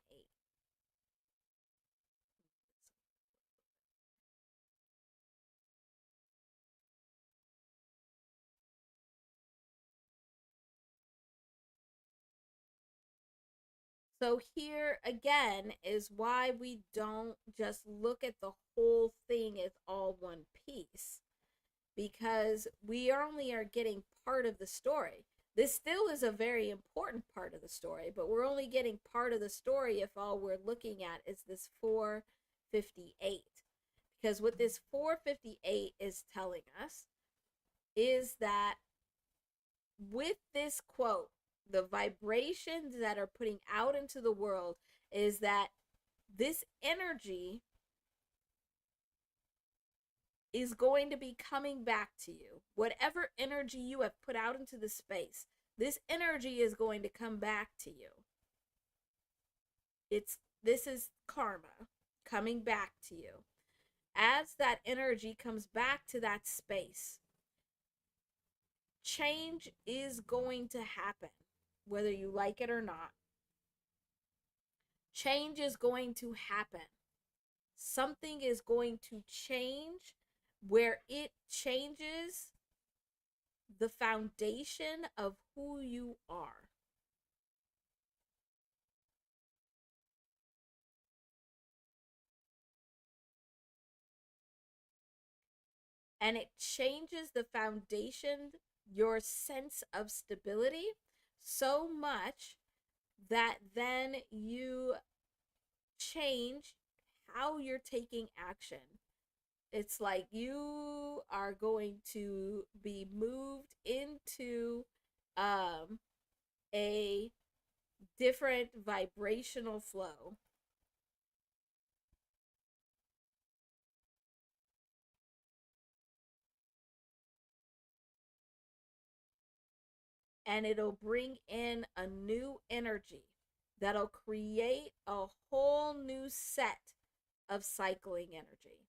So here again is why we don't just look at the whole thing as all one piece, because we only are getting part of the story. This still is a very important part of the story, but we're only getting part of the story if all we're looking at is this 458. Because what this 458 is telling us is that with this quote, the vibrations that are putting out into the world is that this energy is going to be coming back to you. Whatever energy you have put out into the space, this energy is going to come back to you. This is karma coming back to you. As that energy comes back to that space, change is going to happen, whether you like it or not. Change is going to happen. Something is going to change where it changes the foundation of who you are. And it changes the foundation, your sense of stability, so much that then you change how you're taking action. It's like you are going to be moved into a different vibrational flow. And it'll bring in a new energy that'll create a whole new set of cycling energy.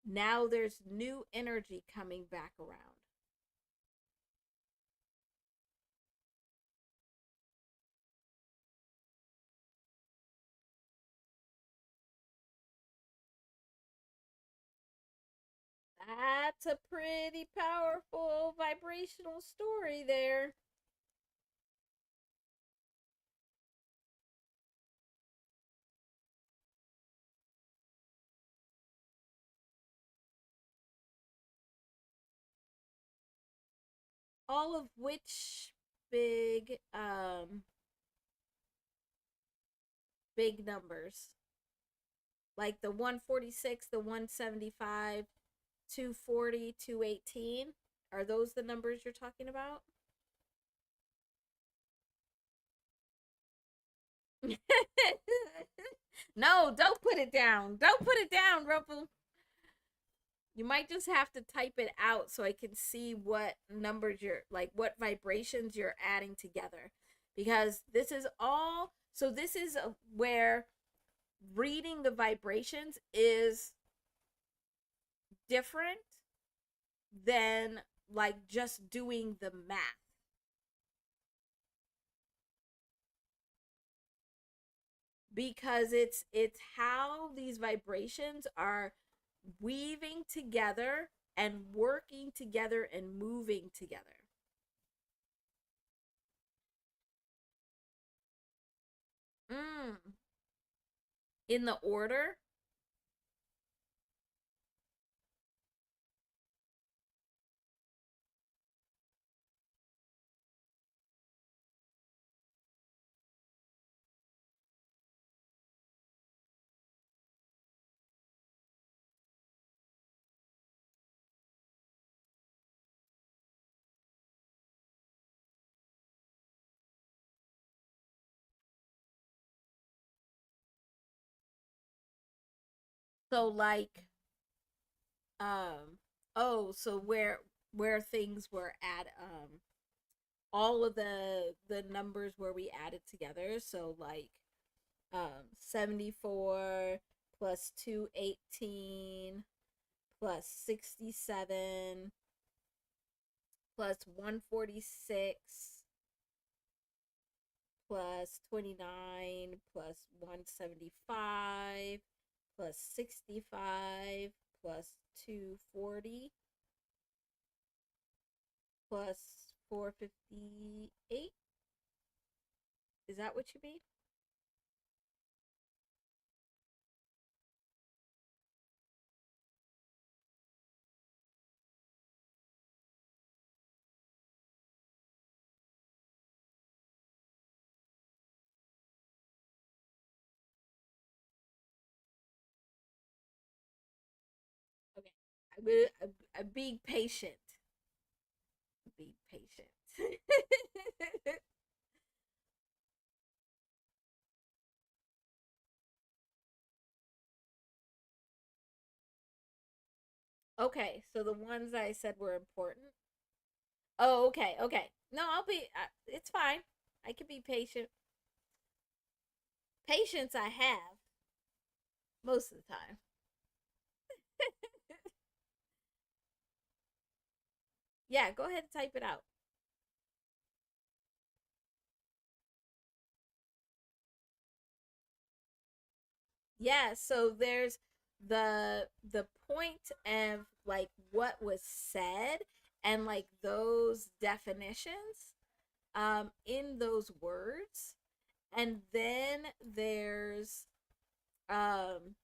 Now there's new energy coming back around. That's a pretty powerful vibrational story there. All of which big numbers? Like the 146, the 175, 240, 218. Are those the numbers you're talking about? No, don't put it down. Don't put it down, Rumpel. You might just have to type it out so I can see what numbers you're like, what vibrations you're adding together. Because this is all, so this is where reading the vibrations is different than like just doing the math, because it's how these vibrations are weaving together and working together and moving together. Mm. In the order. So like oh, so where things were at, all of the numbers where we added together, so like 74 plus 218 plus 67 plus 146 plus 29 plus 175 plus 65 plus 240 plus 458. Is that what you mean? Okay. I'm being patient. Be patient. Okay, so the ones I said were important. Oh, okay, okay. No, I'll be. It's fine. I can be patient. Patience, I have most of the time. Yeah, go ahead and type it out. Yeah, so there's the point of like what was said and like those definitions in those words, and then there's um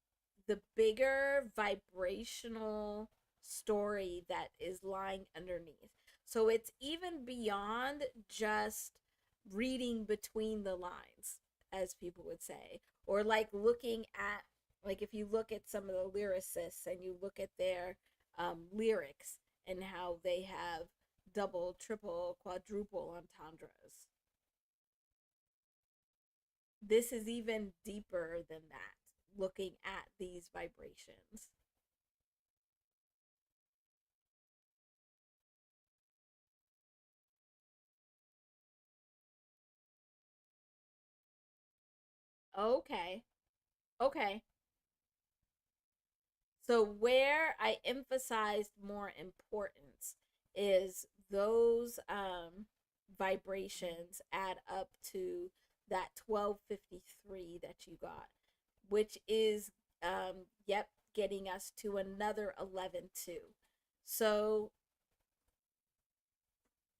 the bigger vibrational story that is lying underneath. So it's even beyond just reading between the lines, as people would say, or like looking at, like if you look at some of the lyricists and you look at their lyrics and how they have double, triple, quadruple entendres. This is even deeper than that, looking at these vibrations. Okay. Okay. So where I emphasized more importance is those vibrations add up to that 1253 that you got, which is yep, getting us to another 11 too. So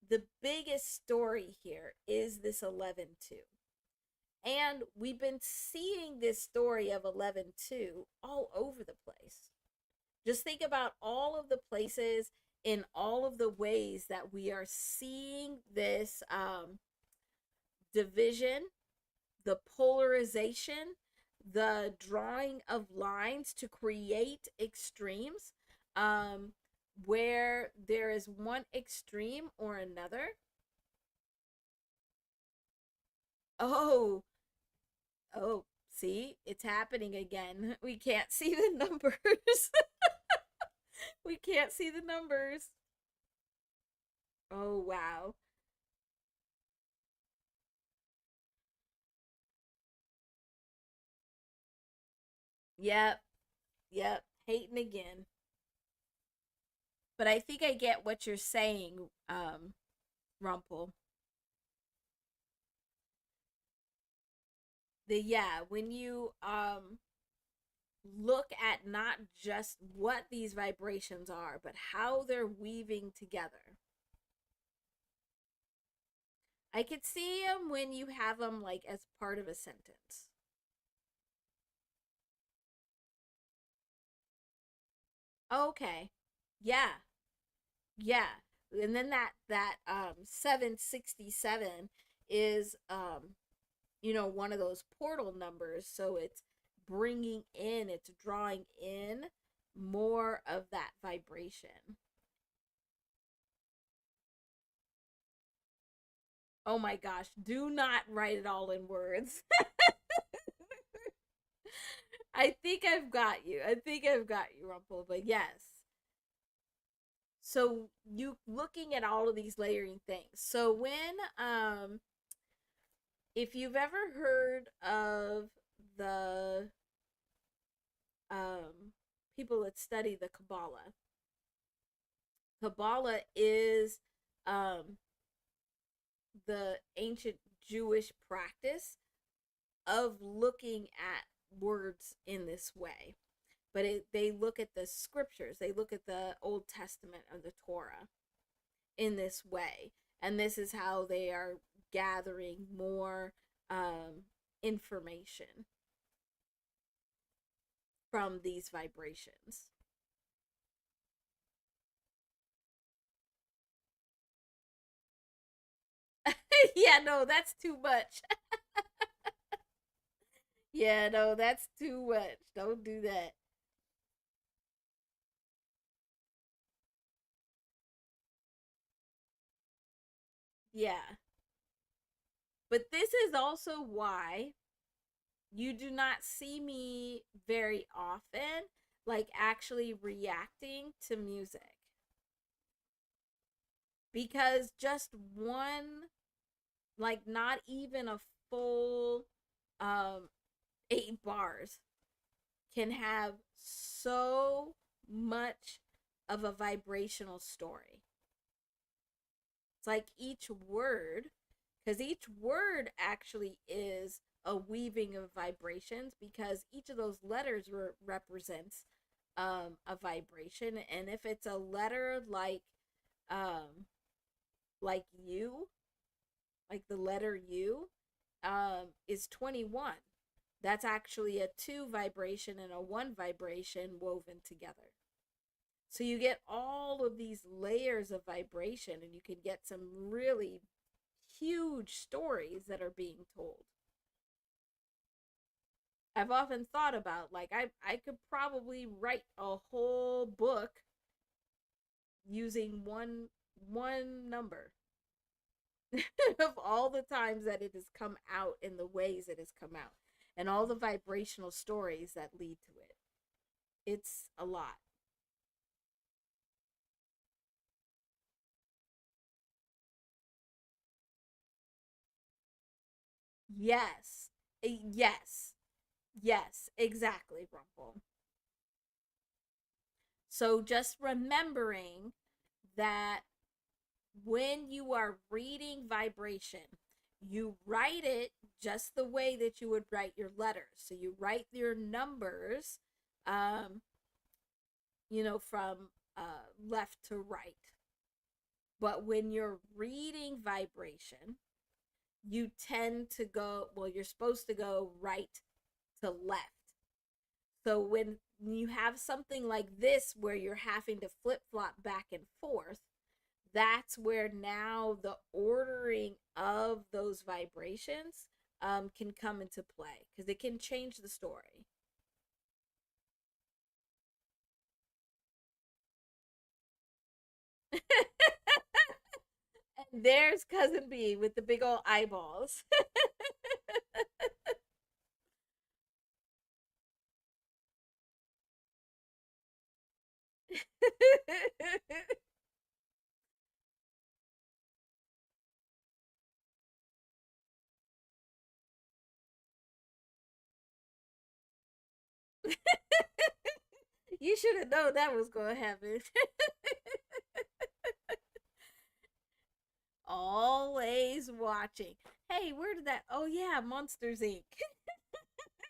the biggest story here is this 11 2. And we've been seeing this story of 11 2 all over the place. Just think about all of the places, in all of the ways that we are seeing this division, the polarization, the drawing of lines to create extremes, um, where there is one extreme or another. Oh, oh, see, it's happening again. We can't see the numbers. We can't see the numbers. Oh, wow. Yep, yep, hating again. But I think I get what you're saying, Rumpel. Yeah, when you look at not just what these vibrations are, but how they're weaving together. I could see them when you have them like as part of a sentence. Okay. Yeah. Yeah. And then that 767 is one of those portal numbers, so it's drawing in more of that vibration. Oh my gosh, do not write it all in words. I think I've got you. I think I've got you, Rumpel. But yes. So you looking at all of these layering things. So when if you've ever heard of the people that study the Kabbalah is um the ancient Jewish practice of looking at words in this way. But they look at the scriptures, they look at the Old Testament of the Torah in this way. And this is how they are gathering more information from these vibrations. Yeah, no, that's too much. Yeah, no, that's too much. Don't do that. Yeah. But this is also why you do not see me very often, like actually reacting to music. Because just one, like not even a full um 8 bars can have so much of a vibrational story. It's like each word, because each word actually is a weaving of vibrations, because each of those letters represents a vibration. And if it's a letter um, like U, like the letter U, is 21. That's actually a 2 vibration and a 1 vibration woven together. So you get all of these layers of vibration, and you can get some really huge stories that are being told. I've often thought about, like, I could probably write a whole book using one number of all the times that it has come out in the ways it has come out, and all the vibrational stories that lead to it. It's a lot. Yes. Yes. Yes, exactly, Rumple. So just remembering that when you are reading vibration, you write it just the way that you would write your letters. So you write your numbers, um, from left to right. But when you're reading vibration, you tend to go, well, you're supposed to go right to left. So when you have something like this where you're having to flip flop back and forth, that's where now the ordering of those vibrations can come into play because it can change the story. And there's cousin B with the big old eyeballs. You should have known that was going to happen. Always watching. Hey, where did that? Oh yeah, Monsters Inc.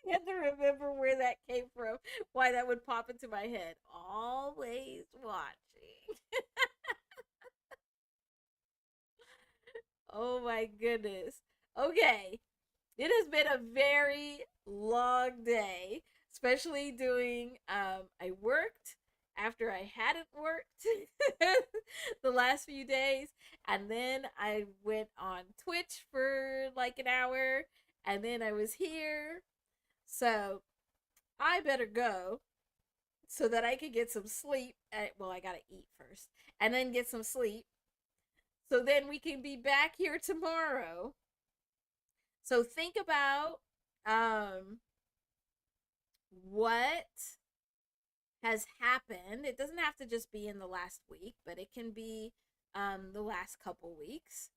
I had to remember where that came from. Why that would pop into my head. Always watching. Oh my goodness. Okay. It has been a very long day, especially doing I worked after I hadn't worked the last few days, and then I went on Twitch for like an hour, and then I was here. So, I better go so that I could get some sleep. Well, I got to eat first and then get some sleep. So then we can be back here tomorrow. So think about um what has happened. It doesn't have to just be in the last week, but it can be the last couple weeks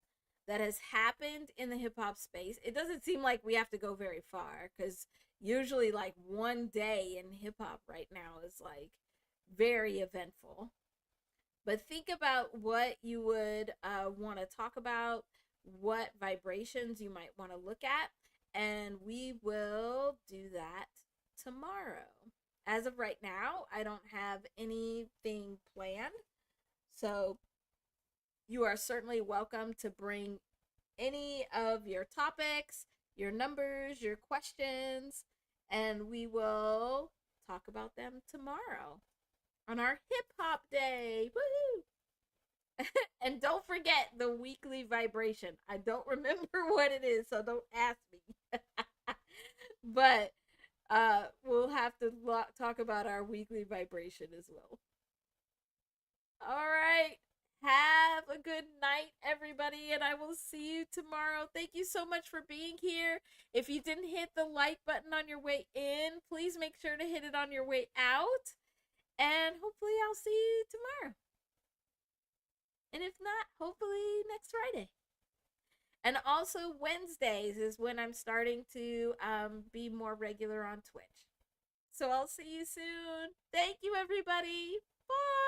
that has happened in the hip hop space. It doesn't seem like we have to go very far because usually, like, one day in hip hop right now is like very eventful. But think about what you would want to talk about, what vibrations you might want to look at, and we will do that tomorrow. As of right now, I don't have anything planned. So you are certainly welcome to bring any of your topics, your numbers, your questions, and we will talk about them tomorrow on our hip hop day. Woo! And don't forget the weekly vibration. I don't remember what it is, so don't ask me. But we'll have to talk about our weekly vibration as well. All right. Have a good night, everybody, and I will see you tomorrow. Thank you so much for being here. If you didn't hit the like button on your way in, please make sure to hit it on your way out. And hopefully, I'll see you tomorrow. And if not, hopefully next Friday. And also, Wednesdays is when I'm starting to be more regular on Twitch. So I'll see you soon. Thank you, everybody. Bye.